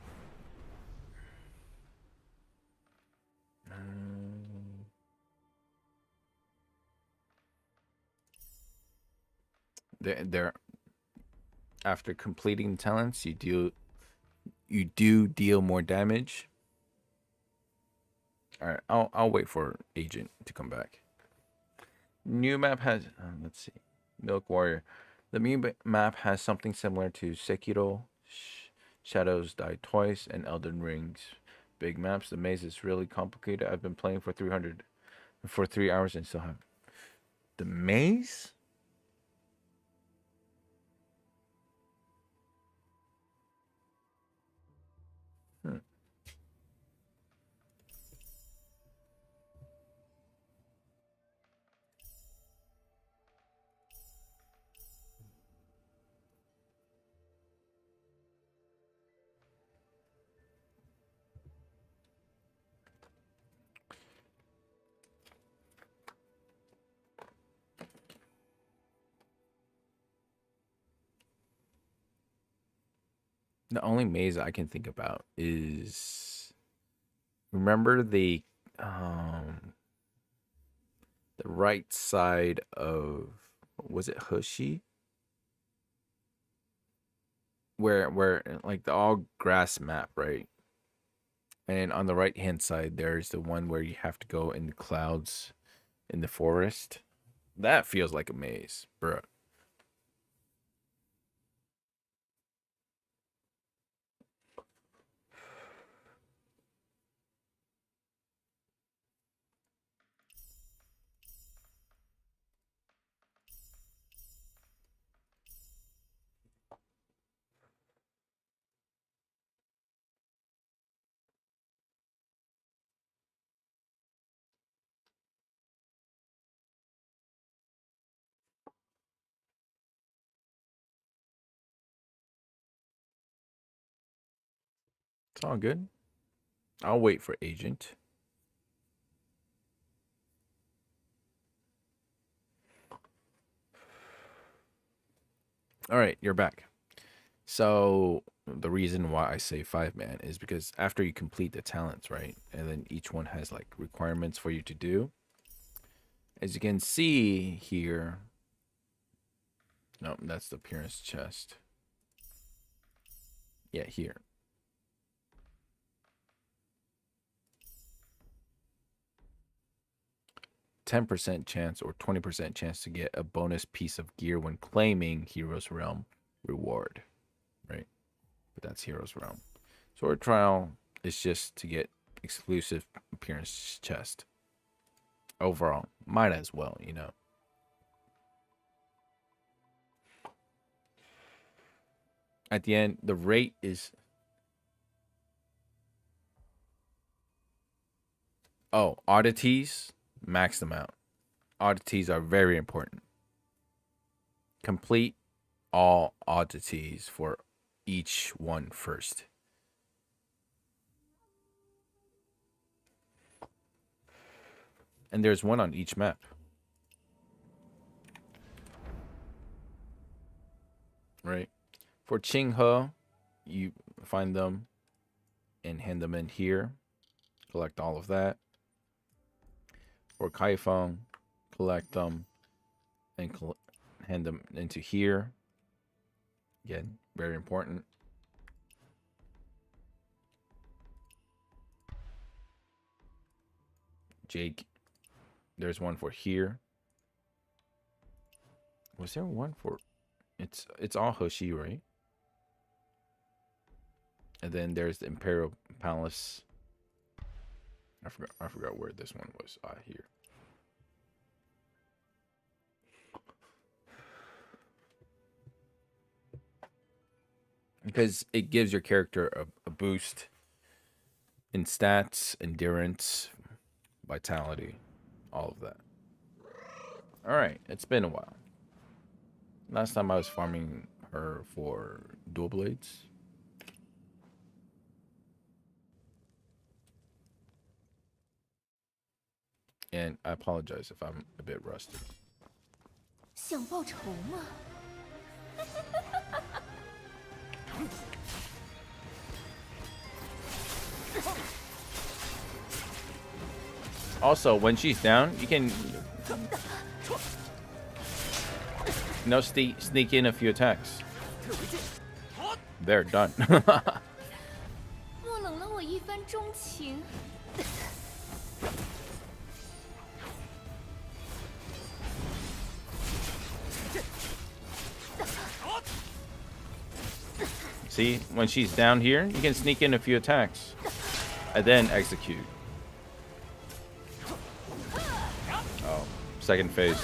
there after completing the talents, you do deal more damage. All right, I'll wait for Agent to come back. New map has let's see, Milk Warrior. The new map has something similar to Sekiro, Shadows Die Twice, and Elden Ring's big maps. The maze is really complicated. I've been playing for 3 hours and still have the maze. The only maze I can think about is, remember the right side of, was it Hushi? Where like the all grass map, right? And on the right hand side there's the one where you have to go in the clouds in the forest. That feels like a maze, bruh. It's all good. I'll wait for agent. All right, you're back. So the reason why I say 5-man is because after you complete the talents, right? And then each one has like requirements for you to do. As you can see here. No, that's the appearance chest. Yeah, here. %10 chance or 20% chance to get a bonus piece of gear when claiming Heroes Realm reward, right? But that's Heroes Realm. Sword Trial is just to get exclusive appearance chest. Overall, might as well, you know. At the end, the rate is... Oh, oddities, max them out. Oddities are very important. Complete all oddities for each one first. And there's one on each map. Right? For Qinghe, you find them and hand them in here. Collect all of that. For Kaifeng, collect them and hand them into here. Again, very important. Jake, there's one for here. Was there one for... It's all Hoshi, right? And then there's the Imperial Palace. I forgot where this one was. Here. Because it gives your character a boost in stats, endurance, vitality, all of that. All right, it's been a while. Last time I was farming her for dual blades. And I apologize if I'm a bit rusty. 想报仇吗？ Also, when she's down, you can sneak in a few attacks. They're done. 莫冷了我一番钟情。 See, when she's down here, you can sneak in a few attacks and then execute. Oh, second phase.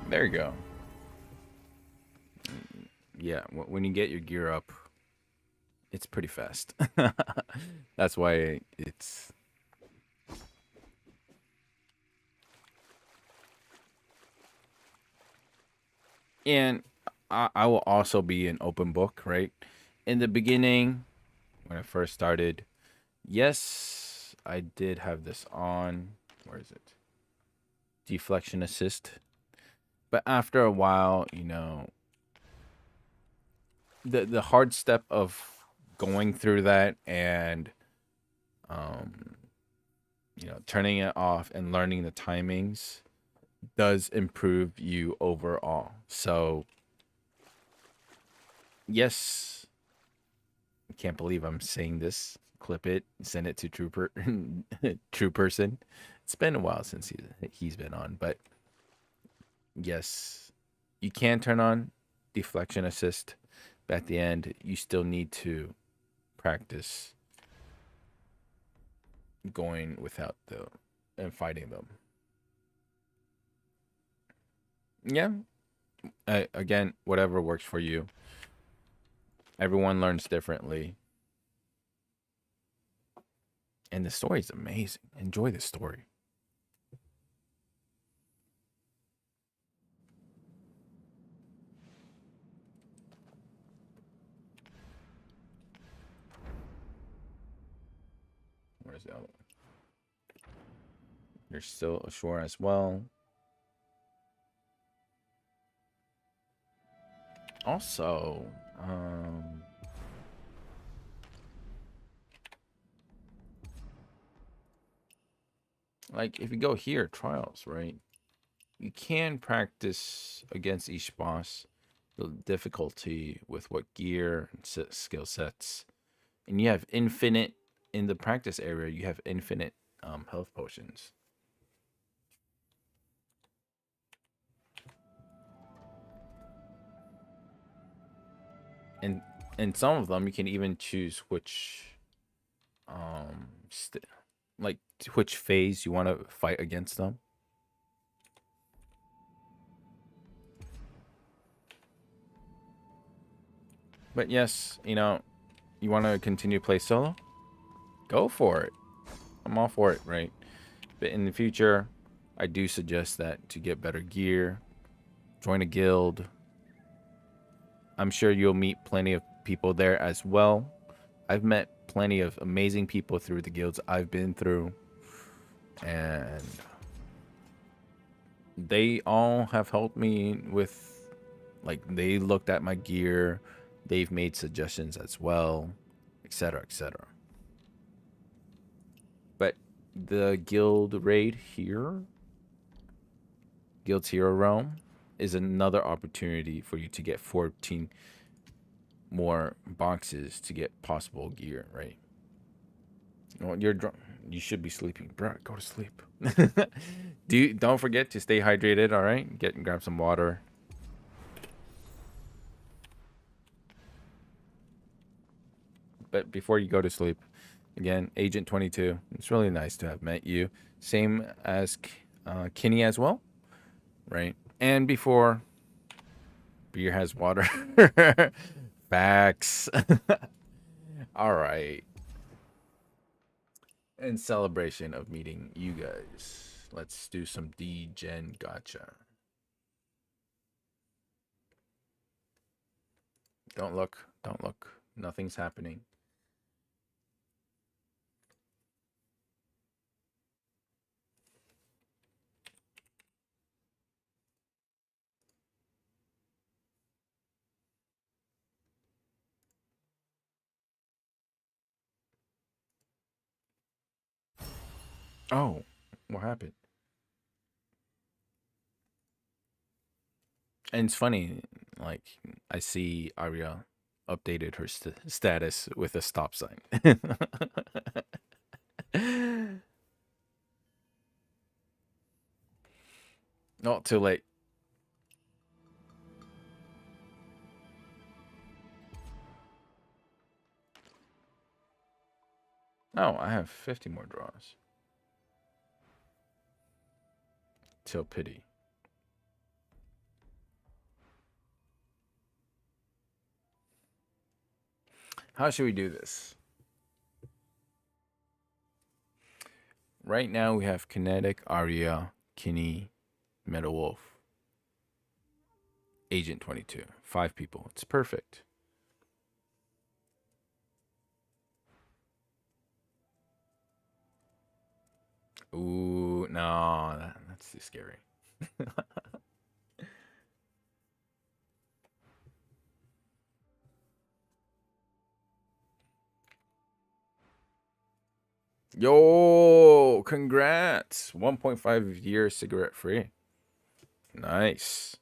There you go. Yeah, when you get your gear up, it's pretty fast. That's why it's... And I will also be an open book, right? In the beginning, when I first started, yes, I did have this on. Where is it? Deflection assist. But after a while, you know, the hard step of going through that and, you know, turning it off and learning the timings does improve you overall. So, yes, I can't believe I'm saying this. Clip it, send it to True Person. It's been a while since he's been on, but yes, you can turn on deflection assist, but at the end, you still need to practice going without them and fighting them. Yeah, Again, whatever works for you. Everyone learns differently. And the story is amazing. Enjoy the story. Where's the other one? You're still ashore as well. Also, like if you go here, trials, right? You can practice against each boss the difficulty with what gear and skill sets, and you have infinite in the practice area. You have infinite health potions. And some of them you can even choose which like which phase you want to fight against them. But yes, you know, you want to continue to play solo? Go for it. I'm all for it, right? But in the future, I do suggest that to get better gear, join a guild. I'm sure you'll meet plenty of people there as well. I've met plenty of amazing people through the guilds I've been through. And they all have helped me with, like, they looked at my gear. They've made suggestions as well, etc., etc. But the guild raid here, Guild's Hero Realm, is another opportunity for you to get 14 more boxes to get possible gear, right? Well, you're drunk. You should be sleeping, bro. Go to sleep. Don't forget to stay hydrated. All right, grab some water. But before you go to sleep, again, Agent 22. It's really nice to have met you. Same as Kinney as well, right? And before beer has water. Facts. All right. In celebration of meeting you guys, let's do some D-Gen Gacha. Don't look. Don't look. Nothing's happening. Oh, what happened? And it's funny, like, I see Arya updated her status with a stop sign. Not too late. Oh, I have 50 more draws. Till pity. How should we do this? Right now we have Kinetic, Arya, Kinney, Metal Wolf, Agent 22. 5 people. It's perfect. Ooh, no, that's too scary. Yo, congrats. 1.5 years cigarette free. Nice.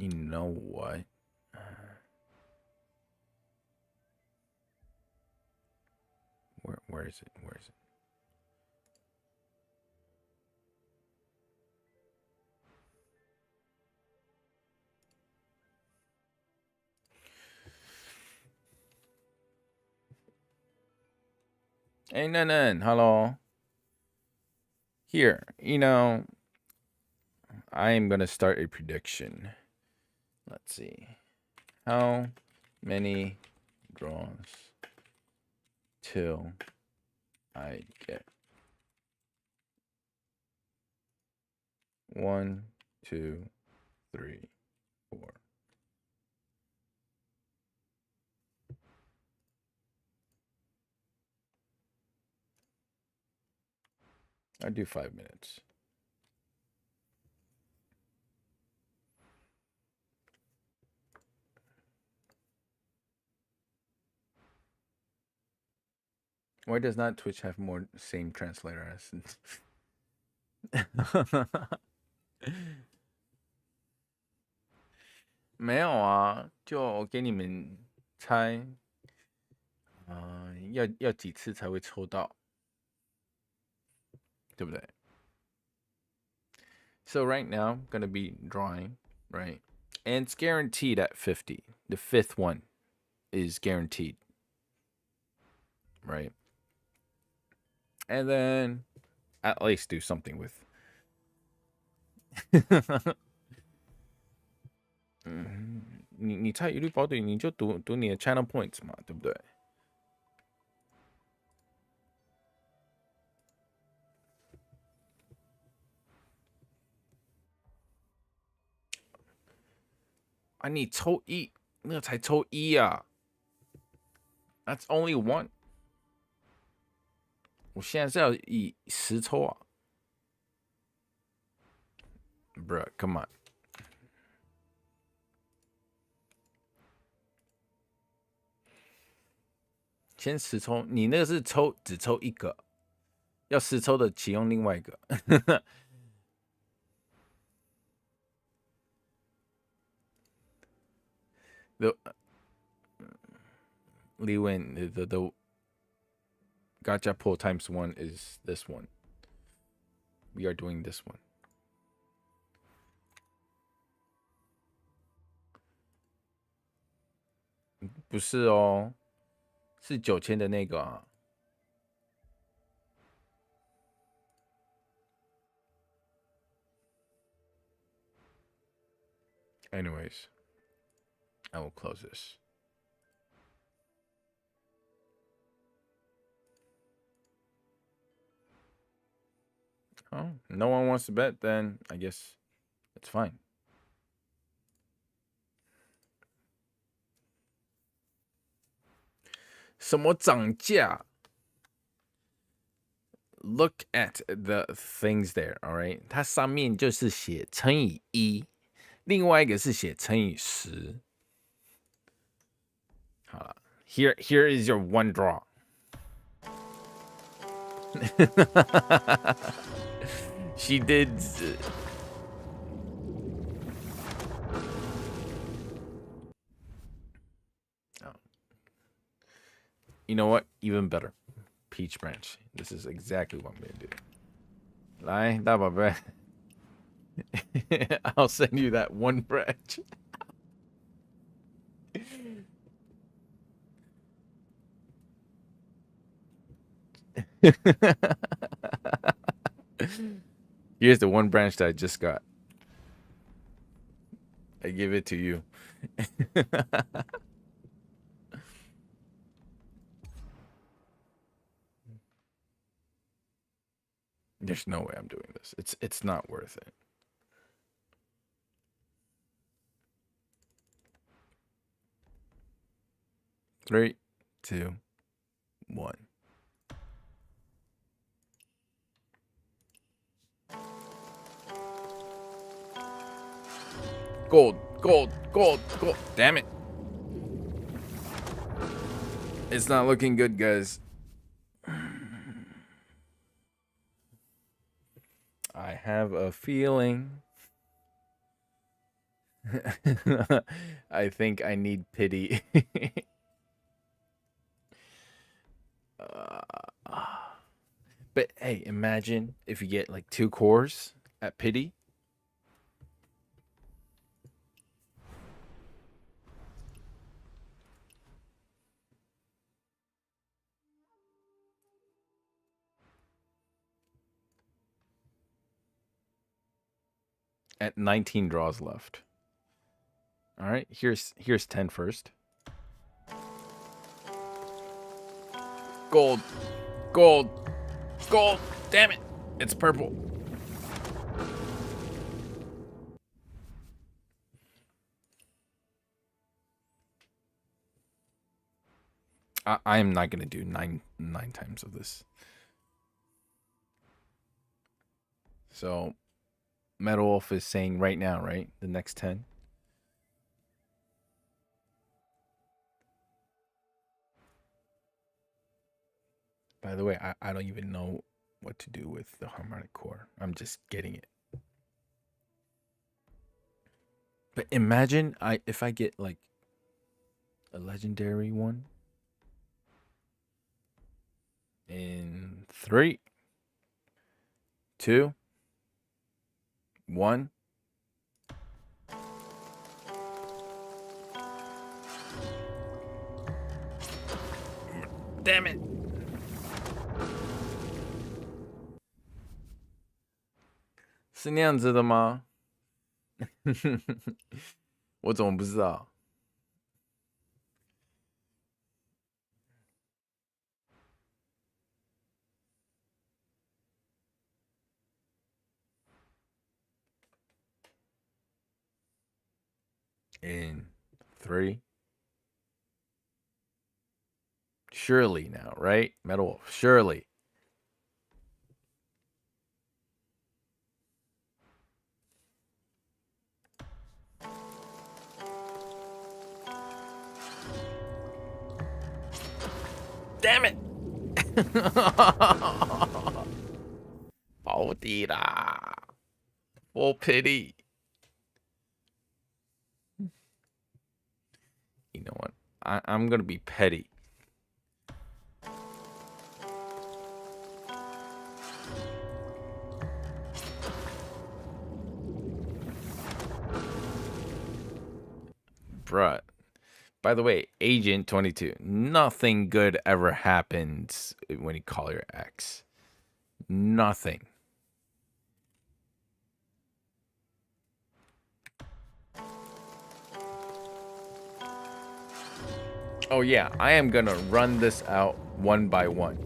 You know what? Where is it? Where is it? Hey, Nanan, hello. Here, you know, I am gonna start a prediction. Let's see. How many draws till I get 1, 2, 3, 4. I do 5 minutes. Why does not Twitch have more same translator as? 没有啊，就给你们猜，要几次才会抽到，对不对？So right now, I'm gonna be drawing, right? And it's guaranteed at 50. The 5th one is guaranteed, right? And then at least do something with. 你猜一律保底，你就赌你的 channel points 嘛，对不对？啊，你抽一，那个才抽一啊。That's only one。我现在是要以10抽啊。Bruh, come on。先10抽，你那个是只抽一个，要10抽的启用另外一个。the Lee Win, the gacha pull times 1 is this one. We are doing this one. 不是哦，是9000的那个啊。Anyways, I will close this. Oh, no one wants to bet, then I guess it's fine. Look at the things there, all right? 它上面就是写乘以1，另外一个是写乘以10。好了 ，Here is your one draw. She did. Oh. You know what? Even better. Peach branch. This is exactly what I'm gonna do. 来，大宝贝。I'll send you that one branch. Here's the one branch that I just got. I give it to you. There's no way I'm doing this. It's not worth it. Three, 2, 1. Gold, gold, gold, gold. Damn it. It's not looking good, guys. I have a feeling. I think I need pity. But hey, imagine if you get like 2 cores at pity. at 19 draws left. All right, here's 10 first. Gold. Gold. Gold. Damn it. It's purple. I am not gonna do nine times of this. So Metal Wolf is saying right now, right? The next 10. By the way, I don't even know what to do with the harmonic core. I'm just getting it. But imagine if I get like a legendary one in 3, 2, 1. Damn it.是那样子的吗？我怎么不知道？In 3. Surely now, right? Metal Wolf, surely. Damn it! 保底啦 ！For pity. You know what? I'm gonna be petty. Bruh. By the way, Agent 22, nothing good ever happens when you call your ex. Nothing. Oh yeah, I am gonna run this out one by one.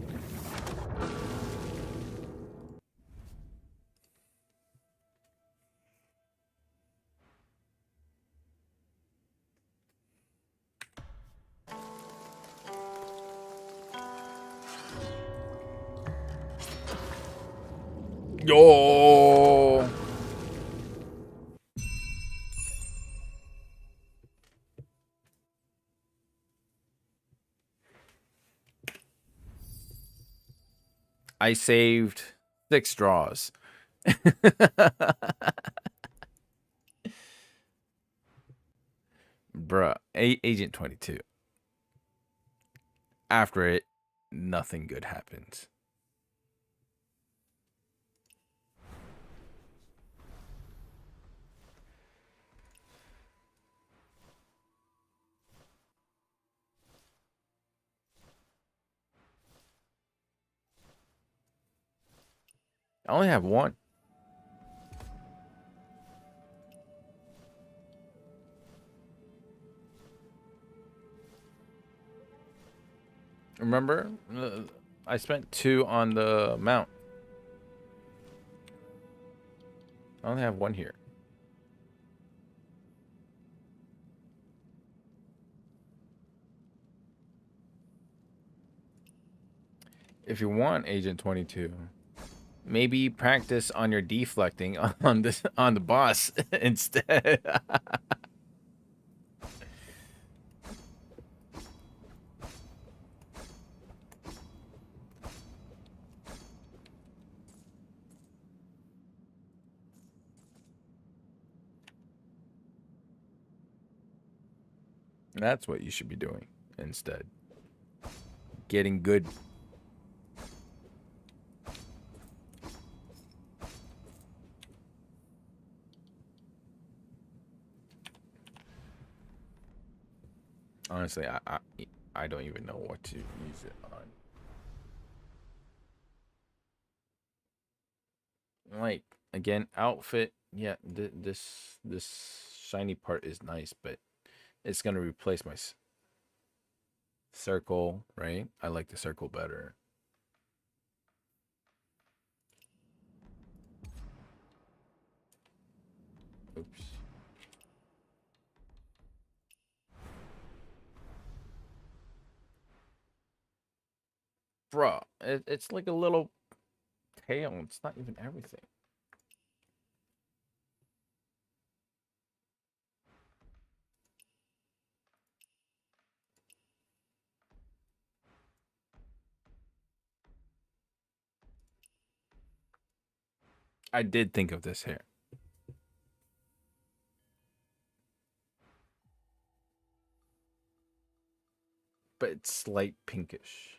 Yo! I saved 6 draws. Bruh, Agent 22. After it, nothing good happens. I only have one. Remember? I spent 2 on the mount. I only have 1 here. If you want Agent 22, maybe practice on your deflecting on the boss instead. That's what you should be doing instead. Getting good. Honestly, I don't even know what to use it on. Like, again, outfit Yeah, this shiny part is nice, but it's gonna replace my circle, right? I like the circle better. Oops. Bruh, it's like a little tail. It's not even everything. I did think of this hair. But it's light pinkish.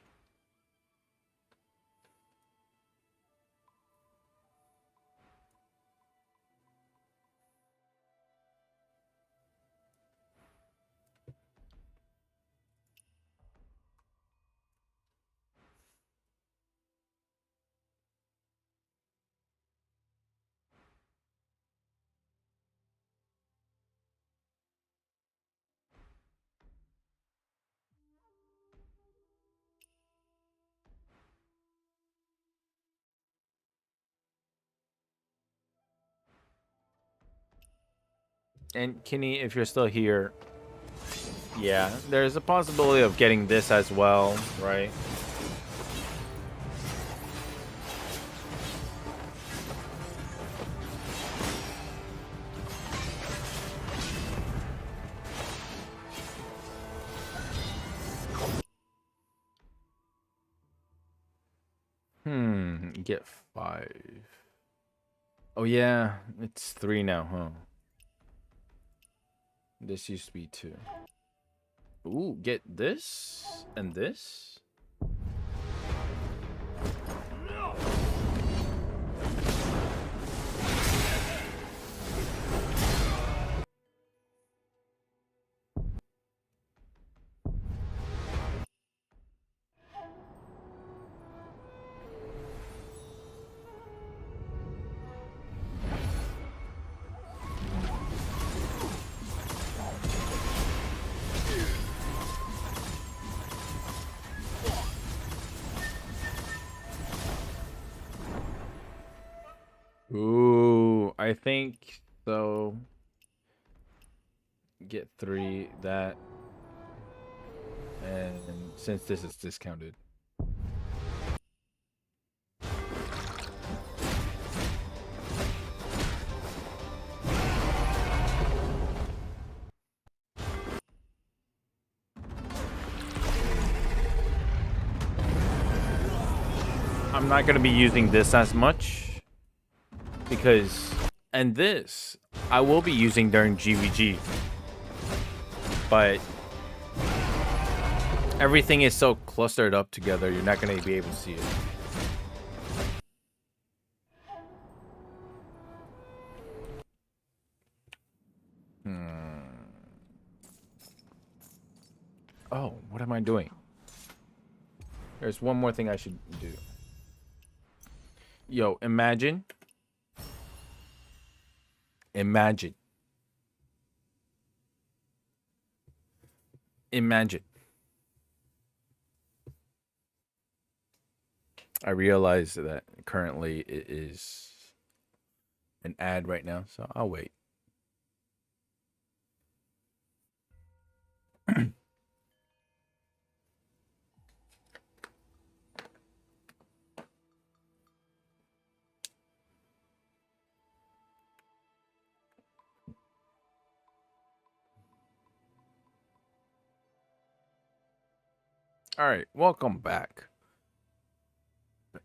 And Kenny, if you're still here, yeah, there's a possibility of getting this as well, right? Get 5. Oh yeah, it's 3 now, huh? This used to be 2. Ooh, get this and this. Ooh, I think so. Get 3, that. And since this is discounted. I'm not going to be using this as much because, and this I will be using during GVG, but everything is so clustered up together, you're not going to be able to see it. Oh, what am I doing? There's one more thing I should do. Yo, imagine. Imagine. I realize that currently it is an ad right now, so I'll wait. All right, welcome back.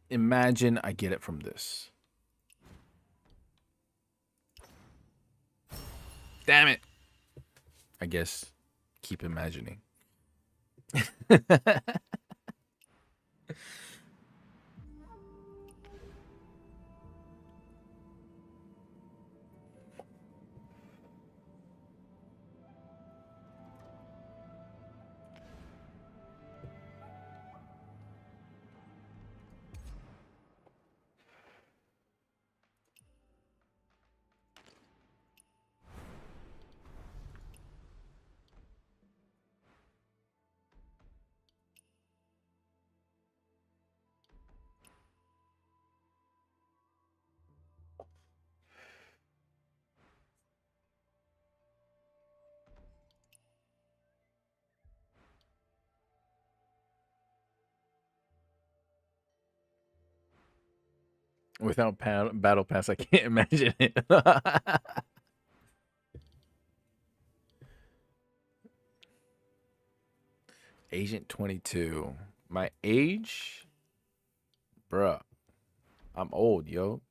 Imagine I get it from this. Damn it. I guess keep imagining. Without battle pass, I can't imagine it. Agent 22. My age? Bruh. I'm old, yo.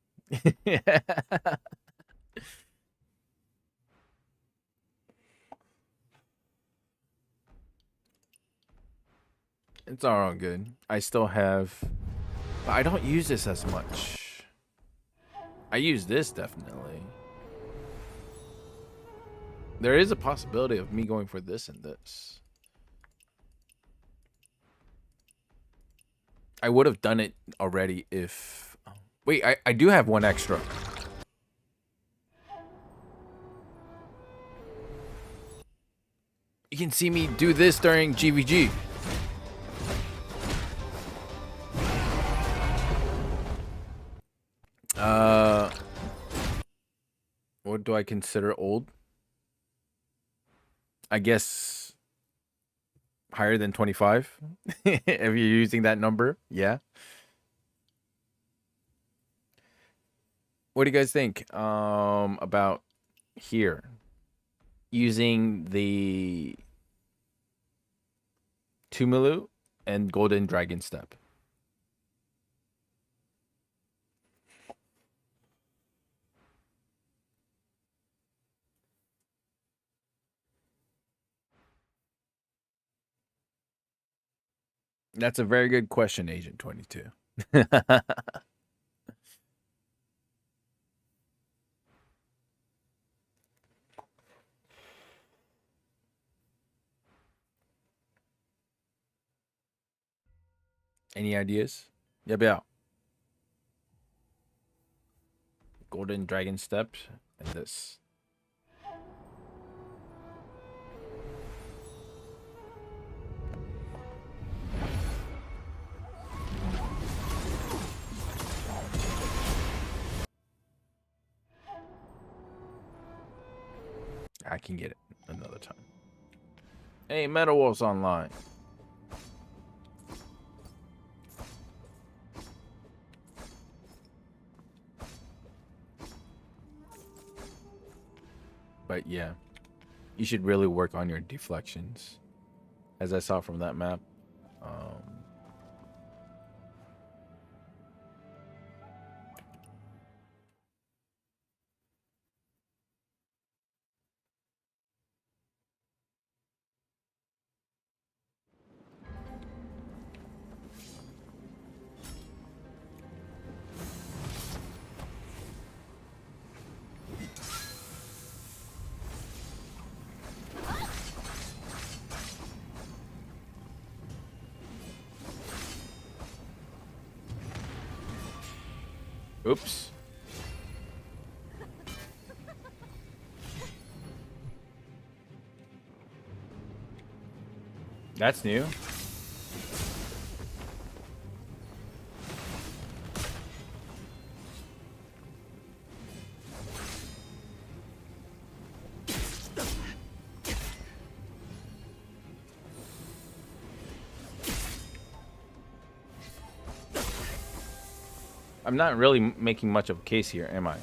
It's all good. I still have... But I don't use this as much. I use this, definitely. There is a possibility of me going for this and this. I would have done it already if... Wait, I do have one extra. You can see me do this during GVG. What do I consider old? I guess higher than 25. If you're using that number, yeah. What do you guys think about here using the Tumilu and Golden Dragon Step? That's a very good question, Agent 22. Any ideas? Yeah. Golden Dragon Step and this. I can get it another time. Hey, Metal Wolves Online. But yeah, you should really work on your deflections, as I saw from that map. Oops. That's new. I'm not really making much of a case here, am I?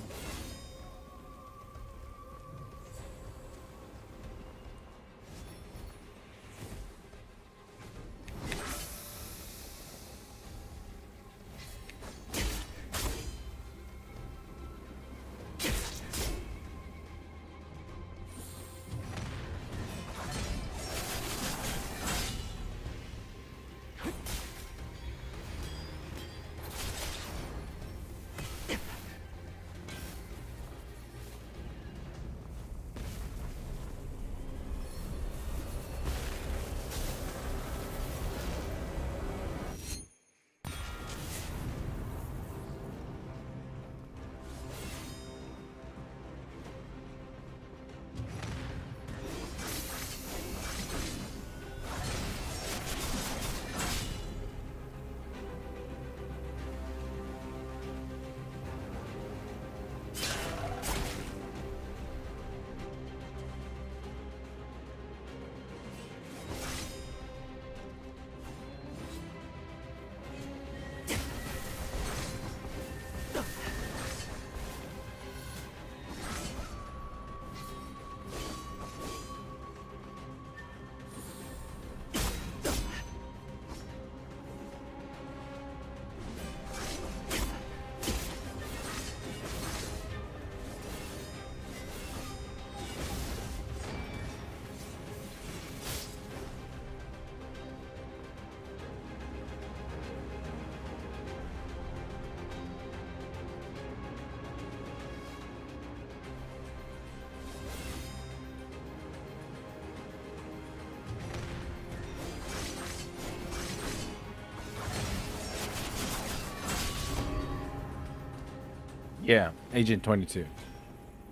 Yeah, Agent 22.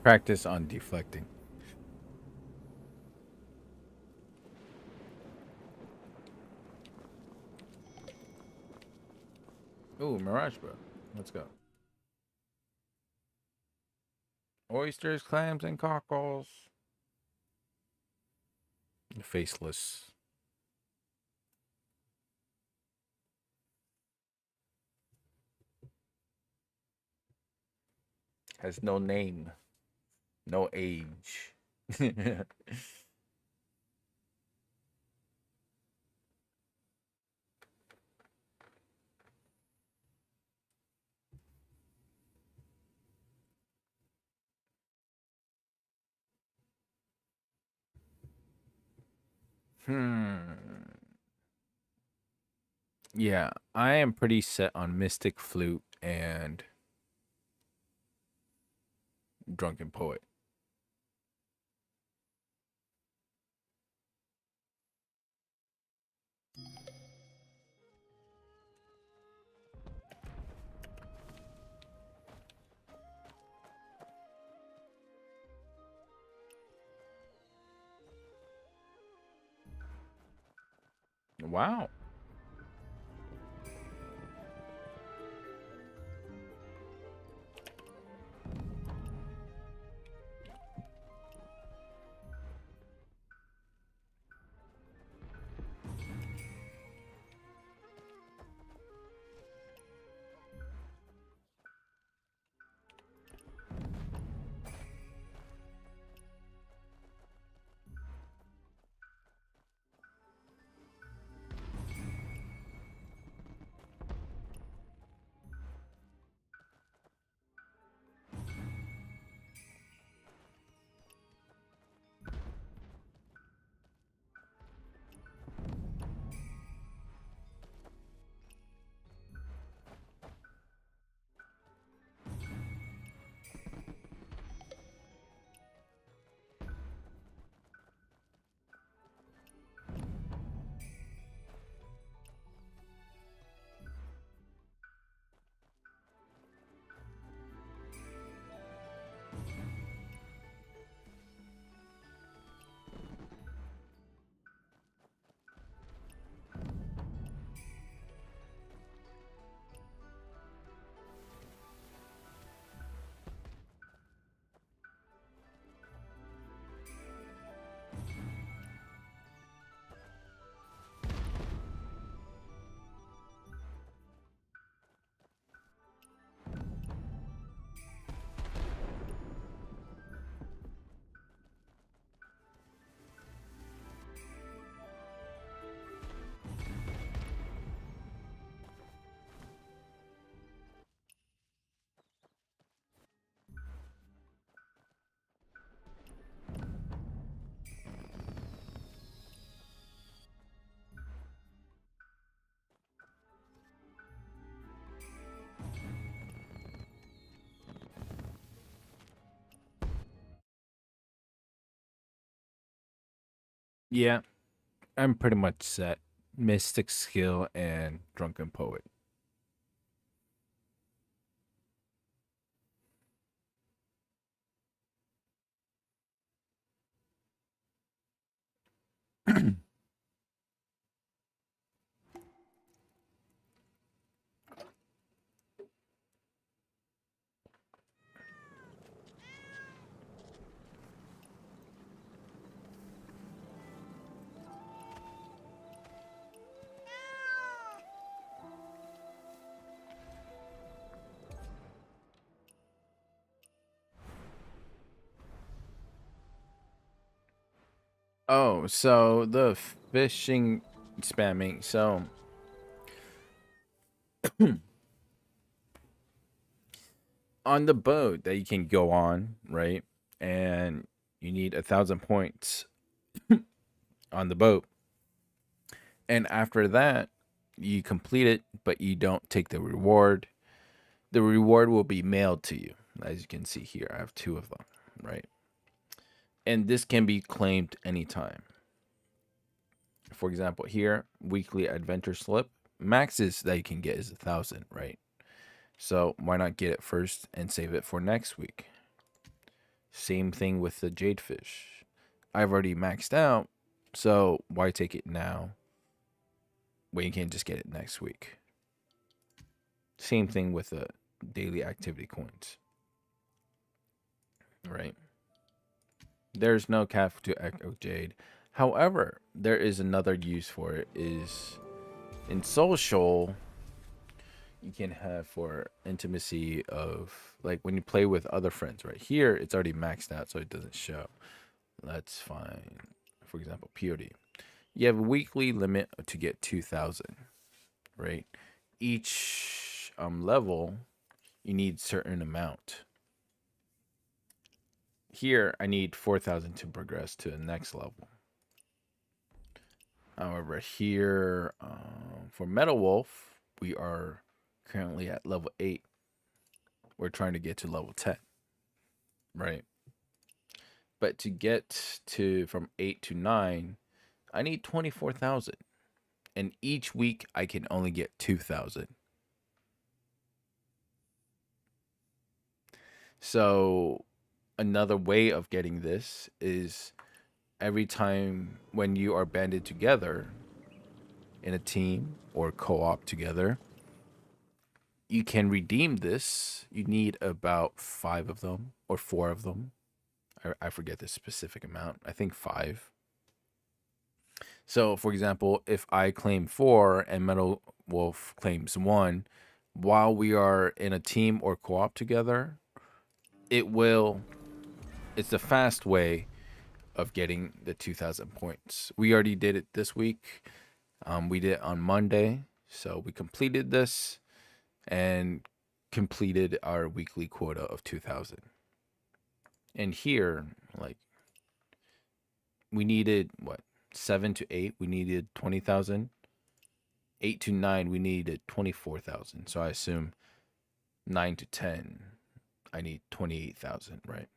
Practice on deflecting. Ooh, Mirage, bro. Let's go. Oysters, clams, and cockles. Faceless. Has no name. No age. Yeah, I am pretty set on Mystic Flute and Drunken Poet. Wow. Yeah, I'm pretty much set. Mystic Skill and Drunken Poet. Oh, so the fishing spamming. So on the boat that you can go on, right? And you need 1,000 points on the boat. And after that, you complete it, but you don't take the reward. The reward will be mailed to you. As you can see here, I have 2 of them, right? And this can be claimed anytime. For example, here, weekly adventure slip. Maxes that you can get is 1,000, right? So why not get it first and save it for next week? Same thing with the Jadefish. I've already maxed out, so why take it now when you can just get it next week? Same thing with the daily activity coins. Right? There's no cap to Echo Jade. However, there is another use for it, is in social you can have for intimacy of like when you play with other friends. Right here it's already maxed out, so it doesn't show. That's fine. For example, POD, you have a weekly limit to get 2,000, right? Each level you need certain amount. Here I need 4,000 to progress to the next level. However, here for Metal Wolf, we are currently at level 8. We're trying to get to level 10, right? But to get to from 8 to 9, I need 24,000. And each week I can only get 2,000. So another way of getting this is every time when you are banded together in a team or co-op together, you can redeem this. You need about 5 of them or 4 of them. I forget the specific amount. I think 5. So, for example, if I claim 4 and Metal Wolf claims 1, while we are in a team or co-op together, it's the fast way of getting the 2,000 points. We already did it this week. We did it on Monday. So we completed this and completed our weekly quota of 2,000. And here, like, we needed, 7 to 8, we needed 20,000. 8 to 9, we needed 24,000. So I assume 9 to 10, I need 28,000, right?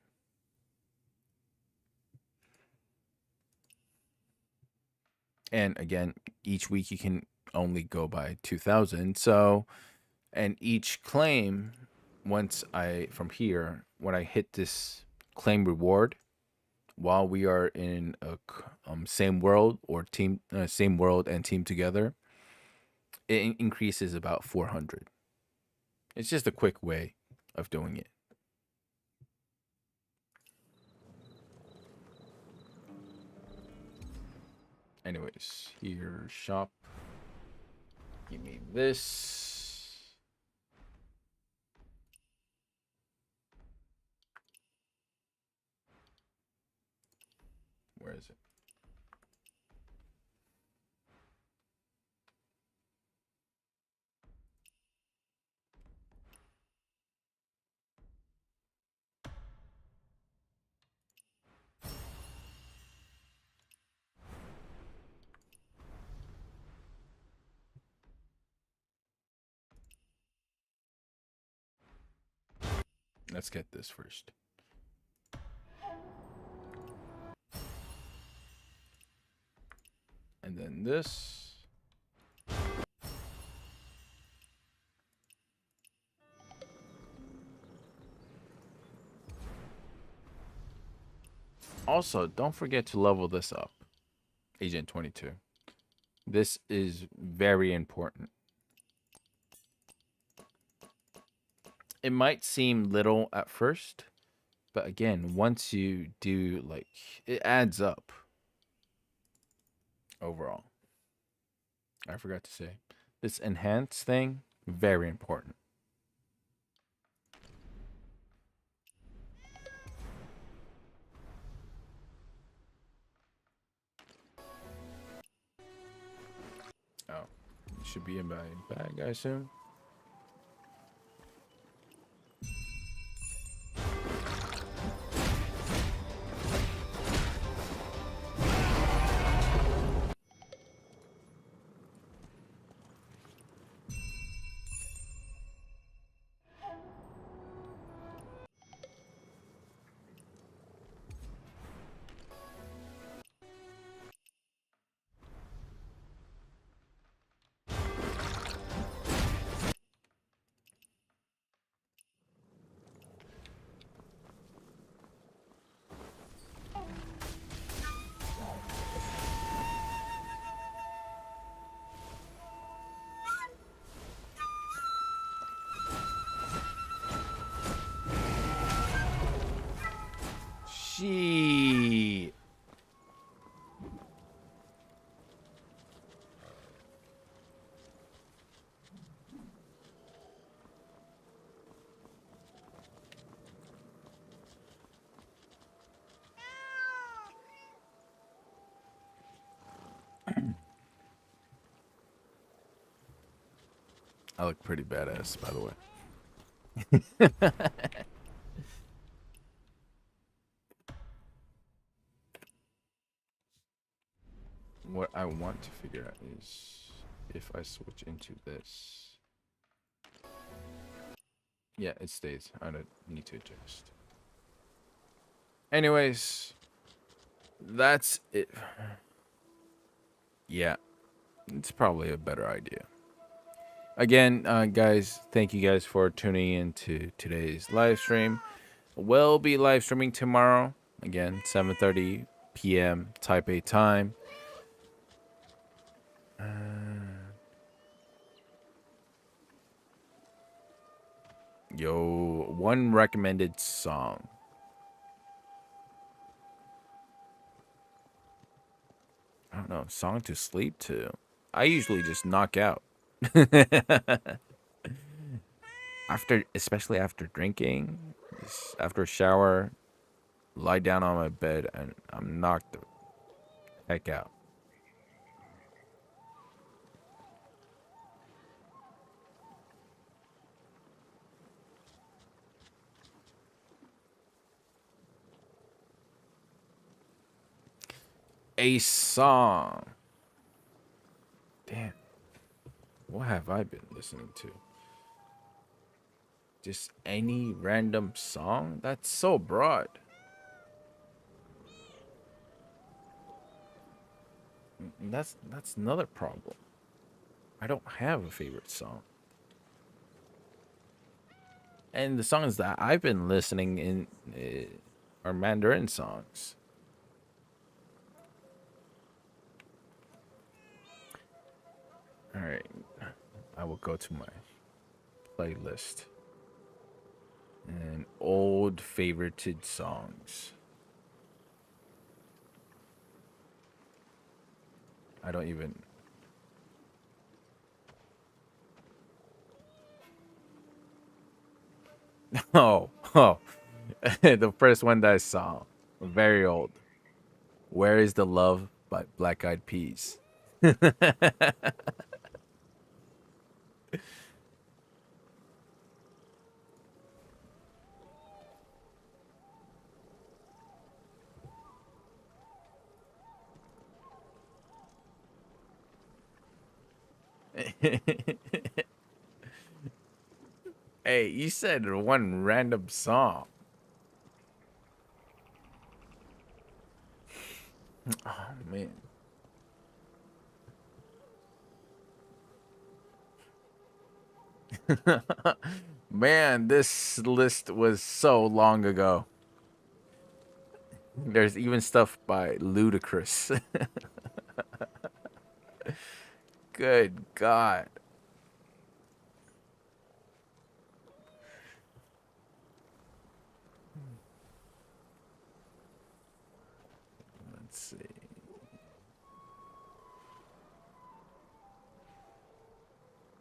And again, each week you can only go by 2,000. So, and each claim, once from here, when I hit this claim reward, while we are in a same world or team, same world and team together, it increases about 400. It's just a quick way of doing it. Anyways, here, shop. Give me this. Where is it? Let's get this first. And then this. Also, don't forget to level this up, Agent 22. This is very important. It might seem little at first, but again, once you do, like, it adds up overall. I forgot to say, this enhance thing, very important. Oh, it should be in my bag, I assume. Shit. I look pretty badass, by the way. What I want to figure out is if I switch into this. Yeah, it stays. I don't need to adjust. Anyways, that's it. Yeah, it's probably a better idea. Again, guys, thank you guys for tuning in to today's live stream. We'll be live streaming tomorrow. Again, 7:30 p.m. Taipei time. Yo, one recommended song. I don't know, song to sleep to. I usually just knock out. Especially after drinking, after a shower, lie down on my bed and I'm knocked the heck out. A song. Damn. What have I been listening to? Just any random song? That's so broad. That's another problem. I don't have a favorite song. And the songs that I've been listening in are Mandarin songs. All right, I will go to my playlist and old favorited songs. I don't even. Oh, the first one that I saw, very old. Where is the Love by Black Eyed Peas. Hey, you said one random song. Oh, man. Man, this list was so long ago. There's even stuff by Ludacris. Good God. Let's see.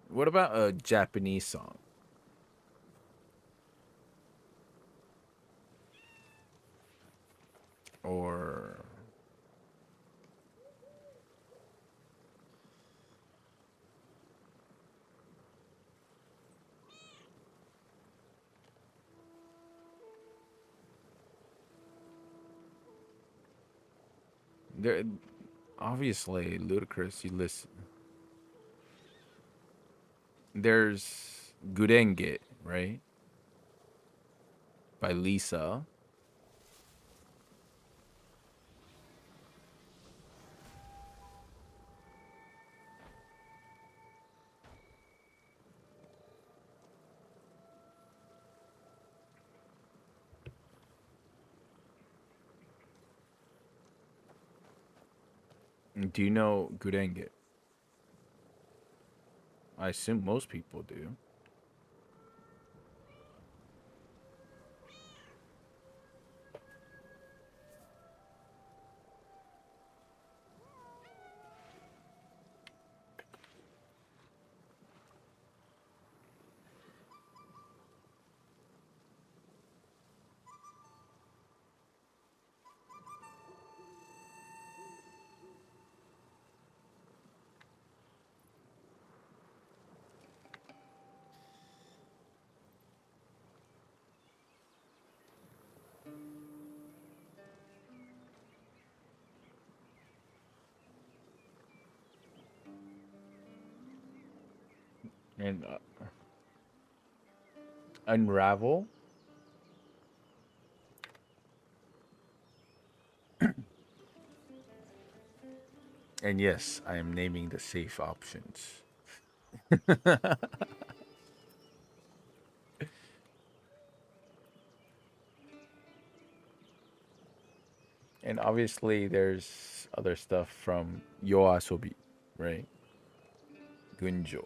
What about a Japanese song? Or there, obviously Ludacris, you listen. There's Gurenge, right? By Lisa. Do you know Gurenge? I assume most people do. And Unravel. And yes, I am naming the safe options. And obviously, there's other stuff from Yoasobi, right? Gunjo.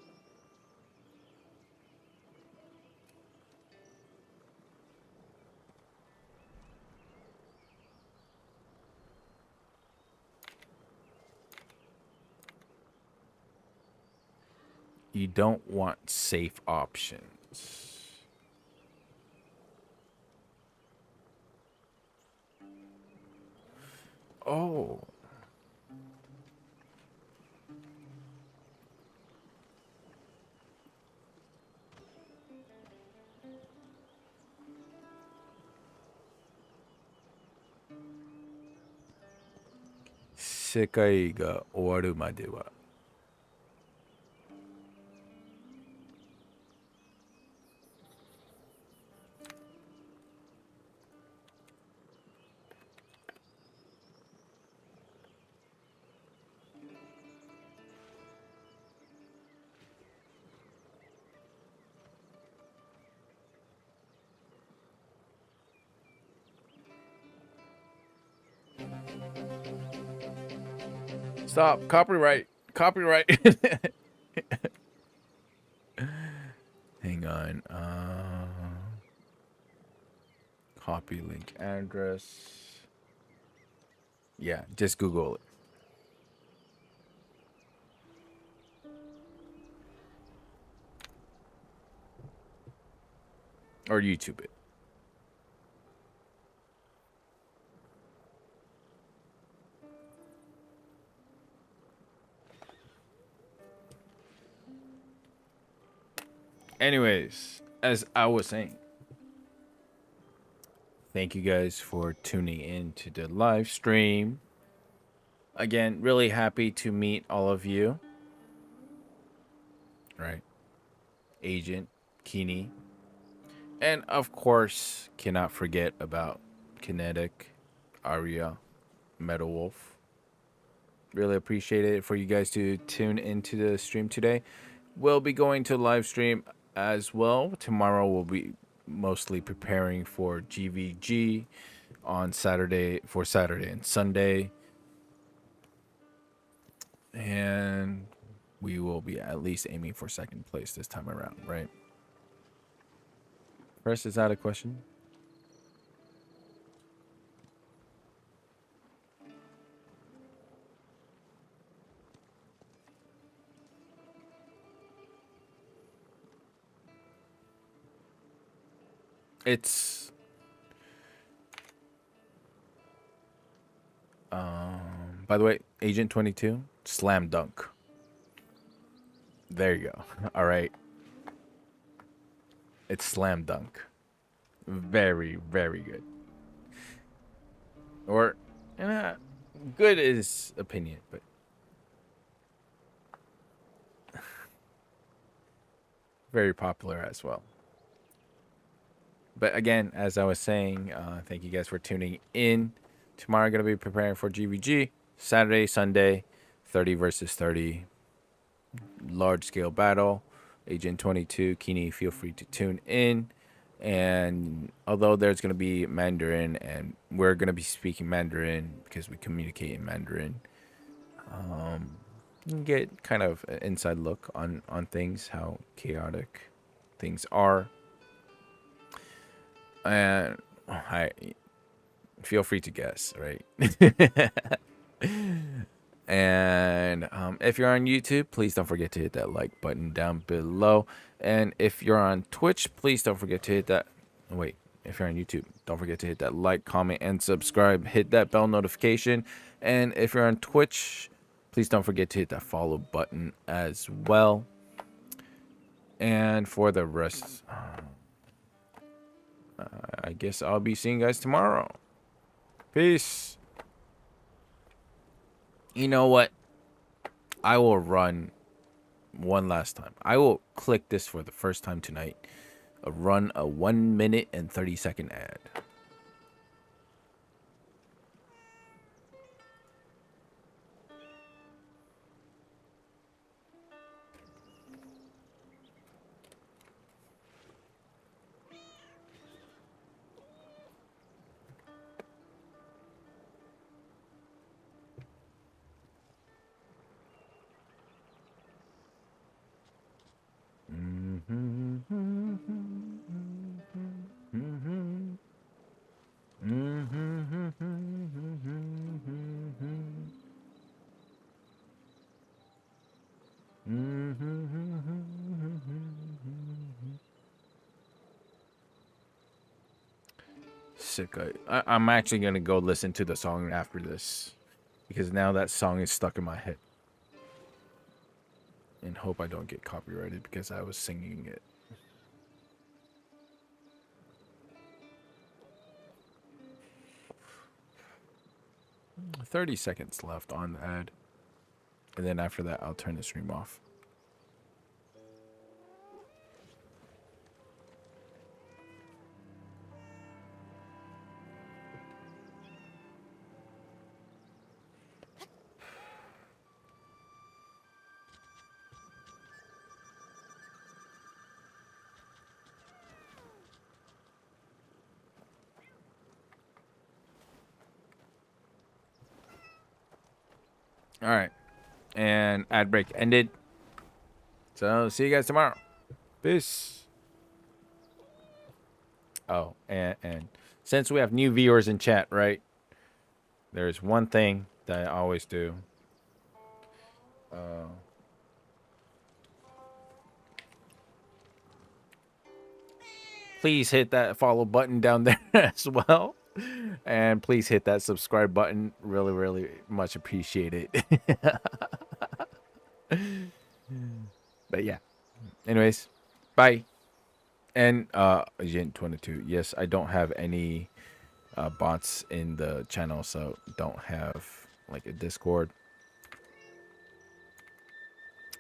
You don't want safe options. Oh. Sekai ga owaru made wa. Stop. Copyright. Copyright. Hang on. Copy link address. Yeah, just Google it. Or YouTube it. Anyways, as I was saying, thank you guys for tuning in to the live stream. Again, really happy to meet all of you. Right? Agent, Kini. And of course, cannot forget about Kinetic, Arya, Metal Wolf. Really appreciate it for you guys to tune into the stream today. We'll be going to live stream as well. Tomorrow we'll be mostly preparing for GVG on Saturday and Sunday. And we will be at least aiming for second place this time around, right? First, is that a question? It's by the way, Agent 22, slam dunk. There you go. All right. It's slam dunk. Very, very good. Or good is opinion, but very popular as well. But again, as I was saying, thank you guys for tuning in. Tomorrow I'm going to be preparing for GVG. Saturday, Sunday, 30 versus 30. Large scale battle. Agent 22, Kini, feel free to tune in. And although there's going to be Mandarin, and we're going to be speaking Mandarin because we communicate in Mandarin, you can get kind of an inside look on things, how chaotic things are. And I feel free to guess, right? And if you're on YouTube, please don't forget to hit that like button down below. And if you're on Twitch, please don't forget to hit that. Wait, if you're on YouTube, don't forget to hit that like, comment, and subscribe. Hit that bell notification. And if you're on Twitch, please don't forget to hit that follow button as well. And for the rest, I guess I'll be seeing you guys tomorrow. Peace. You know what? I will run one last time. I will click this for the first time tonight. Run a 1 minute and 30-second ad. Sick. I'm actually gonna go listen to the song after this because now that song is stuck in my head. And hope I don't get copyrighted because I was singing it. 30 seconds left on the ad. And then after that, I'll turn the stream off. All right. And ad break ended. So see you guys tomorrow. Peace. Oh, and since we have new viewers in chat, right? There's one thing that I always do. Please hit that follow button down there as well. And please hit that subscribe button. Really, really much appreciated. But yeah. Anyways, bye. And Agent 22. Yes, I don't have any bots in the channel, so don't have like a Discord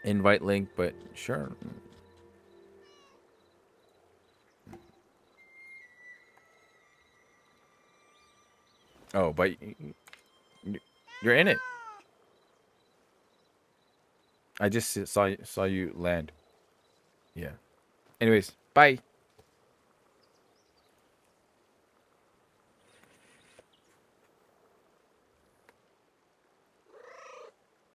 invite link, but sure. Oh, but you're in it. I just saw you land. Yeah. Anyways, bye.